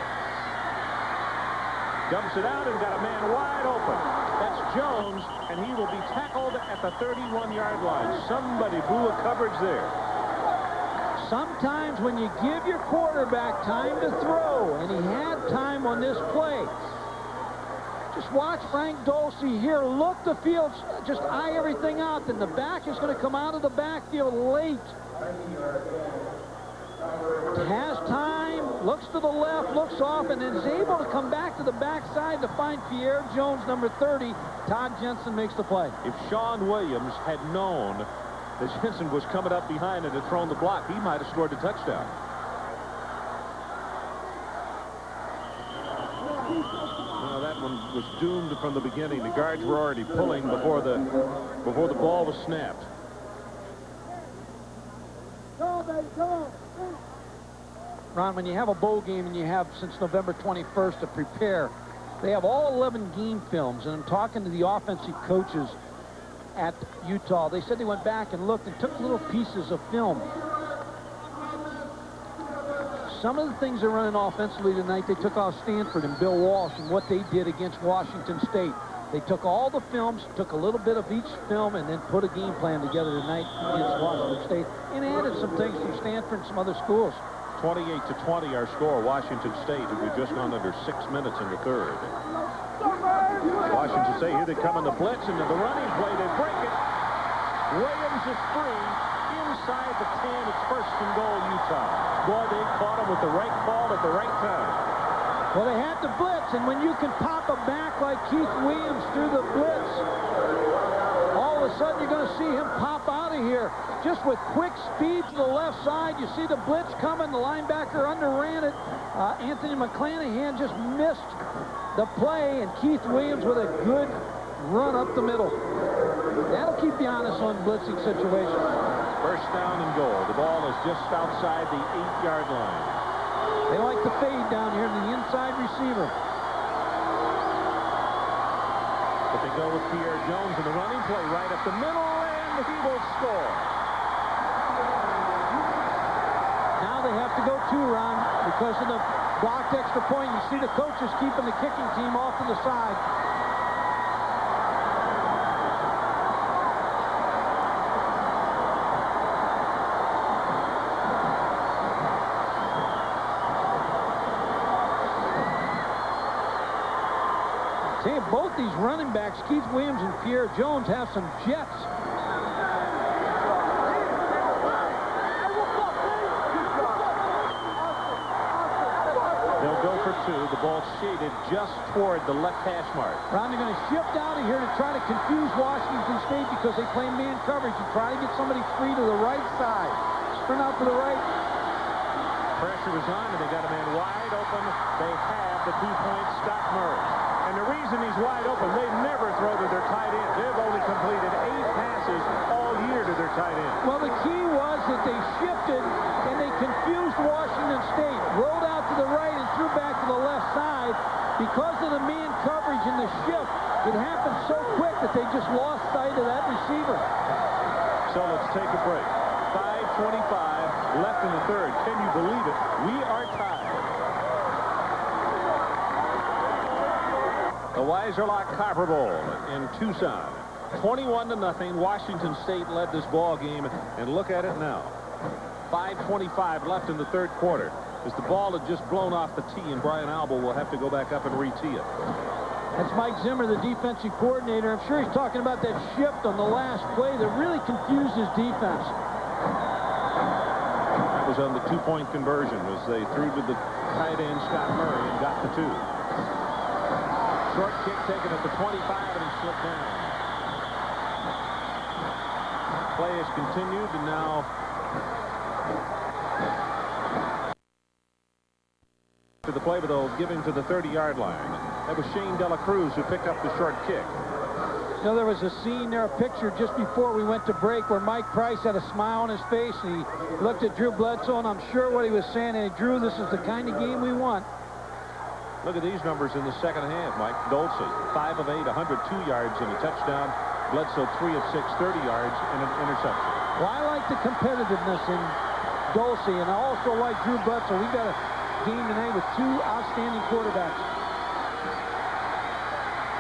Dumps it out and got a man wide open. That's Jones, and he will be tackled at the 31-yard line. Somebody blew a coverage there. Sometimes when you give your quarterback time to throw, and he had time on this play, just watch Frank Dulce here. Look the field, just eye everything out. Then the back is going to come out of the backfield late. Has time, looks to the left, looks off, and is able to come back to the backside to find Pierre Jones, number 30. Todd Jensen makes the play. If Sean Williams had known that Jensen was coming up behind and had thrown the block, he might have scored a touchdown. That one was doomed from the beginning. The guards were already pulling before the ball was snapped. Ron, when you have a bowl game and you have since November 21st to prepare, they have all 11 game films, and I'm talking to the offensive coaches at Utah. They said they went back and looked and took little pieces of film. Some of the things they're running offensively tonight, they took off Stanford and Bill Walsh and what they did against Washington State. They took all the films, took a little bit of each film, and then put a game plan together tonight against Washington State, and added some things from Stanford and some other schools. 28-20 our score. Washington State, and we've just gone under 6 minutes in the third. Washington State, here they come in the blitz, into the running play. They break it. Williams is free. Inside the 10, it's 1st and goal, Utah. Boy, they caught him with the right call at the right time. Well, they had to blitz, and when you can pop a back like Keith Williams through the blitz, all of a sudden you're going to see him pop out of here. Just with quick speed to the left side, you see the blitz coming. The linebacker underran it. Anthony McClanahan just missed the play, and Keith Williams with a good run up the middle. That'll keep you honest on blitzing situations. 1st down and goal. The ball is just outside the 8-yard line. They like to fade down here to the inside receiver. But they go with Pierre Jones in the running play right up the middle, and he will score. Now they have to go 2, Ron, because of the blocked extra point. You see the coaches keeping the kicking team off to the side. See, both these running backs, Keith Williams and Pierre Jones, have some jets. They'll go for two. The ball shaded just toward the left hash mark. Brown, they're going to shift out of here to try to confuse Washington State because they play man coverage and try to get somebody free to the right side. Turn out to the right. Pressure was on, and they got a man wide open. They have the 2-point Scott Murray. And the reason he's wide open, they never throw to their tight end. They've only completed 8 passes all year to their tight end. Well, the key was that they shifted and they confused Washington State. Rolled out to the right and threw back to the left side. Because of the man coverage and the shift, it happened so quick that they just lost sight of that receiver. So let's take a break. 5:25 left in the third. Can you believe it? We are tied. The Weiserloch Copper Bowl in Tucson. 21-0. Washington State led this ball game, and look at it now. 5:25 left in the third quarter. As the ball had just blown off the tee, and Brian Albel will have to go back up and re-tee it. That's Mike Zimmer, the defensive coordinator. I'm sure he's talking about that shift on the last play that really confused his defense. That was on the 2-point conversion as they threw to the tight end Scott Murray and got the 2. Short kick taken at the 25, and he slipped down. Play has continued, and now to the play, but they'll give him to the 30-yard line. That was Shane Dela Cruz who picked up the short kick. You know, there was a scene there, a picture just before we went to break where Mike Price had a smile on his face, and he looked at Drew Bledsoe, and I'm sure what he was saying, hey, Drew, this is the kind of game we want. Look at these numbers in the second half. Mike Dulce, 5 of 8, 102 yards and a touchdown. Bledsoe, 3 of 6, 30 yards and an interception. Well, I like the competitiveness in Dulce, and I also like Drew Bledsoe. We got a game tonight with 2 outstanding quarterbacks.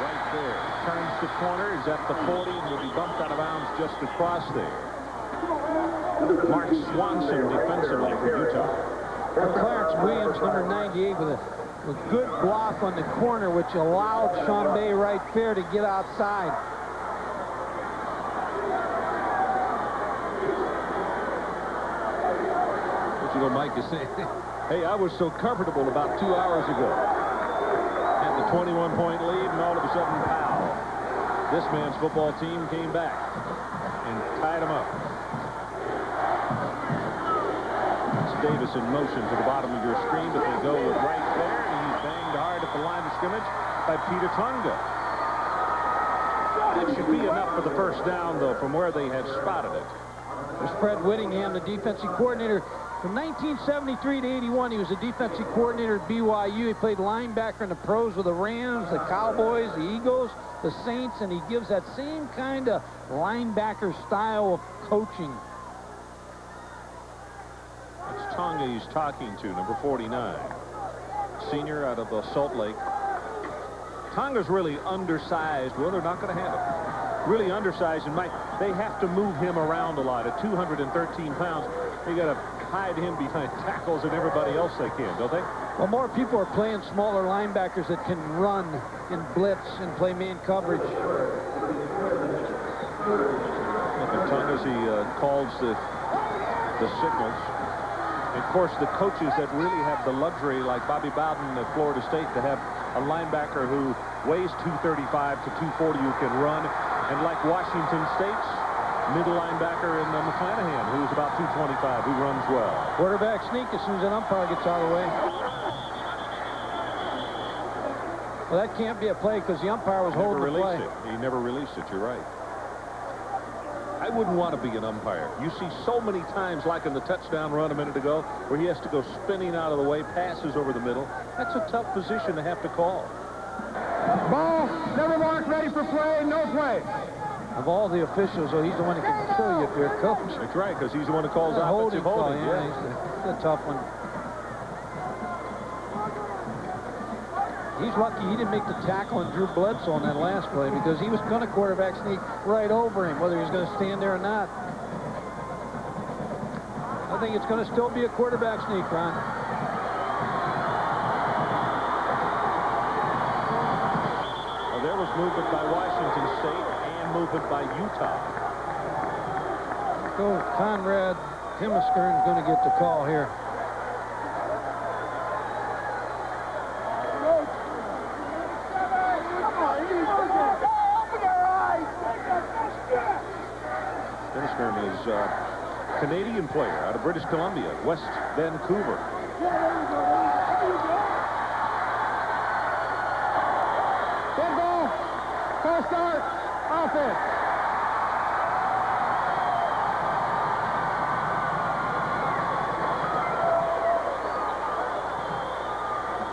Right there. Turns the corner. Is at the 40 and will be bumped out of bounds just across there. Mark Swanson defensively for Utah. Well, Clarence Williams, number 98, with a good block on the corner, which allowed Chambé right there to get outside. What you know, Mike is saying, hey, I was so comfortable about 2 hours ago. Had the 21-point lead, and all of a sudden, pow. This man's football team came back and tied him up. It's Davis in motion to the bottom of your screen, but they go with right there, and he's banged hard at the line of scrimmage by Peter Tonga. That should be enough for the first down, though, from where they had spotted it. There's Fred Whittingham, the defensive coordinator. From 1973 to 81, he was a defensive coordinator at BYU. He played linebacker in the pros with the Rams, the Cowboys, the Eagles, the Saints, and he gives that same kind of linebacker style of coaching. It's Tonga he's talking to, number 49. Senior out of Salt Lake. Tonga's really undersized. Well, they're not going to have it. Really undersized, and they have to move him around a lot. At 213 pounds, they got to hide him behind tackles and everybody else they can, don't they? Well, more people are playing smaller linebackers that can run and blitz and play man coverage. Look at Tonga as he calls the signals. And of course, the coaches that really have the luxury, like Bobby Bowden at Florida State, to have a linebacker who weighs 235 to 240 who can run, and like Washington State's middle linebacker in McClanahan, who's about 225, who runs well. Quarterback sneak as soon as an umpire gets out of the way. Well, that can't be a play because the umpire was holding the play. He never released it. You're right. I wouldn't want to be an umpire. You see so many times, like in the touchdown run a minute ago, where he has to go spinning out of the way, passes over the middle. That's a tough position to have to call. Ball, never marked, ready for play, no play. Of all the officials, though, he's the one that can kill you if you're a coach. That's right, because he's the one that calls offensive holding. Yeah, he's a tough one. He's lucky he didn't make the tackle on Drew Bledsoe on that last play because he was going to quarterback sneak right over him, whether he was going to stand there or not. I think it's going to still be a quarterback sneak, Ron. there was movement by Washington State and movement by Utah. So Conrad Timiskern is going to get the call here. Timiskern is a Canadian player out of British Columbia, West Vancouver. Dead ball. False start. Offense.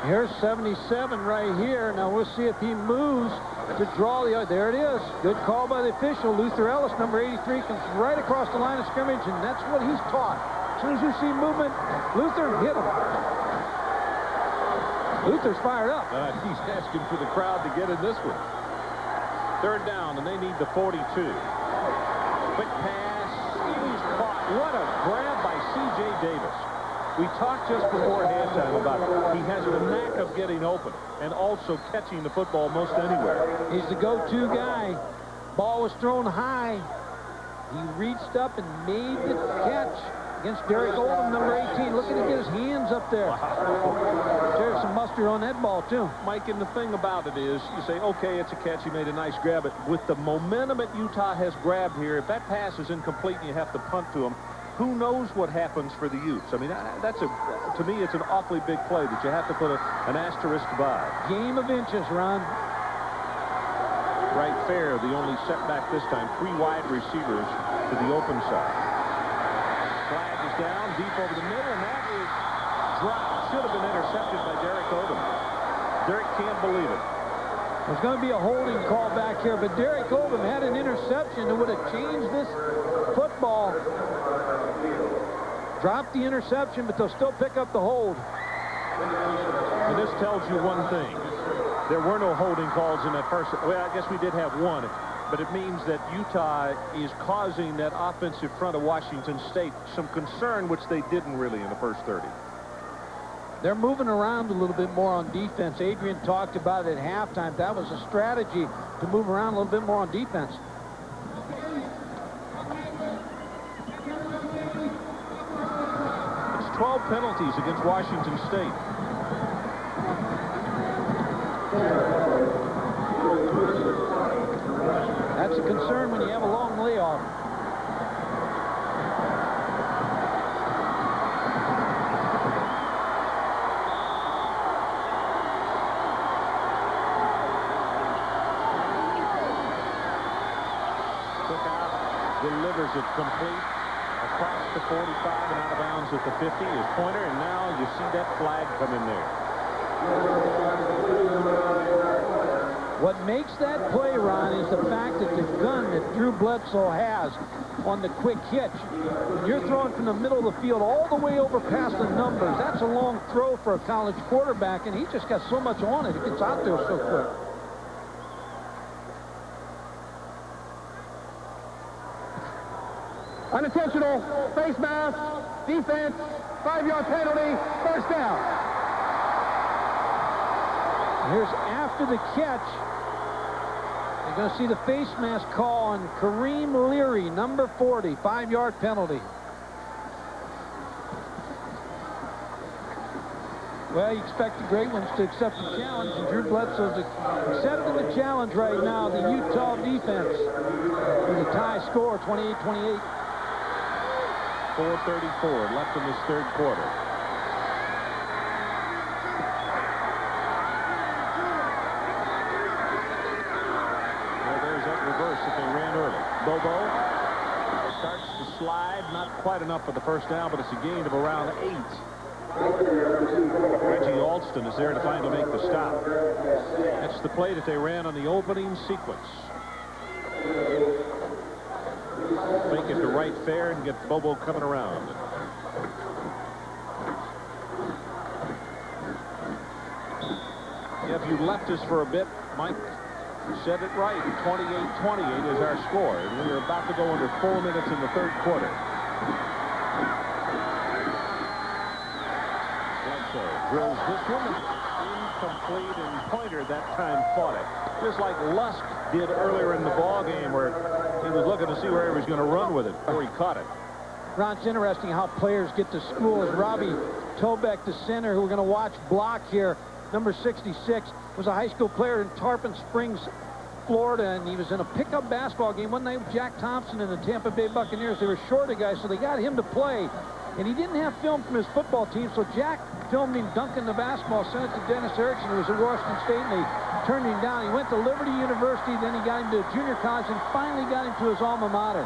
Here's 77 right here. Now we'll see if he moves to draw the. There it is. Good call by the official. Luther Ellis, number 83, comes right across the line of scrimmage, and that's what he's taught. As soon as you see movement, Luther, hit him. Luther's fired up. He's asking for the crowd to get in this one. Third down, and they need the 42. Quick pass. He's caught. What a grab by C.J. Davis. We talked just before halftime about he has the knack of getting open and also catching the football most anywhere. He's the go-to guy. Ball was thrown high. He reached up and made the catch against Derek Oldham, number 18. Look at him get his hands up there. Wow. There's some mustard on that ball, too. Mike, and the thing about it is, you say, okay, it's a catch. He made a nice grab. But with the momentum that Utah has grabbed here, if that pass is incomplete and you have to punt to him, who knows what happens for the Utes? I mean, to me, it's an awfully big play that you have to put an asterisk by. Game of inches, Ron. Right fair, the only setback this time. 3 wide receivers to the open side. Flag is down, deep over the middle, and that is dropped. Should have been intercepted by Derek Oldham. Derek can't believe it. There's going to be a holding call back here, but Derek Oldham had an interception that would have changed this football. Dropped the interception, but they'll still pick up the hold. And this tells you one thing. There were no holding calls in that first. Well, I guess we did have one, but it means that Utah is causing that offensive front of Washington State some concern, which they didn't really in the first 30. They're moving around a little bit more on defense. Adrian talked about it at halftime. That was a strategy to move around a little bit more on defense. It's 12 penalties against Washington State. That's a concern when you have a long layoff. Delivers it complete across the 45 and out of bounds at the 50 is Pointer, and now you see that flag come in there. What makes that play, Ron, is the fact that the gun that Drew Bledsoe has on the quick hitch, you're throwing from the middle of the field all the way over past the numbers. That's a long throw for a college quarterback, and he just got so much on it. It gets out there so quick. Unintentional, face mask, defense, 5-yard penalty, first down. Here's after the catch. You're going to see the face mask call on Kareem Leary, number 40, 5-yard penalty. Well, you expect the great ones to accept the challenge, and Drew Bledsoe's accepting the challenge right now, the Utah defense. With a tie score, 28-28. 4:34 left in this third quarter. Well, there's that reverse that they ran early. Bobo starts to slide, not quite enough for the first down, but it's a gain of around 8. Reggie Alston is there to finally make the stop. That's the play that they ran on the opening sequence. Make it to right fair and get Bobo coming around. If you left us for a bit, Mike said it right. 28-28 is our score, and we are about to go under 4 minutes in the third quarter. Bledsoe drills this one complete, and Pointer that time fought it. Just like Lusk did earlier in the ball game, where he was looking to see where he was going to run with it before he caught it. Ron, it's interesting how players get to school. As Robbie Tobeck, the center, who we're going to watch block here, number 66, was a high school player in Tarpon Springs, Florida, and he was in a pickup basketball game one night with Jack Thompson and the Tampa Bay Buccaneers. They were short a guy, so they got him to play. And he didn't have film from his football team, so Jack filmed him dunking the basketball, sent it to Dennis Erickson, who was at Washington State, and they turned him down. He went to Liberty University, then he got him to junior college, and finally got him to his alma mater.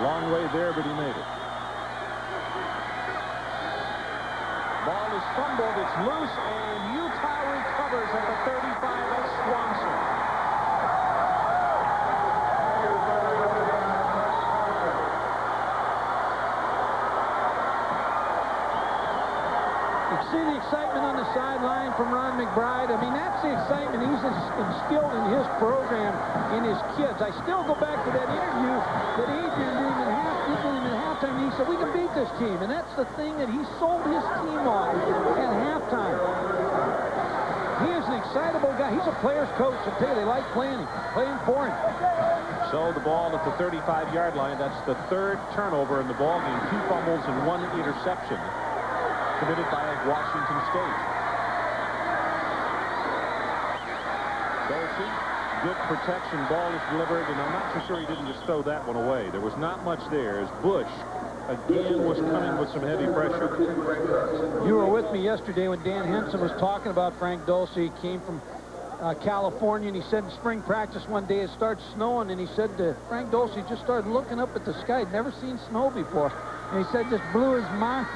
Long way there, but he made it. Ball is fumbled, it's loose, and Utah recovers at the 35 of Swanson. You see the excitement on the sideline from Ron McBride. I mean, that's the excitement he's instilled in his program, in his kids. I still go back to that interview that Adrian did him at halftime, and he said, we can beat this team. And that's the thing that he sold his team on at halftime. He is an excitable guy. He's a player's coach. I tell you, they like playing for him. So the ball at the 35-yard line. That's the third turnover in the ball game. 2 fumbles and 1 interception committed by Washington State. Bledsoe, good protection. Ball is delivered, and I'm not so sure he didn't just throw that one away. There was not much there as Bush again was coming with some heavy pressure. You were with me yesterday when Dan Henson was talking about Frank Dulce. He came from California, and he said in spring practice one day it started snowing, and he said Frank Dulce just started looking up at the sky. He'd never seen snow before, and he said it just blew his mind.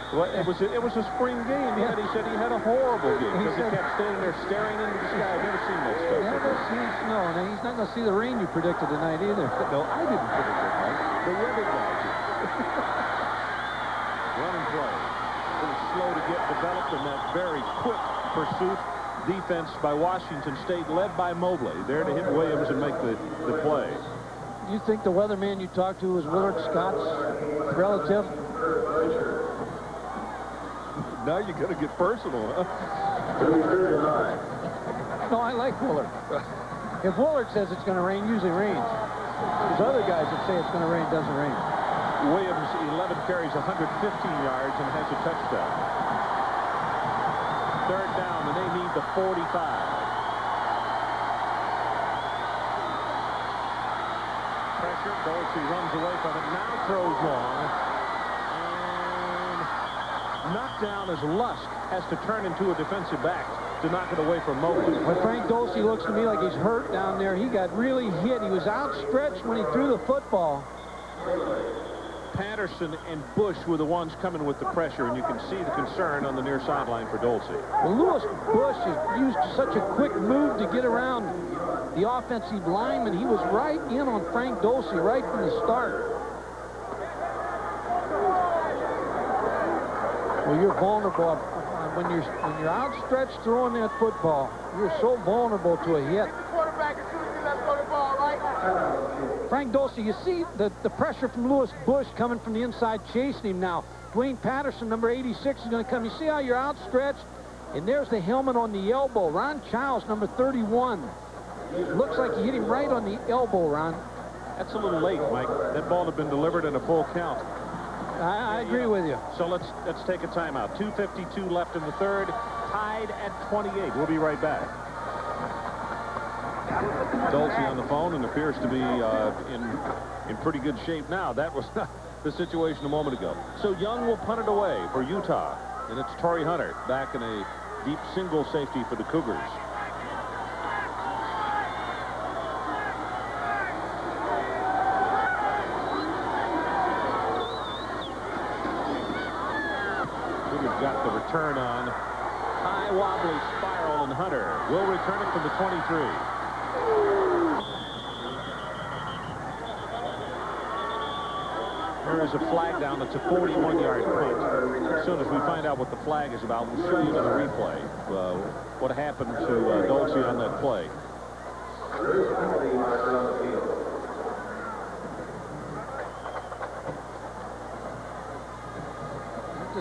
Well, it was a spring game. He said he had a horrible game because he kept standing there staring into the sky. I've never seen that stuff. Never seen snow. Now, he's not going to see the rain you predicted tonight either. No, I didn't predict it, Mike. The weather guy did. Run and play. A little slow to get developed in that very quick pursuit. Defense by Washington State, led by Mobley, there to hit Williams and make the play. You think the weatherman you talked to was Willard Scott's relative? Now you're going to get personal, huh? No, I like Willard. If Willard says it's going to rain, usually rains. There's other guys that say it's going to rain, doesn't rain. Williams, 11 carries, 115 yards, and has a touchdown. Third down, and they need the 45. Pressure, Bledsoe runs away from it, now throws long. Knocked down as Lusk has to turn into a defensive back to knock it away from Mobley. When Frank Dulce looks to me like he's hurt down there, he got really hit. He was outstretched when he threw the football. Patterson and Bush were the ones coming with the pressure, and you can see the concern on the near sideline for Dulce. Well, Lewis Bush has used such a quick move to get around the offensive lineman. He was right in on Frank Dulce right from the start. Well, you're vulnerable when you're outstretched throwing that football. You're so vulnerable to a hit. Frank Dulce, you see the pressure from Lewis Bush coming from the inside, chasing him now. Dwayne Patterson, number 86, is going to come. You see how you're outstretched? And there's the helmet on the elbow. Ron Childs, number 31. Looks like he hit him right on the elbow, Ron. That's a little late, Mike. That ball had been delivered in a full count. I agree with you. So let's take a timeout. 2:52 left in the third. Tied at 28. We'll be right back. Dulce on the phone and appears to be in pretty good shape now. That was not the situation a moment ago. So Young will punt it away for Utah. And it's Torrey Hunter back in a deep single safety for the Cougars. Got the return on. High wobbly spiral, and Hunter will return it from the 23. There is a flag down. It's a 41-yard punt. As soon as we find out what the flag is about, we'll show you in the replay what happened to Dulce on that play.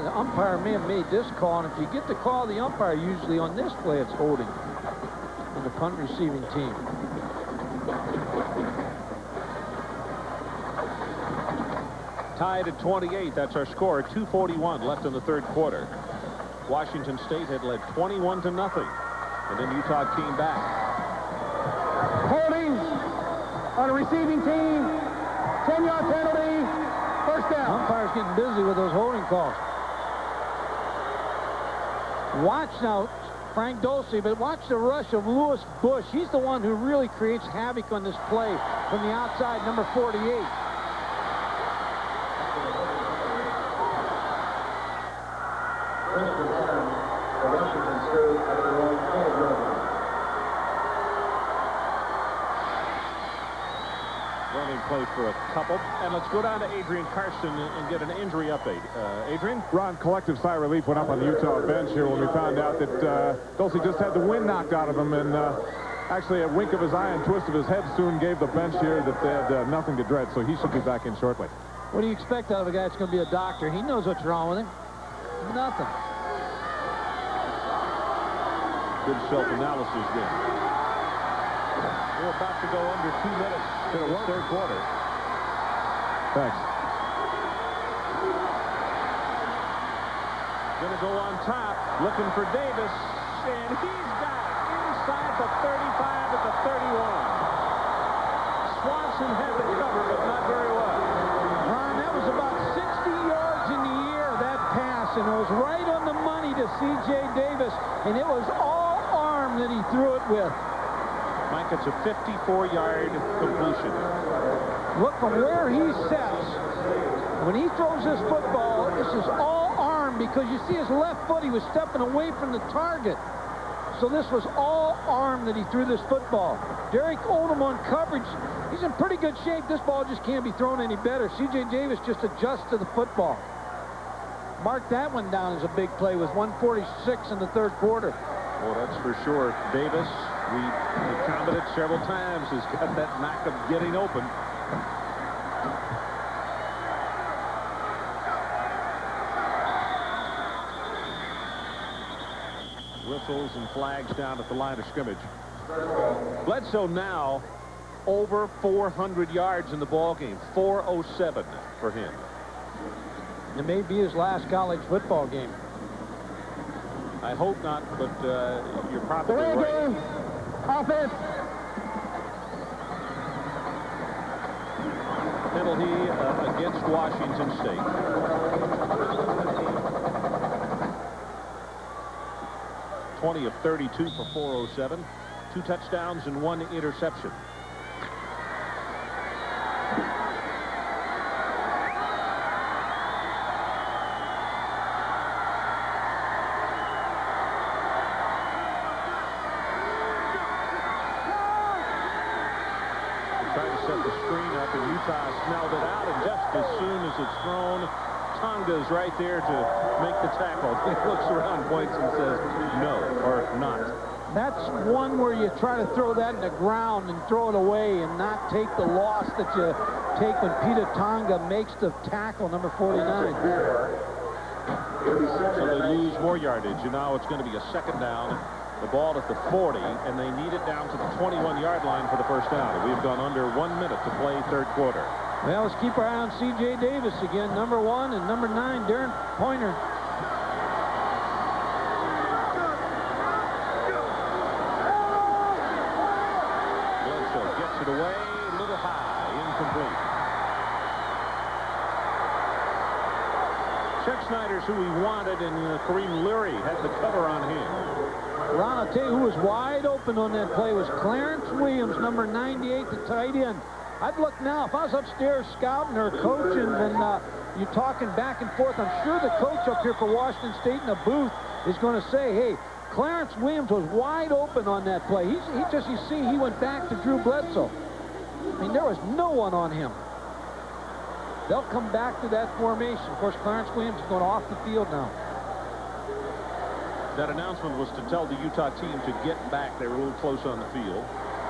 The umpire may have made this call, and if you get the call of the umpire, usually on this play it's holding on the punt receiving team. Tied at 28. That's our score. 2:41 left in the third quarter. Washington State had led 21-0, and then Utah came back. Holding on a receiving team. 10-yard penalty. First down. Umpire's getting busy with those holding calls. Watch now, Frank Dulce, but watch the rush of Lewis Bush. He's the one who really creates havoc on this play from the outside, number 48. Running play for a couple. And let's go down to Adrian Carson and get an injury update. Adrian? Ron, collective sigh of relief went up on the Utah bench here when we found out that Dulce just had the wind knocked out of him, and actually a wink of his eye and twist of his head soon gave the bench here that they had nothing to dread, so he should be back in shortly. What do you expect out of a guy that's going to be a doctor? He knows what's wrong with him. Nothing. Good self-analysis there. We're about to go under 2 minutes to the third quarter. Thanks. Going to go on top, looking for Davis, and he's got it inside the 35 at the 31. Swanson had the cover, but not very well. Ron, that was about 60 yards in the air, that pass, and it was right on the money to C.J. Davis, and it was all arm that he threw it with. Mike, it's a 54-yard completion. Look, from where he sets, when he throws this football, this is all arm, because you see his left foot, he was stepping away from the target. So this was all arm that he threw this football. Derek Odom on coverage, he's in pretty good shape. This ball just can't be thrown any better. C.J. Davis just adjusts to the football. Mark that one down as a big play with 1:46 in the third quarter. Well, that's for sure. Davis, we commented several times, has got that knack of getting open. Whistles and flags down at the line of scrimmage. Bledsoe now over 400 yards in the ball game. 407 for him. It may be his last college football game. I hope not, but you're probably right. Offense. Penalty against Washington State. 20 of 32 for 407. 2 touchdowns and 1 interception. Set the screen up, and Utah smelled it out, and just as soon as it's thrown, Tonga's right there to make the tackle. He looks around, points, and says no, or not. That's one where you try to throw that in the ground and throw it away and not take the loss that you take when Peter Tonga makes the tackle, number 49. So they lose more yardage, and now it's going to be a second down. The ball at the 40, and they need it down to the 21-yard line for the first down. We've gone under 1 minute to play third quarter. Well, let's keep our eye on C.J. Davis again, number 1, and number 9, Darren Pointer. Bledsoe gets it away, a little high, incomplete. Chuck Snyder's who he wanted, and Kareem Leary had the cover on him. Ron, I'll tell you who was wide open on that play was Clarence Williams, number 98, the tight end. I'd look now, if I was upstairs scouting or coaching, and you're talking back and forth, I'm sure the coach up here for Washington State in the booth is going to say, hey, Clarence Williams was wide open on that play. You see, he went back to Drew Bledsoe. I mean, there was no one on him. They'll come back to that formation. Of course, Clarence Williams is going off the field now. That announcement was to tell the Utah team to get back. They were a little close on the field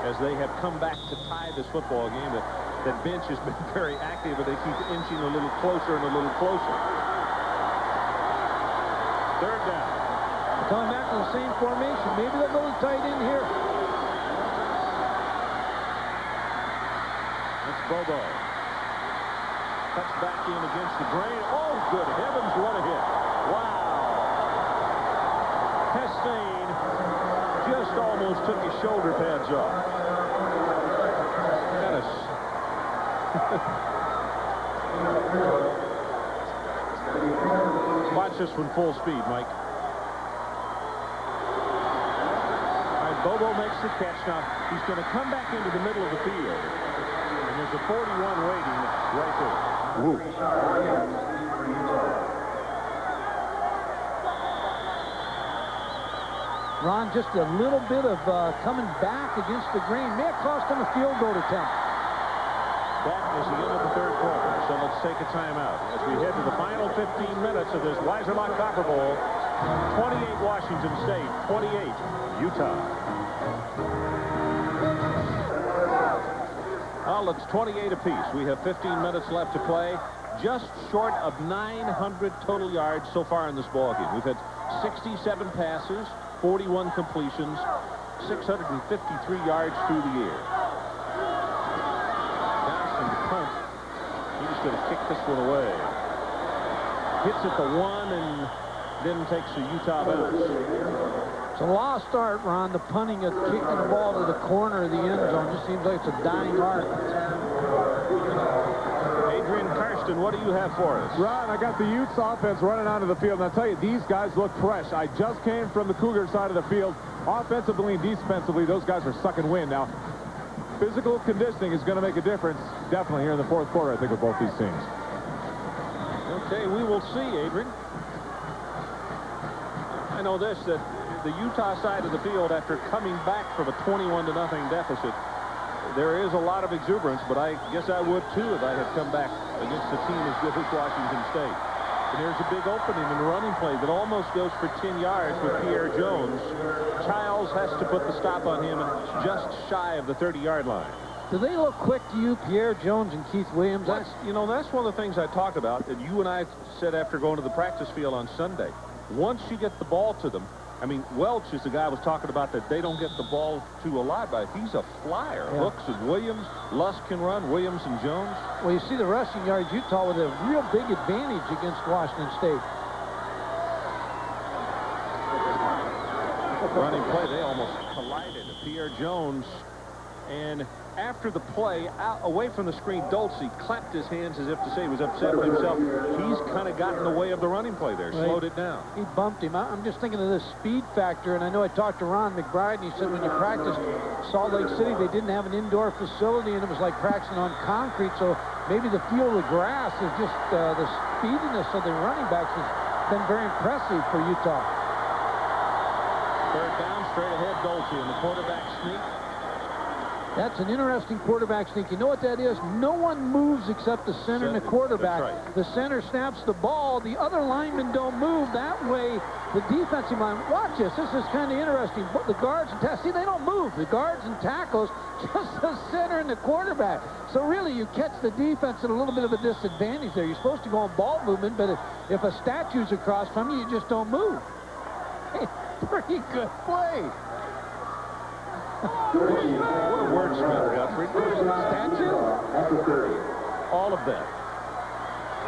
as they have come back to tie this football game. That bench has been very active, but they keep inching a little closer and a little closer. Third down. Coming back to the same formation. Maybe they'll go tight in here. It's Bobo. Cuts back in against the grain. Oh, good heavens, what a hit. Wow. Chastain just almost took his shoulder pads off. Watch this one full speed, Mike. All right, Bobo makes the catch. Now, he's going to come back into the middle of the field. And there's a 41 waiting right there. Woo. Ron, just a little bit of coming back against the grain. May have cost him a field goal attempt. That is the end of the third quarter, so let's take a timeout. As we head to the final 15 minutes of this Weiserlock Copper Bowl, 28 Washington State, 28 Utah. Well, it's 28 apiece. We have 15 minutes left to play. Just short of 900 total yards so far in this ballgame. We've had 67 passes, 41 completions, 653 yards through the air. Johnson to punt. He's going to kick this one away. Hits at the 1 and then takes a Utah bounce. It's a lost art, Ron. The punting of kicking the ball to the corner of the end zone just seems like it's a dying art. Adrian Karsten, what do you have for us? Ron, I got the Utes offense running onto the field, and I'll tell you, these guys look fresh. I just came from the Cougar side of the field. Offensively and defensively, those guys are sucking wind. Now, physical conditioning is going to make a difference, definitely here in the fourth quarter, I think, with both these teams. Okay, we will see, Adrian. I know this, that the Utah side of the field, after coming back from a 21-0 deficit, there is a lot of exuberance, but I guess I would too if I had come back against a team as good as Washington State. And there's a big opening in the running play that almost goes for 10 yards with Pierre Jones. Childs has to put the stop on him just shy of the 30-yard line. Do they look quick to you, Pierre Jones and Keith Williams? That's one of the things I talked about, and you and I said after going to the practice field on Sunday. Once you get the ball to them, I mean, Welch is the guy I was talking about that they don't get the ball to a lot, but he's a flyer. Yeah. Hooks and Williams, Lusk can run, Williams and Jones. Well, you see the rushing yards, Utah with a real big advantage against Washington State. Running play, they almost collided. Pierre Jones, and after the play, away from the screen, Dulce clapped his hands as if to say he was upset with himself. He's kind of got in the way of the running play there, slowed it down. He bumped him. I'm just thinking of the speed factor, and I know I talked to Ron McBride, and he said when you practiced Salt Lake City, they didn't have an indoor facility, and it was like practicing on concrete, so maybe the feel of the grass is just the speediness of the running backs has been very impressive for Utah. Third down, straight ahead, Dulce, and the quarterback sneak. That's an interesting quarterback sneak. You know what that is? No one moves except the center and the quarterback. That's right. The center snaps the ball. The other linemen don't move. That way, the defensive line, watch this. This is kind of interesting. The guards and tackles, see, they don't move. The guards and tackles, just the center and the quarterback. So really, you catch the defense at a little bit of a disadvantage there. You're supposed to go on ball movement, but if a statue's across from you, you just don't move. Hey, pretty good play. What a wordsmith, Guthrie. Statue? All of that.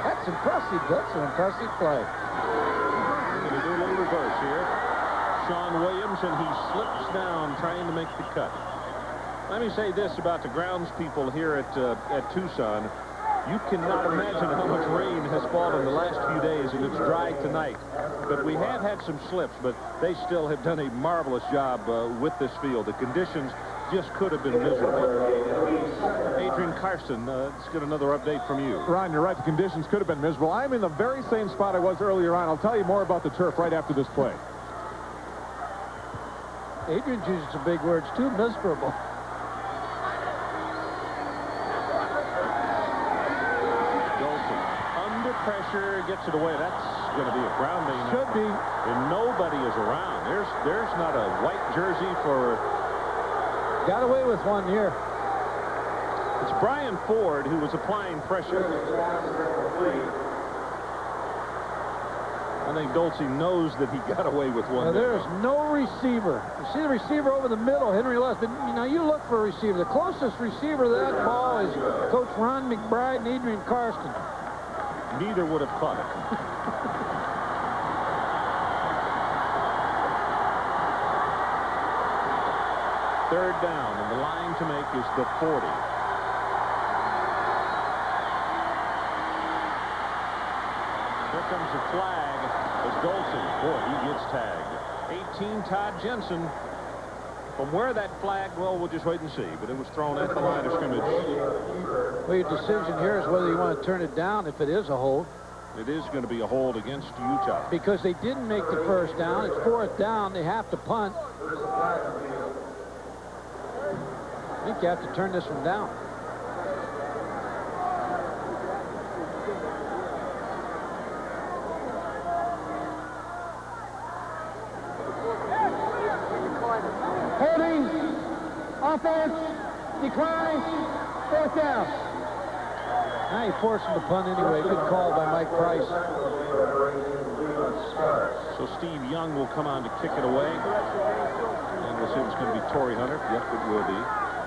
That's impressive. That's an impressive play. Going to do a little reverse here. Sean Williams, and he slips down trying to make the cut. Let me say this about the grounds people here at Tucson. You cannot imagine how much rain has fallen the last few days, and it's dry tonight. But we have had some slips, but they still have done a marvelous job with this field. The conditions just could have been miserable. Adrian Karsten, let's get another update from you. Ron, you're right. The conditions could have been miserable. I'm in the very same spot I was earlier on. I'll tell you more about the turf right after this play. Adrian's using some big words, too. Miserable. Pressure gets it away. That's going to be a grounding. Should be. And nobody is around. There's not a white jersey for. Got away with one here. It's Brian Ford who was applying pressure. I think Bledsoe knows that he got away with one. Now, there's no receiver. You see the receiver over the middle, Henry Les. But now you look for a receiver. The closest receiver to that ball is Coach Ron McBride and Adrian Karsten. Neither would have caught it. Third down, and the line to make is the 40. Here comes the flag as Dolson. Boy, he gets tagged. 18, Todd Jensen. From where that flag, well, we'll just wait and see. But it was thrown at the line of scrimmage. Well, your decision here is whether you want to turn it down if it is a hold. It is going to be a hold against Utah. Because they didn't make the first down. It's fourth down. They have to punt. I think you have to turn this one down. Holding. Offense. Decline. Fourth down. Now you force him to punt anyway. Good call by Mike Price. So Steve Young will come on to kick it away. And we'll see if it's going to be Torrey Hunter. Yep, it will be.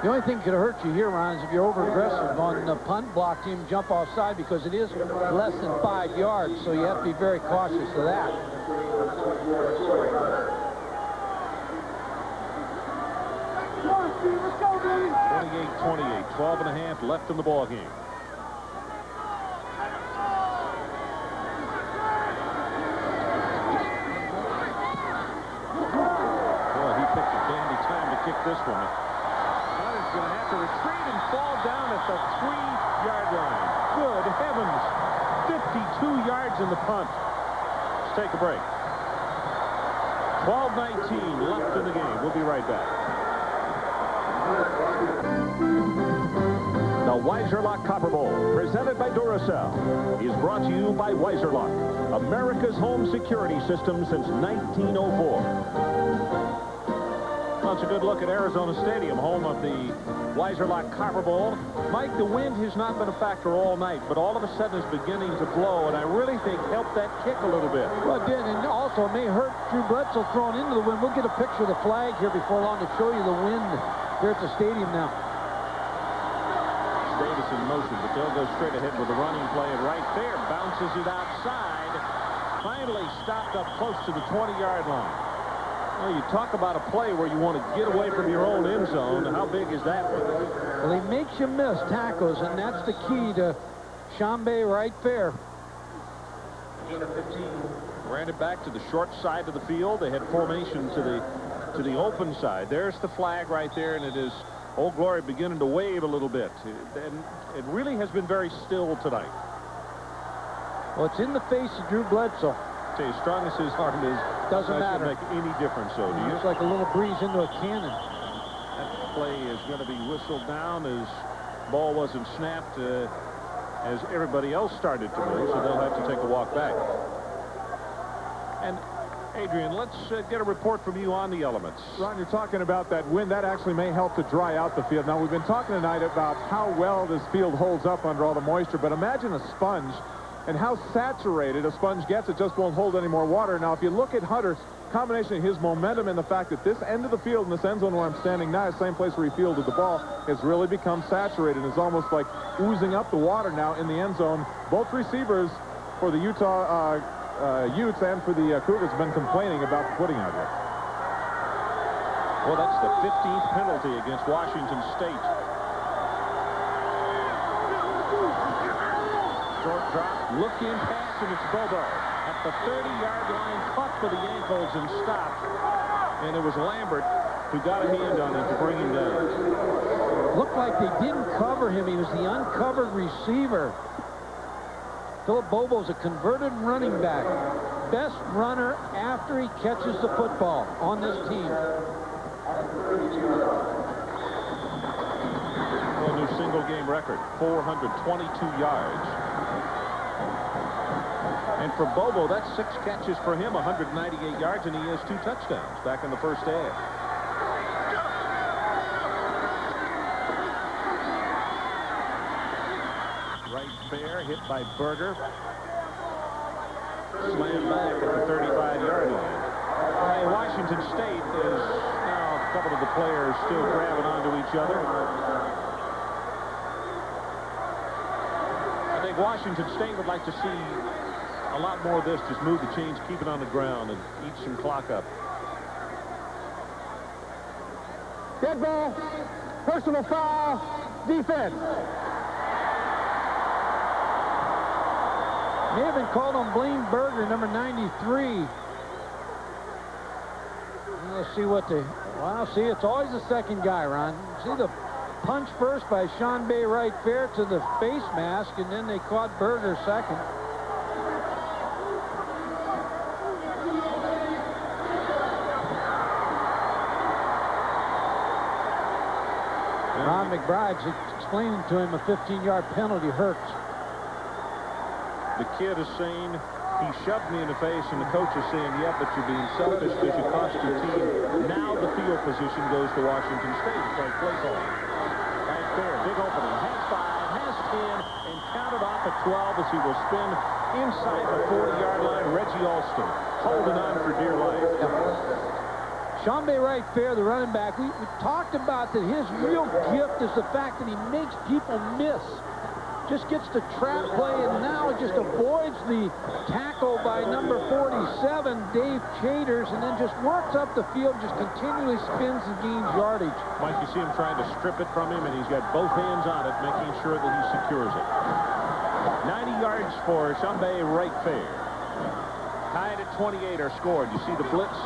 The only thing that could hurt you here, Ron, is if you're over-aggressive on the punt block team, jump offside because it is less than 5 yards, so you have to be very cautious of that. 28-28, 12 and a half left in the ball game. Boy, he picked a dandy time to kick this one. Hunter's going to have to retreat and fall down at the 3-yard line. Good heavens. 52 yards in the punt. Let's take a break. 12-19 left in the game. We'll be right back. The Weiserlock Copper Bowl, presented by Duracell, is brought to you by Weiserlock, America's home security system since 1904. That's a good look at Arizona Stadium, home of the Weiserlock Copper Bowl. Mike, the wind has not been a factor all night, but all of a sudden it's beginning to blow, and I really think helped that kick a little bit. Well, it did, and also it may hurt Drew Bledsoe thrown into the wind. We'll get a picture of the flag here before long to show you the wind here at the stadium now. Davis in motion, but they'll go straight ahead with the running play, and right there bounces it outside. Finally stopped up close to the 20-yard line. Well, you talk about a play where you want to get away from your own end zone. How big is that one? Well, he makes you miss tackles, and that's the key to Chambé right there. Ran it back to the short side of the field. They had formation to the open side. There's the flag right there, and it is Old Glory beginning to wave a little bit. And it really has been very still tonight. Well, it's in the face of Drew Bledsoe. Okay, as strong as his arm is, doesn't matter. Make any difference, so do you? It's like a little breeze into a cannon. That play is going to be whistled down as ball wasn't snapped as everybody else started to move, so they'll have to take a walk back. And Adrian, let's get a report from you on the elements. Ron, you're talking about that wind. That actually may help to dry out the field. Now, we've been talking tonight about how well this field holds up under all the moisture, but imagine a sponge and how saturated a sponge gets. It just won't hold any more water. Now, if you look at Hunter, combination of his momentum and the fact that this end of the field in this end zone where I'm standing now, the same place where he fielded the ball, has really become saturated. It's almost like oozing up the water now in the end zone. Both receivers for the Utah Utes and for the Cougars have been complaining about the footing out here. Well, that's the 15th penalty against Washington State. Short drop, look in pass, and it's Bobo at the 30-yard line, caught for the ankles and stopped. And it was Lambert who got a hand on him to bring him down. Looked like they didn't cover him. He was the uncovered receiver. Philip Bobo's a converted running back. Best runner after he catches the football on this team. A new single-game record, 422 yards. And for Bobo, that's 6 catches for him, 198 yards, and he has 2 touchdowns back in the first half. Right fair, hit by Berger. slammed back at the 35-yard line. Hey, Washington State is now a couple of the players still grabbing onto each other. I think Washington State would like to see a lot more of this. Just move the chains, keep it on the ground, and eat some clock up. Dead ball. Personal foul. Defense. May have been called on Blaine Berger, number 93. Let's see what they... Well, see, it's always the second guy, Ron. See the punch first by Sean Bay right fair to the face mask, and then they caught Berger second. Ron McBride's explaining to him a 15-yard penalty hurts. The kid is saying, he shoved me in the face, and the coach is saying, yeah, but you're being selfish because you cost your team. Now the field position goes to Washington State. It's like play call. Right there, big opening. Has 5, has 10, and counted off at 12 as he will spin inside the 40-yard line. Reggie Alston holding on for dear life. Sean Bay right fair, the running back. We talked about that his real gift is the fact that he makes people miss. Just gets the trap play, and now just avoids the tackle by number 47, Dave Chaters, and then just works up the field, just continually spins and gains yardage. Mike, you see him trying to strip it from him, and he's got both hands on it, making sure that he secures it. 90 yards for Sean Bay right fair. Tied at 28 are scored. You see the blitz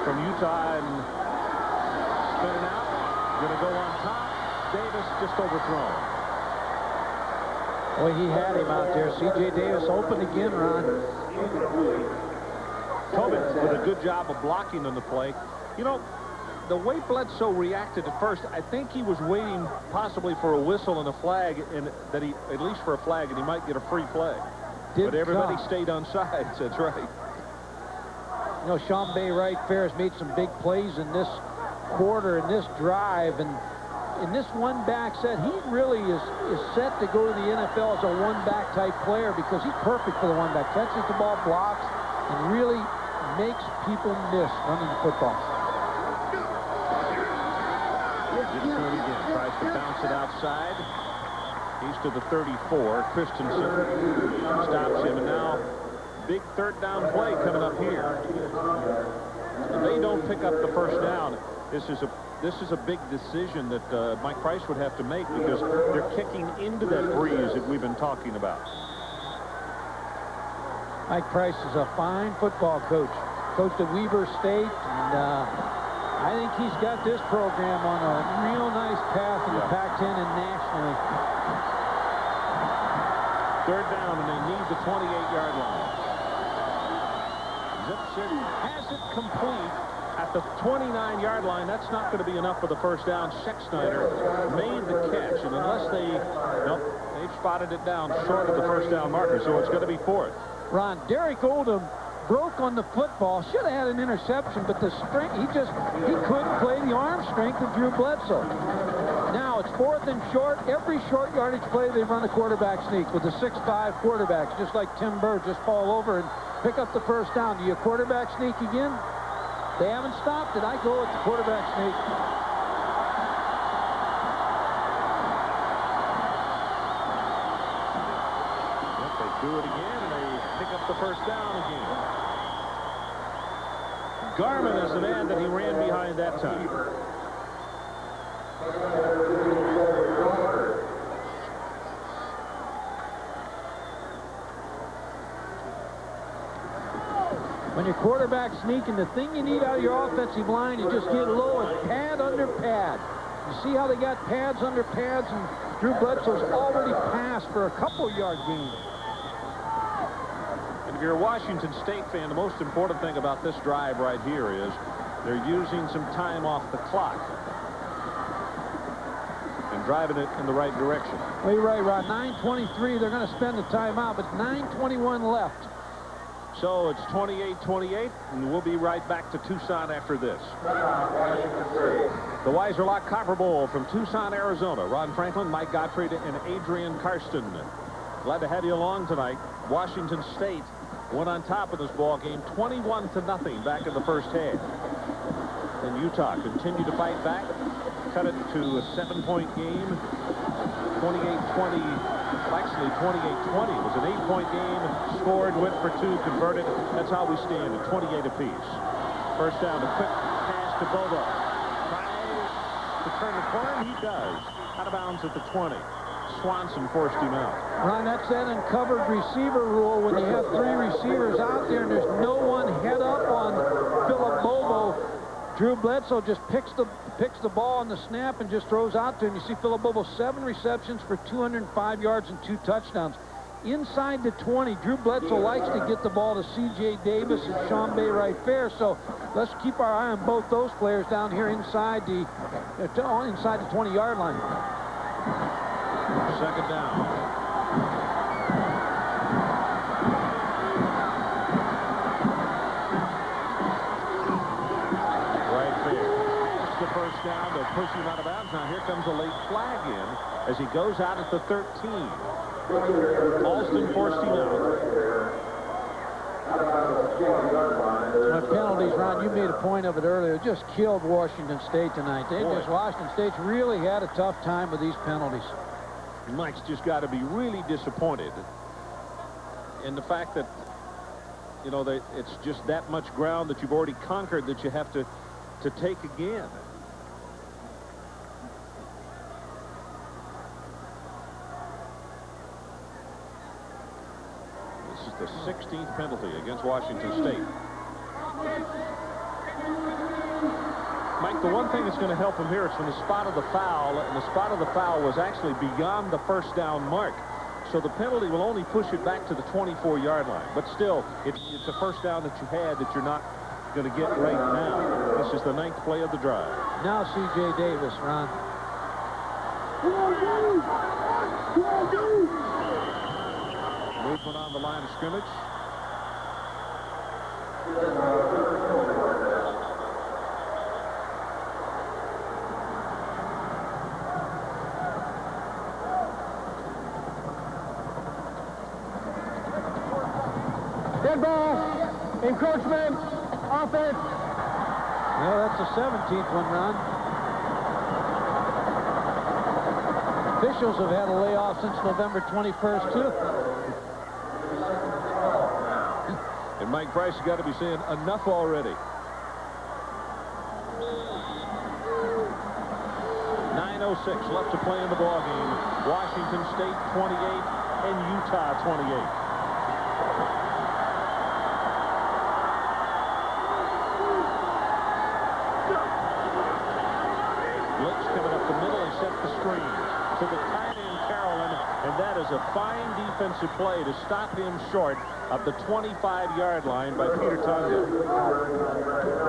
from Utah and spinning out. Going to go on top. Davis just overthrown. Boy, he had him out there. C.J. Davis open again, Ron. Tobin with a good job of blocking on the play. You know, the way Bledsoe reacted at first, I think he was waiting possibly for a whistle and a flag, and that he, at least for a flag, and he might get a free play. But everybody stayed on sides. That's right. You know, Sean Bay right fair has made some big plays in this quarter, in this drive, and in this one-back set, he really is set to go to the NFL as a one-back type player because he's perfect for the one-back. Catches the ball, blocks, and really makes people miss running the football. Gets to it again. Tries to bounce it outside. He's to the 34. Christensen stops him, and now big third down play coming up here. If they don't pick up the first down, this is a big decision that Mike Price would have to make because they're kicking into that breeze that we've been talking about. Mike Price is a fine football coach. Coached at Weber State, and I think he's got this program on a real nice path in the Pac-10 and nationally. Third down, and they need the 28-yard line. Zips it, has it complete at the 29-yard line. That's not going to be enough for the first down. Schexnayder made the catch, and unless they've spotted it down short of the first down marker, so it's going to be fourth. Ron, Derek Oldham broke on the football. Should have had an interception, but the strength, he couldn't play the arm strength of Drew Bledsoe. Now it's fourth and short. Every short yardage play, they run a quarterback sneak with the 6'5 quarterbacks, just like Tim Bird, just fall over and pick up the first down. Do you quarterback sneak again? They haven't stopped it. I go with the quarterback sneak. Yep, they do it again, and they pick up the first down again. Garman is the man that he ran behind that time. When your quarterback's sneaking, the thing you need out of your offensive line is just get low and pad under pad. You see how they got pads under pads, and Drew Bledsoe's already passed for a couple-yard gain. And if you're a Washington State fan, the most important thing about this drive right here is they're using some time off the clock and driving it in the right direction. Well, you're right, Rod. 9:23, they're going to spend the timeout, but 9:21 left. So it's 28-28, and we'll be right back to Tucson after this. The Weiser Lock Copper Bowl from Tucson, Arizona. Ron Franklin, Mike Gottfried, and Adrian Karsten. Glad to have you along tonight. Washington State went on top of this ball game 21-0 back in the first half. And Utah continued to fight back, cut it to a 7-point game. 28-20, actually 28-20. It was an 8-point game. Scored, went for 2, converted. That's how we stand at 28 apiece. First down, a quick pass to Bobo. Tries to turn the corner, and he does. Out of bounds at the 20. Swanson forced him out. Ron, that's that uncovered receiver rule when you have 3 receivers out there and there's no one head up on Philip Bobo. Drew Bledsoe just picks the ball on the snap and just throws out there, and you see Philip Bobo 7 receptions for 205 yards and 2 touchdowns. Inside the 20, Drew Bledsoe likes to get the ball to C.J. Davis and Sean Bay right fair, so let's keep our eye on both those players down here inside the 20-yard line. Second down. First down, they'll push him out of bounds. Now here comes a late flag in as he goes out at the 13. Alston forced him out. Penalties, Ron, you made a point of it earlier. Just killed Washington State tonight. Washington State's really had a tough time with these penalties. Mike's just got to be really disappointed in the fact that, you know, it's just that much ground that you've already conquered that you have to take again. The 16th penalty against Washington State. Mike, the one thing that's going to help him here is from the spot of the foul, and the spot of the foul was actually beyond the first down mark. So the penalty will only push it back to the 24-yard line. But still, it's a first down that you had that you're not going to get right now. This is the 9th play of the drive. Now C.J. Davis, Ron. Movement on the line of scrimmage. Dead ball. Encroachment. Offense. Yeah, that's the 17th one, Ron. Officials have had a layoff since November 21st, too. And Mike Price has got to be saying enough already. 9:06 left to play in the ball game. Washington State 28 and Utah 28. Blitz coming up the middle and set the screen to the tight end Carolyn, and that is a fine defensive play to stop him short of the 25-yard line by Peter Tonga.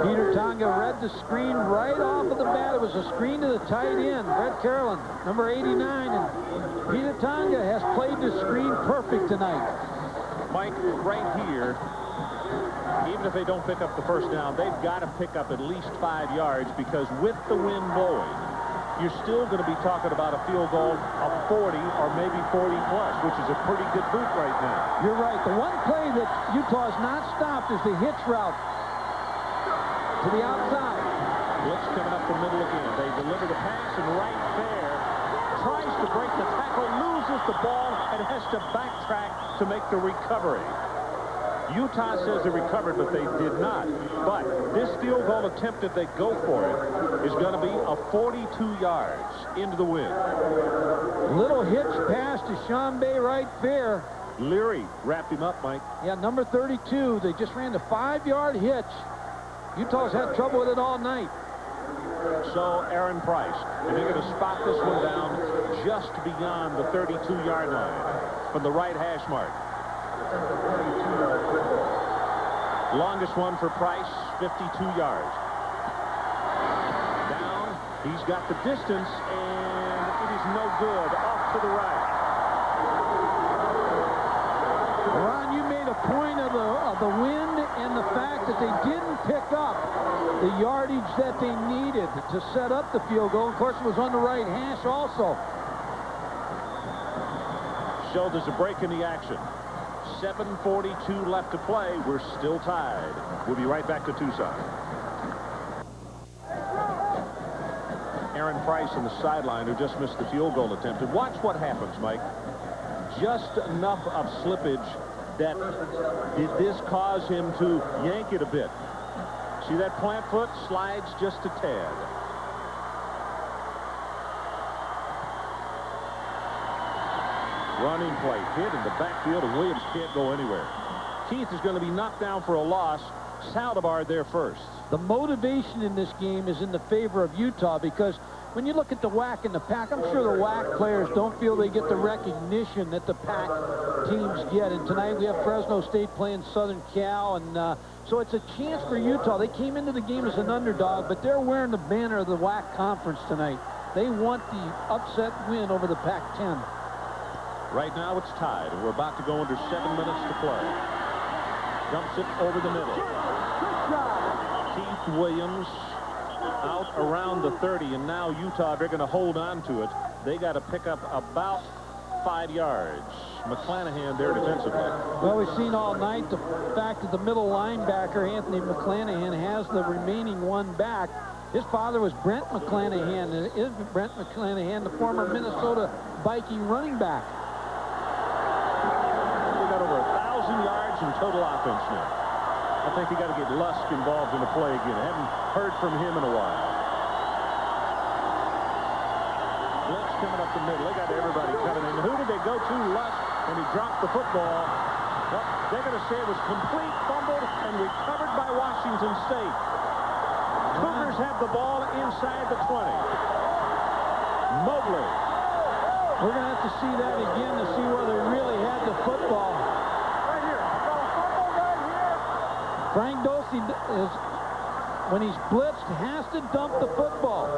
Peter Tonga read the screen right off of the bat. It was a screen to the tight end, Brett Carolyn, number 89, and Peter Tonga has played the screen perfect tonight. Mike, right here, even if they don't pick up the first down, they've got to pick up at least 5 yards, because with the wind blowing, you're still going to be talking about a field goal of 40 or maybe 40 plus, which is a pretty good boot right now. You're right. The one play that Utah has not stopped is the hitch route to the outside. Blitz coming up the middle again. They deliver the pass, and right there tries to break the tackle, loses the ball, and has to backtrack to make the recovery. Utah says they recovered, but they did not. But this field goal attempt, if they go for it, is going to be a 42 yards into the wind. Little hitch pass to Sean Bay right fair. Leary wrapped him up, Mike. Yeah, number 32. They just ran the 5-yard hitch. Utah's had trouble with it all night. So Aaron Price, and they're going to spot this one down just beyond the 32-yard line from the right hash mark. Longest one for Price, 52 yards. Down, he's got the distance, and it is no good. Off to the right. Ron, you made a point of the wind and the fact that they didn't pick up the yardage that they needed to set up the field goal. Of course, it was on the right hash also. So there's a break in the action. 7:42 left to play. We're still tied. We'll be right back to Tucson. Aaron Price on the sideline, who just missed the field goal attempt. And watch what happens, Mike. Just enough of slippage that did this cause him to yank it a bit. See that plant foot slides just a tad. Running play hit in the backfield, and Williams can't go anywhere. Keith is going to be knocked down for a loss. Saldivar there first. The motivation in this game is in the favor of Utah, because when you look at the WAC and the PAC, I'm sure the WAC players don't feel they get the recognition that the PAC teams get. And tonight we have Fresno State playing Southern Cal, and so it's a chance for Utah. They came into the game as an underdog, but they're wearing the banner of the WAC conference tonight. They want the upset win over the Pac-10. Right now it's tied, and we're about to go under 7 minutes to play. Dumps it over the middle. Keith Williams out around the 30, and now Utah, they're going to hold on to it. They got to pick up about 5 yards. McClanahan there defensively. Well, we've seen all night the fact that the middle linebacker, Anthony McClanahan, has the remaining one back. His father was Brent McClanahan. It is Brent McClanahan, the former Minnesota Viking running back. We've got over 1,000 yards in total offense now. I think you got to get Lusk involved in the play again. I haven't heard from him in a while. Blitz coming up the middle. They got everybody coming in. Who did they go to? Lusk, and he dropped the football. Well, they're going to say it was complete, fumbled, and recovered by Washington State. Cougars have the ball inside the 20. Mobley. We're going to have to see that again to see whether he really had the football. Frank Dosey is, when he's blitzed, has to dump the football.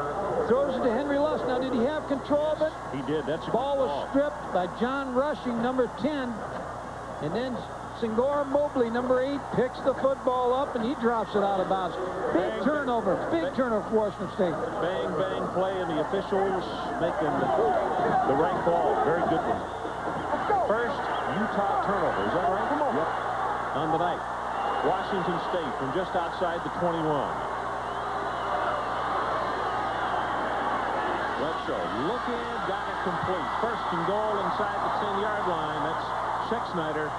Throws it to Henry Lusk. Now, did he have control of it? He did. That's a ball was stripped by John Rushing, number 10. And then Senghor Mobley, number 8, picks the football up, and he drops it out of bounds. Big turnover. Big turnover for Washington State. Bang, bang play, and the officials making the right call. Very good one. First Utah turnover. Is that right? Yep. On the night. Washington State from just outside the 21. Bledsoe looking, got it complete. First and goal inside the 10-yard line. That's Schexnayder.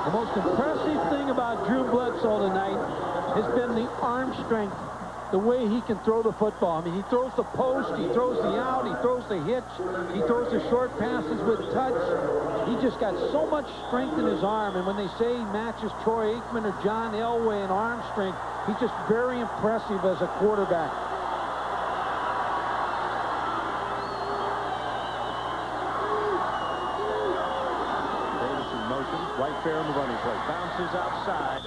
The most impressive thing about Drew Bledsoe tonight has been the arm strength, the way he can throw the football. I mean, he throws the post, he throws the out, he throws the hitch, he throws the short passes with touch. He just got so much strength in his arm, and when they say he matches Troy Aikman or John Elway in arm strength, he's just very impressive as a quarterback. Davis in motion, right fair in the running play. Bounces outside.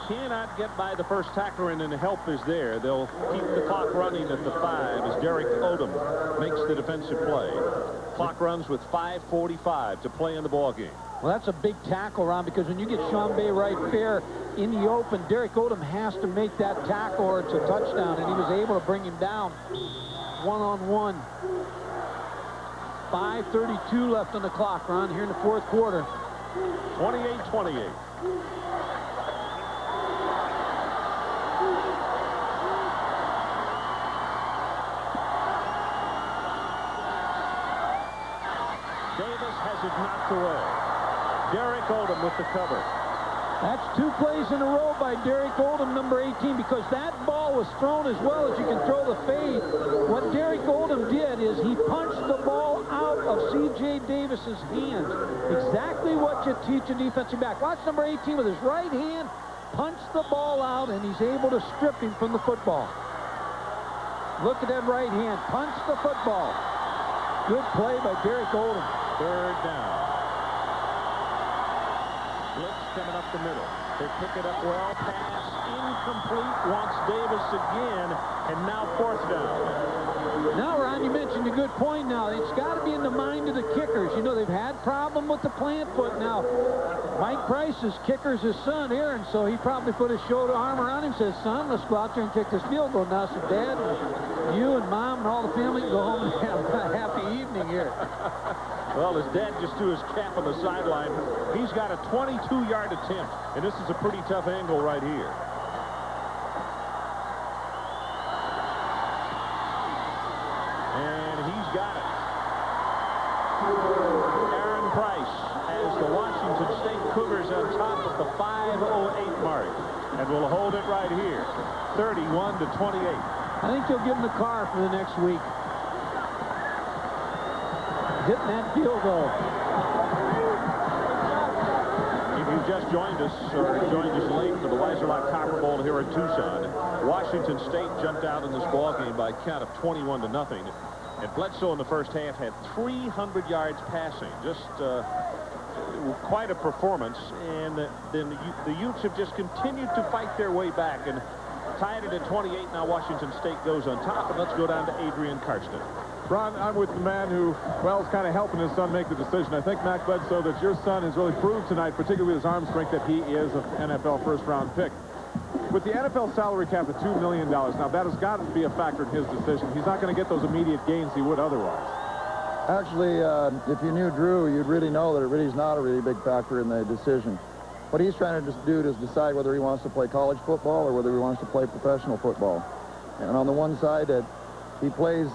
Cannot get by the first tackler, and then help is there. They'll keep the clock running at the 5 as Derek Odom makes the defensive play. Clock runs with 5:45 to play in the ball game. Well, that's a big tackle, Ron, because when you get Sean Bay right fair in the open, Derek Odom has to make that tackle or it's a touchdown, and he was able to bring him down one-on-one. 5:32 left on the clock, Ron, here in the fourth quarter. 28-28. Davis has it knocked away. Derek Odom with the cover. That's 2 plays in a row by Derek Odom, number 18, because that ball was thrown as well as you can throw the fade. What Derek Odom did is he punched the ball out of C.J. Davis's hands. Exactly what you teach a defensive back. Watch number 18 with his right hand, punch the ball out, and he's able to strip him from the football. Look at that right hand. Punch the football. Good play by Derek Odom. Third down. Blitz coming up the middle. They pick it up well. Pass incomplete. Wants Davis again. And now fourth down. Now, Ron, you mentioned a good point now. It's got to be in the mind of the kickers. You know, they've had problem with the plant foot now. Mike Price's kicker's his son, Aaron, so he probably put his shoulder arm around him and says, son, let's go out there and kick this field goal now. So Dad, you and Mom and all the family can go home and have a happy evening. evening here. Well, his dad just threw his cap on the sideline. He's got a 22-yard attempt, and this is a pretty tough angle right here. And he's got it. Aaron Price has the Washington State Cougars on top of the 5:08 mark, and will hold it right here, 31-28. I think they'll give him the car for the next week. Hitting that field goal. If you've just joined us or joined us late for the Weiserlock Copper Bowl here in Tucson, Washington State jumped out in this ball game by a count of 21-0. And Bledsoe in the first half had 300 yards passing. Just quite a performance. And then the Utes have just continued to fight their way back and tied it at 28. Now Washington State goes on top. And let's go down to Adrian Karsten. Ron, I'm with the man who, well, is kind of helping his son make the decision. I think, Mac Bledsoe, that your son has really proved tonight, particularly with his arm strength, that he is an NFL first-round pick. With the NFL salary cap at $2 million, now that has got to be a factor in his decision. He's not going to get those immediate gains he would otherwise. Actually, if you knew Drew, you'd really know that it really is not a really big factor in the decision. What he's trying to do is decide whether he wants to play college football or whether he wants to play professional football. And on the one side, that he plays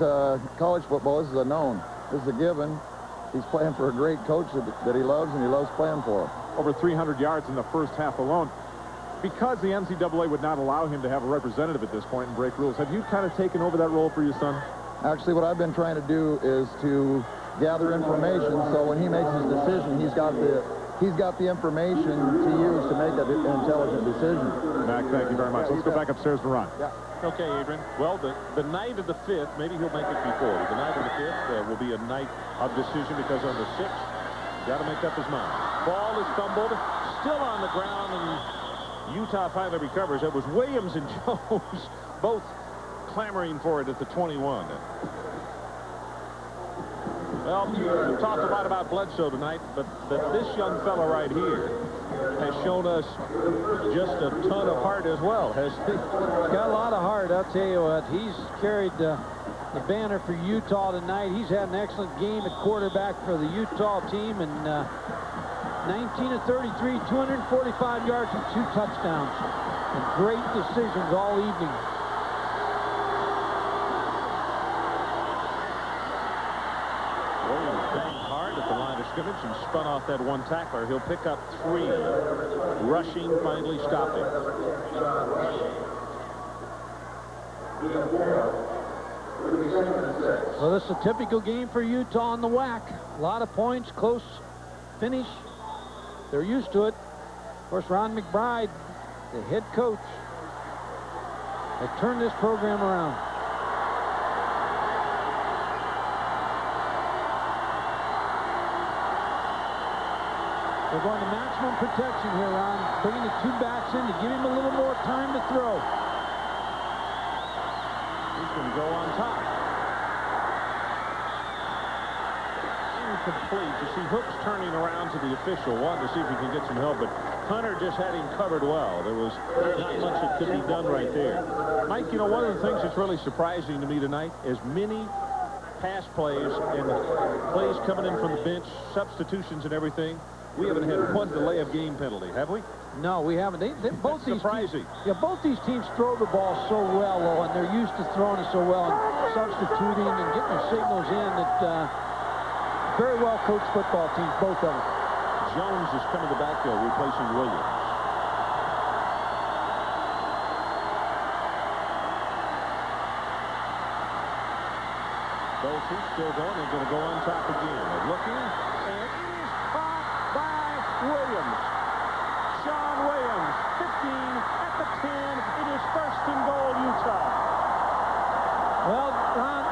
college football, this is a known. This is a given. He's playing for a great coach that he loves, and he loves playing for. Over 300 yards in the first half alone. Because the NCAA would not allow him to have a representative at this point and break rules, have you kind of taken over that role for your son? Actually, what I've been trying to do is to gather information, so when he makes his decision, he's got the information to use to make an intelligent decision. Mac, thank you very much. Let's go back upstairs to Ron. Yeah. Okay, Adrian. Well, the night of the 5th, maybe he'll make it before. The night of the 5th will be a night of decision because on the 6th, got to make up his mind. Ball is fumbled, still on the ground, and Utah finally recovers. It was Williams and Jones both clamoring for it at the 21. Well, you talked a lot about Bledsoe tonight, but this young fella right here has shown us just a ton of heart as well, has he? He's got a lot of heart, I'll tell you what. He's carried the banner for Utah tonight. He's had an excellent game at quarterback for the Utah team, and 19 of 33, 245 yards and 2 touchdowns. And great decisions all evening. Williams banged hard at the line of scrimmage and spun off that one tackler. He'll pick up 3. Rushing finally stopped him. Well, this is a typical game for Utah on the WAC. A lot of points, close finish. They're used to it. Of course, Ron McBride, the head coach, has turned this program around. They're going to maximum protection here, Ron. Bringing the 2 backs in to give him a little more time to throw. He's going to go on top. Incomplete. You see Hooks turning around to the official, wanting to see if he can get some help, but Hunter just had him covered well. There was not much that could be done right there. Mike, you know, one of the things that's really surprising to me tonight, as many pass plays and plays coming in from the bench, substitutions and everything, we haven't had one delay of game penalty, have we? No, we haven't. Both these surprising. Both these teams throw the ball so well, though, and they're used to throwing it so well and substituting and getting their signals in. That very well coached football teams, both of them. Jones is coming to the backfield, replacing Williams. Both who's still going. They're going to go on top again. They're looking, and it is caught by Williams. Sean Williams, 15 at the 10. It is 1st and goal, Utah. Well, Ron,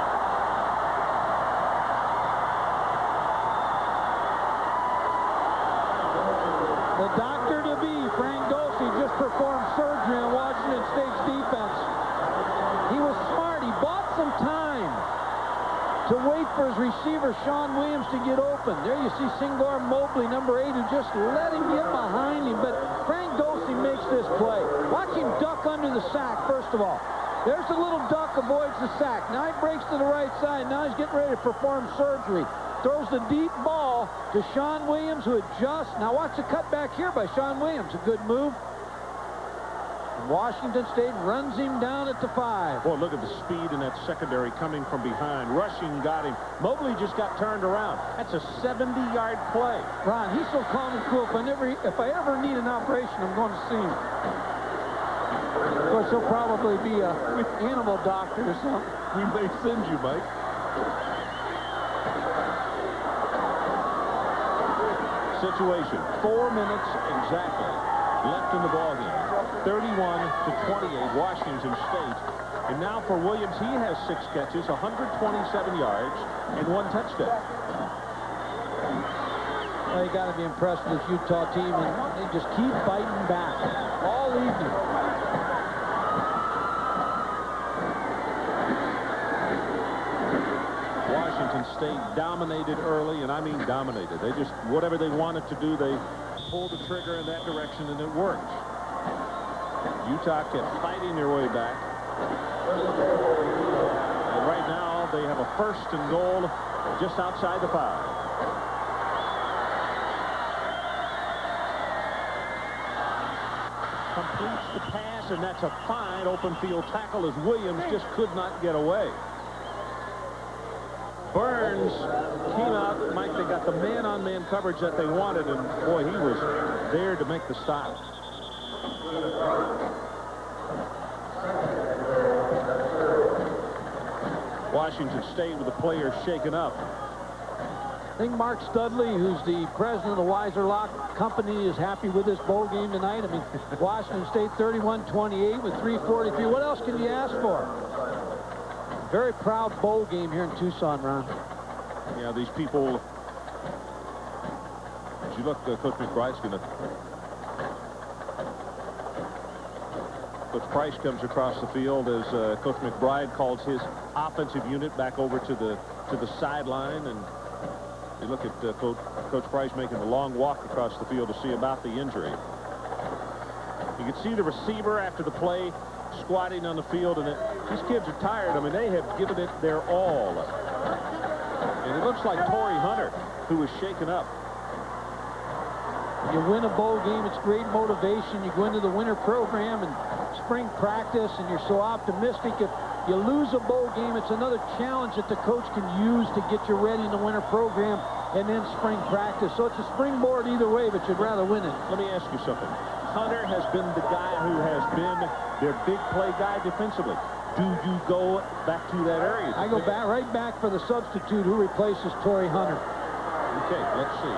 the doctor-to-be, Frank Dulce, just performed surgery on Washington State's defense. He was smart. He bought some time to wait for his receiver, Sean Williams, to get open. There you see Singar Mobley, number 8, who just let him get behind him. But Frank Dulce makes this play. Watch him duck under the sack, first of all. There's the little duck, avoids the sack. Now he breaks to the right side. Now he's getting ready to perform surgery. Throws the deep ball to Sean Williams, who adjusts. Now watch the cutback here by Sean Williams. A good move. Washington State runs him down at the 5. Boy, look at the speed in that secondary coming from behind. Rushing got him. Mobley just got turned around. That's a 70-yard play. Ron, he's so calm and cool. If I ever need an operation, I'm going to see him. Of course, he'll probably be an animal doctor or something. We may send you, Mike. Situation. 4 minutes exactly left in the ballgame. 31-28, Washington State. And now for Williams, he has 6 catches, 127 yards, and 1 touchdown. Well, you got to be impressed with this Utah team, and they just keep biting back all evening. Washington State dominated early, and I mean dominated. They just, whatever they wanted to do, they pulled the trigger in that direction, and it worked. Utah kept fighting their way back. And right now, they have a 1st and goal just outside the 5. Completes the pass, and that's a fine open field tackle as Williams just could not get away. Burns came out. Mike, they got the man-on-man coverage that they wanted, and boy, he was there to make the stop. Washington State with the players shaken up. I think Mark Studley, who's the president of the Weiser Lock Company, is happy with this bowl game tonight. I mean, Washington State 31-28 with 3:43. What else can you ask for? Very proud bowl game here in Tucson, Ron. Yeah, these people. As you look, Coach McBride's going to. Coach Price comes across the field as Coach McBride calls his offensive unit back over to the sideline, and you look at Coach Price making the long walk across the field to see about the injury. You can see the receiver after the play squatting on the field, and these kids are tired. I mean, they have given it their all. And it looks like Torrey Hunter, who was shaken up. You win a bowl game, it's great motivation. You go into the winter program and spring practice, and you're so optimistic. If you lose a bowl game, it's another challenge that the coach can use to get you ready in the winter program and then spring practice. So it's a springboard either way, but you'd rather win it. Let me ask you something. Hunter has been the guy who has been their big play guy defensively. Do you go back to that area? I go back right back for the substitute who replaces Torrey Hunter. Okay, let's see.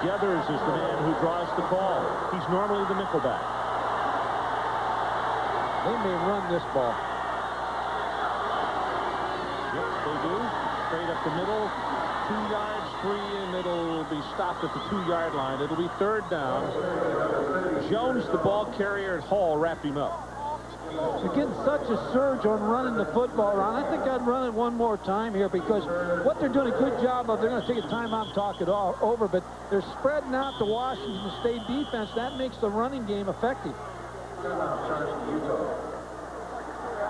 Geathers is the man who draws the call. He's normally the nickelback. They may run this ball. Yep, they do. Straight up the middle. 2 yards, 3, and it'll be stopped at the 2-yard line. It'll be 3rd down. Jones, the ball carrier at Hall, wrapped him up. They're getting such a surge on running the football around. I think I'd run it one more time here because what they're doing a good job of, they're going to take a timeout and talk it all over, but they're spreading out the Washington State defense. That makes the running game effective.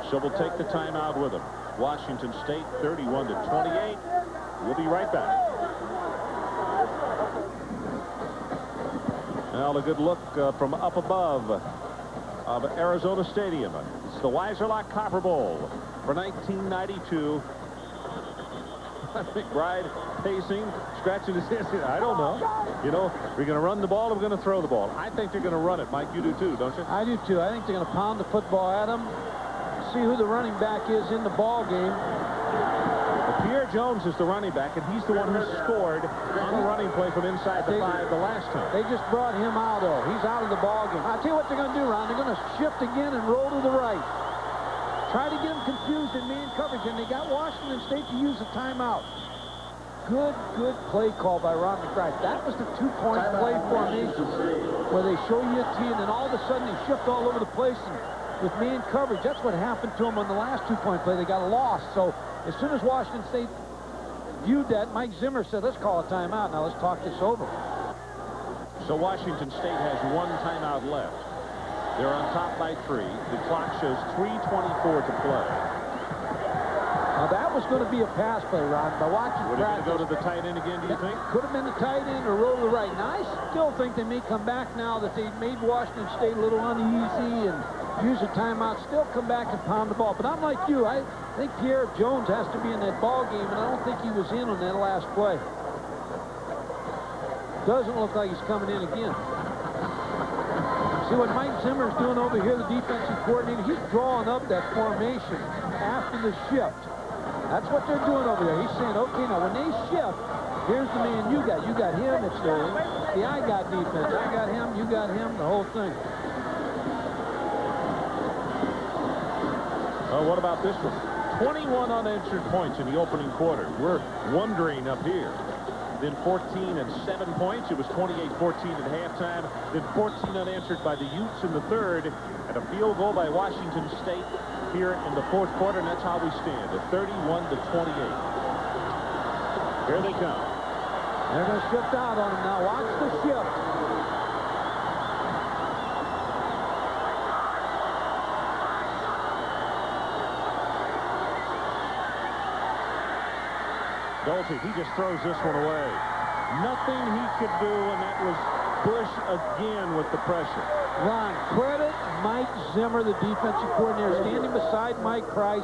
So we'll take the timeout with them. Washington State 31-28. We'll be right back. Now a good look from up above of Arizona Stadium. It's the Weiser Lock Copper Bowl for 1992. McBride pacing, scratching his head. I don't know. You know, we're going to run the ball or we're going to throw the ball. I think they're going to run it. Mike, you do too, don't you? I do too. I think they're going to pound the football at them. See who the running back is in the ball game. Pierre Jones is the running back, and he's the one who scored on the running play from inside the 5 the last time. They just brought him out, though. He's out of the ball game. I'll tell you what they're going to do, Ron. They're going to shift again and roll to the right. Try to get them confused in man coverage, and they got Washington State to use a timeout. Good play call by Ron McBride. That was the 2-point play formation where they show you a T, and then all of a sudden they shift all over the place and with man coverage. That's what happened to them on the last 2-point play. They got lost. So as soon as Washington State viewed that, Mike Zimmer said, let's call a timeout. Now let's talk this over. So Washington State has 1 timeout left. They're on top by 3. The clock shows 3:24 to play. Now, that was going to be a pass play, Ron. By watching Would it practice, go to the tight end again, do you think? Could have been the tight end or roll to the right. Now, I still think they may come back now that they made Washington State a little uneasy and use a timeout, still come back and pound the ball. But I'm like you. I think Pierre Jones has to be in that ball game, and I don't think he was in on that last play. Doesn't look like he's coming in again. See what Mike Zimmer's doing over here, the defensive coordinator. He's drawing up that formation after the shift. That's what they're doing over there. He's saying, okay, now when they shift, here's the man you got. You got him. It's the I got defense. I got him. You got him. The whole thing. What about this one? 21 unanswered points in the opening quarter. We're wondering up here. Then 14 and 7 points. It was 28-14 at halftime. Then 14 unanswered by the Utes in the third. And a field goal by Washington State here in the fourth quarter. And that's how we stand at 31-28. Here they come. They're going to shift out on him now. Watch the shift. Bledsoe, he just throws this one away. Nothing he could do, and that was Bush again with the pressure. Ron, credit Mike Zimmer, the defensive coordinator, standing beside Mike Price,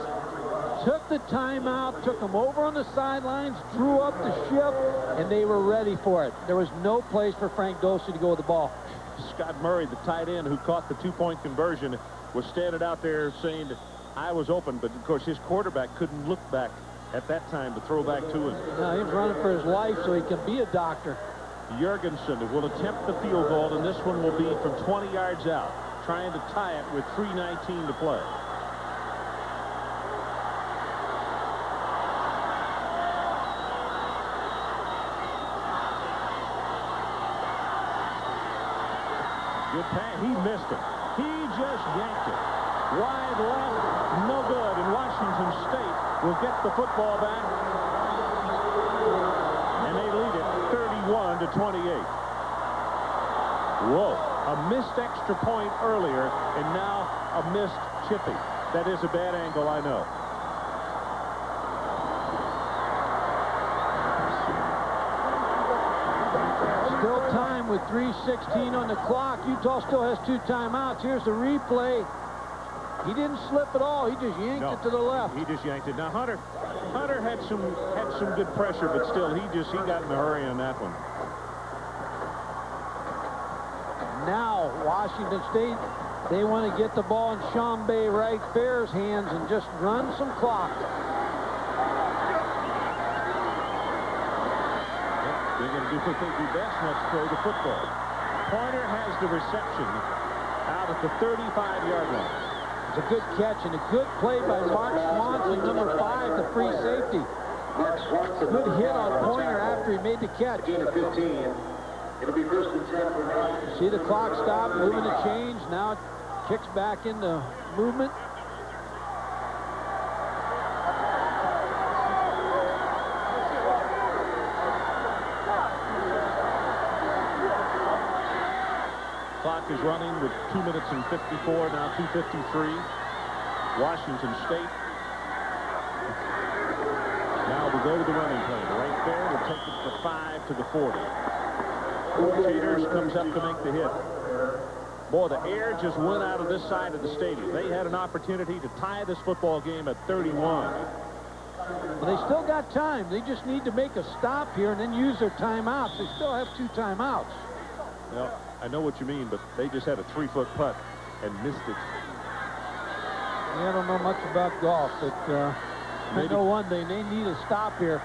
took the timeout, took them over on the sidelines, drew up the shift, and they were ready for it. There was no place for Frank Dosey to go with the ball. Scott Murray, the tight end who caught the two-point conversion, was standing out there saying that I was open, but of course his quarterback couldn't look back at that time to throw back to him. Now he's running for his life so he can be a doctor. Jorgensen will attempt the field goal, and this one will be from 20 yards out, trying to tie it with 3:19 to play. Good pass. He missed it. He just yanked it. Wide left, no good, and Washington State will get the football back, and they lead it 31-28. Whoa, a missed extra point earlier, and now a missed chippy. That is a bad angle, I know. Still time with 3:16 on the clock. Utah still has 2 timeouts. Here's the replay. He didn't slip at all. He just yanked it to the left. He just yanked it. Now Hunter had some good pressure, but still he got in a hurry on that one. Now Washington State, they want to get the ball in Sean Bay Wright Fair's hands and just run some clock. They're going to do what they do best, and that's throw the football. Pointer has the reception out at the 35-yard line. It's a good catch and a good play by Mark Swanson, number 5, the free safety. Good hit on Pointer after he made the catch. It'll be first and 10 for me. See the clock stop, moving the change. Now it kicks back into movement. Clock is running with 2 minutes and 54, now 2:53. Washington State. Now we go to the running play. Right there, we'll take it for 5 to the 40. Cheaters comes up to make the hit. Boy, the air just went out of this side of the stadium. They had an opportunity to tie this football game at 31. But they still got time. They just need to make a stop here and then use their timeouts. They still have 2 timeouts. Well, I know what you mean, but they just had a 3-foot putt and missed it. I don't know much about golf, but I know one thing. They need a stop here.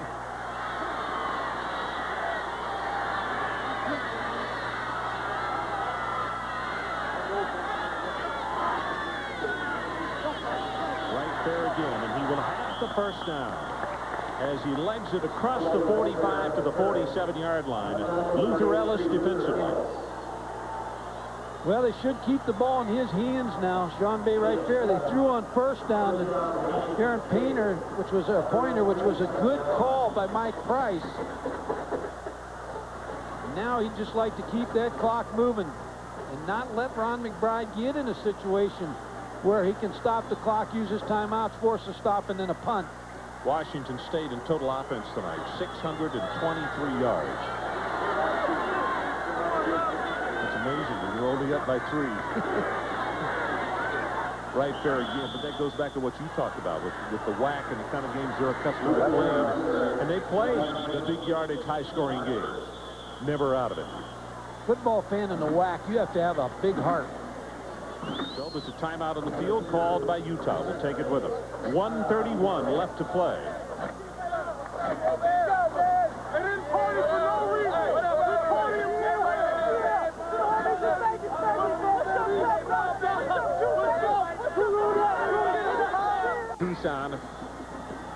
Right there again, and he will have the first down as he legs it across the 45 to the 47-yard line. Luther Ellis defensively. Well, they should keep the ball in his hands now. Sean Bay right there. They threw on first down to Aaron Pointer, which was a good call by Mike Price. Now he'd just like to keep that clock moving. and not let Ron McBride get in a situation where he can stop the clock, use his timeouts, force a stop, and then a punt. Washington State in total offense tonight, 623 yards. It's amazing that you're only up by 3. Right there again, but that goes back to what you talked about with the whack and the kind of games they're accustomed to playing. And they play the big yardage, high-scoring games. Never out of it. Football fan in the whack, you have to have a big heart. So there's a timeout on the field called by Utah. We'll take it with them. 1:31 left to play. Tucson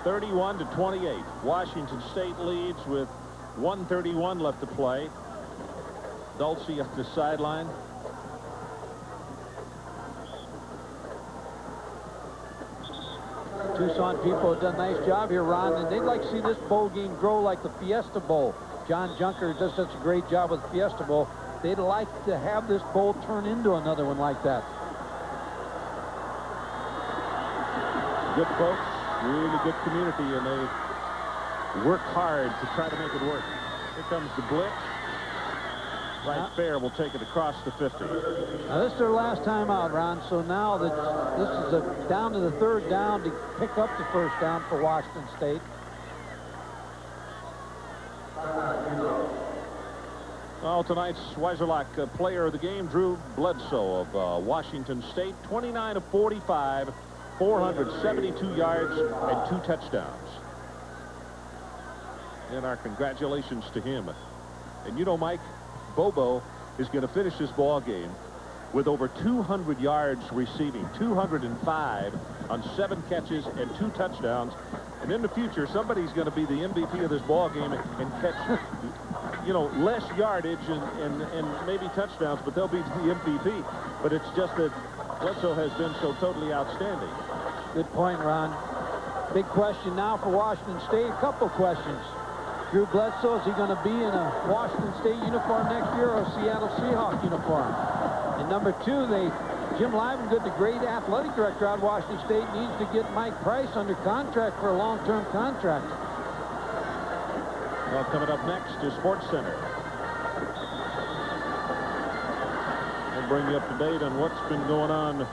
31-28. Washington State leads with 1:31 left to play. Dulce at the sideline. Tucson people have done a nice job here, Ron, and they'd like to see this bowl game grow like the Fiesta Bowl. John Junker does such a great job with the Fiesta Bowl. They'd like to have this bowl turn into another one like that. Good folks, really good community, and they work hard to try to make it work. Here comes the blitz. Right fair will take it across the 50. Now this is their last time out, Ron, so now that this is down to the 3rd down to pick up the 1st down for Washington State. Well, tonight's Weiserlock player of the game, Drew Bledsoe of Washington State, 29 of 45, 472 yards and 2 touchdowns. And our congratulations to him. And you know, Mike, Bobo is going to finish this ball game with over 200 yards receiving, 205 on 7 catches and 2 touchdowns. And in the future, somebody's going to be the MVP of this ball game and catch, you know, less yardage and maybe touchdowns, but they'll be the MVP. But it's just that Bledsoe has been so totally outstanding. Good point, Ron. Big question now for Washington State. A couple questions. Drew Bledsoe, is he going to be in a Washington State uniform next year or a Seattle Seahawks uniform? And number 2, Jim Livengood, the great athletic director out of Washington State, needs to get Mike Price under contract for a long-term contract. Well, coming up next is Sports Center. We'll bring you up to date on what's been going on in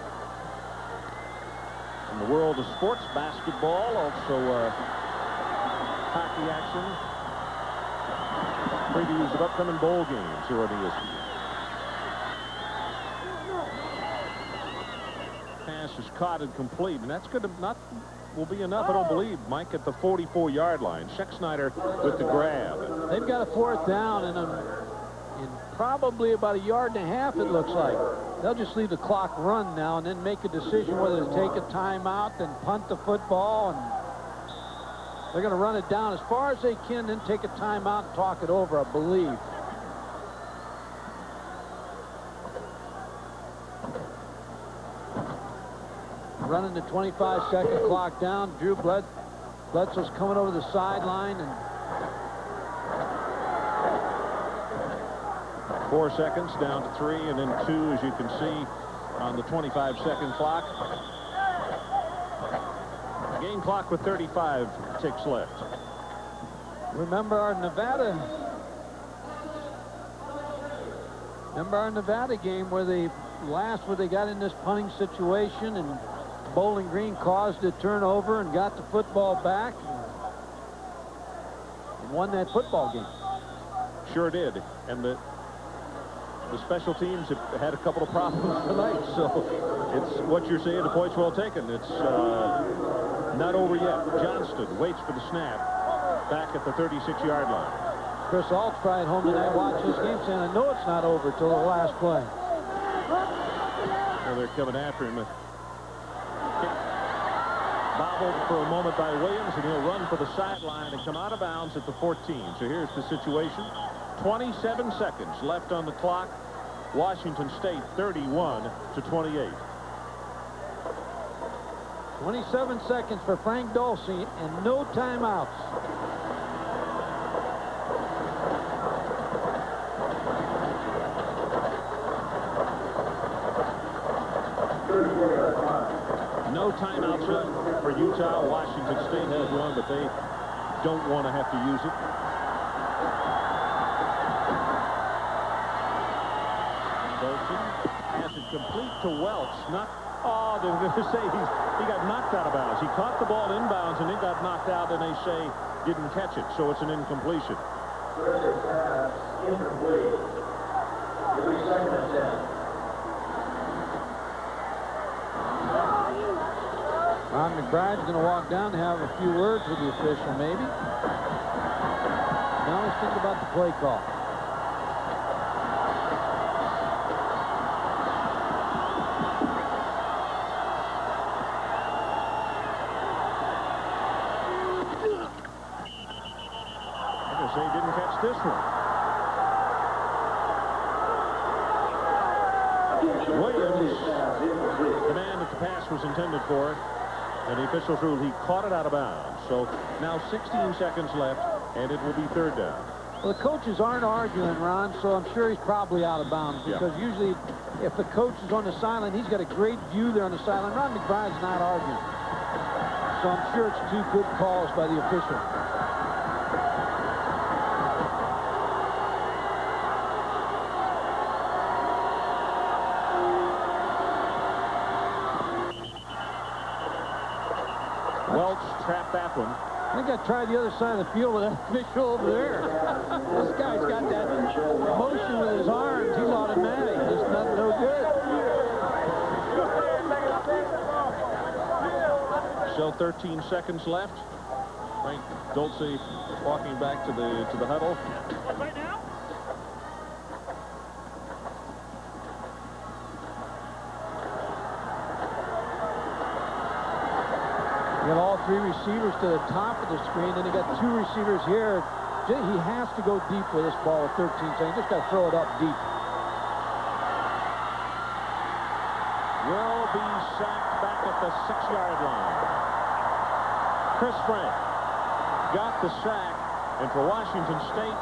the world of sports, basketball, also hockey action. Previews of upcoming bowl games here on ESPN. Pass is caught and complete, and that's going to will be enough, I don't believe, Mike, at the 44-yard line. Schexnayder with the grab. They've got a 4th down in probably about 1.5 yards, it looks like. They'll just leave the clock run now and then make a decision whether to take a timeout and punt the football, and they're going to run it down as far as they can, then take a timeout and talk it over, I believe. Running the 25-second clock down. Drew Bledsoe's coming over the sideline. And 4 seconds down to 3, and then 2, as you can see, on the 25-second clock. Game clock with 35 ticks left. Remember our Nevada game where they got in this punting situation and Bowling Green caused a turnover and got the football back and won that football game. Sure did. And the special teams have had a couple of problems tonight, so it's what you're saying, the point's well taken. It's not over yet. Johnston waits for the snap back at the 36-yard line. Chris Alt's probably at home tonight watching this game saying, I know it's not over till the last play. Well, they're coming after him. Bobbled for a moment by Williams, and he'll run for the sideline and come out of bounds at the 14. So here's the situation. 27 seconds left on the clock. Washington State 31-28. 27 seconds for Frank Dulce and no timeouts. No timeouts left for Utah. Washington State has one, but they don't want to have to use it. Bledsoe has it complete to Welch. Oh, they're going to say he got knocked out of bounds. He caught the ball inbounds and it got knocked out, and they say didn't catch it, so it's an incompletion. Incomplete. It'll be second and 10. Ron McBride's going to walk down and have a few words with the official, maybe. Now let's think about the play call. I'm going to say he didn't catch this one. Williams, the man that the pass was intended for, and the officials ruled he caught it out of bounds. So now 16 seconds left, and it will be third down. Well, the coaches aren't arguing, Ron, so I'm sure he's probably out of bounds, because usually if the coach is on the sideline, he's got a great view there on the sideline. Ron McBride's not arguing. So I'm sure it's two good calls by the official. Welch trapped that one. I think I tried the other side of the field with that official over there. This guy's got that motion with his arms. He's automatic. It's not no good. So 13 seconds left. Frank Bledsoe walking back to the huddle. Right now. You got all three receivers to the top of the screen, then you got two receivers here. He has to go deep with this ball with 13 seconds. Just got to throw it up deep. Will be sacked back at the 6-yard line. Chris Frank got the sack, and for Washington State,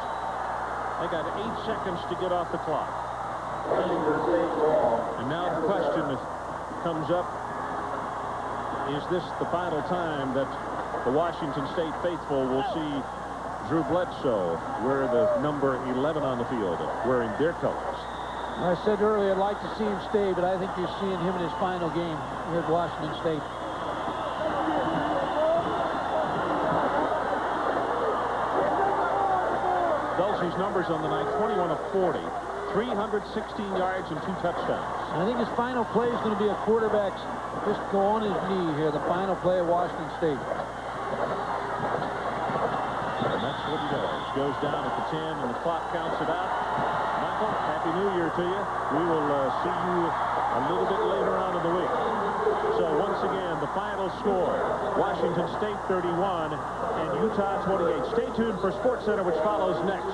they got 8 seconds to get off the clock. And now the question comes up. Is this the final time that the Washington State faithful will see Drew Bledsoe wear the number 11 on the field, wearing their colors? I said earlier I'd like to see him stay, but I think you're seeing him in his final game here at Washington State. Bledsoe's numbers on the night, 21 of 40, 316 yards and 2 touchdowns. I think his final play is going to be a quarterback's just go on his knee here, the final play of Washington State. And that's what he does. Goes down at the 10, and the clock counts it out. Michael, Happy New Year to you. We will see you a little bit later on in the week. So once again, the final score, Washington State 31 and Utah 28. Stay tuned for SportsCenter, which follows next.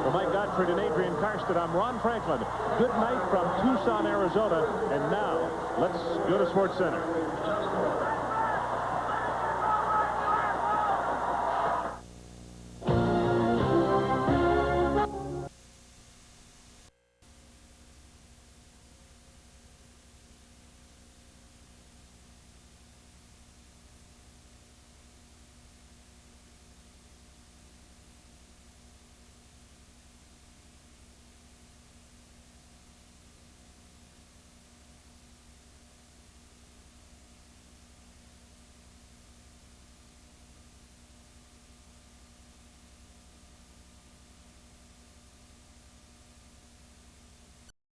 For Mike Gottfried and Adrian Karsten, I'm Ron Franklin. Good night from Tucson, Arizona. And now, let's go to SportsCenter.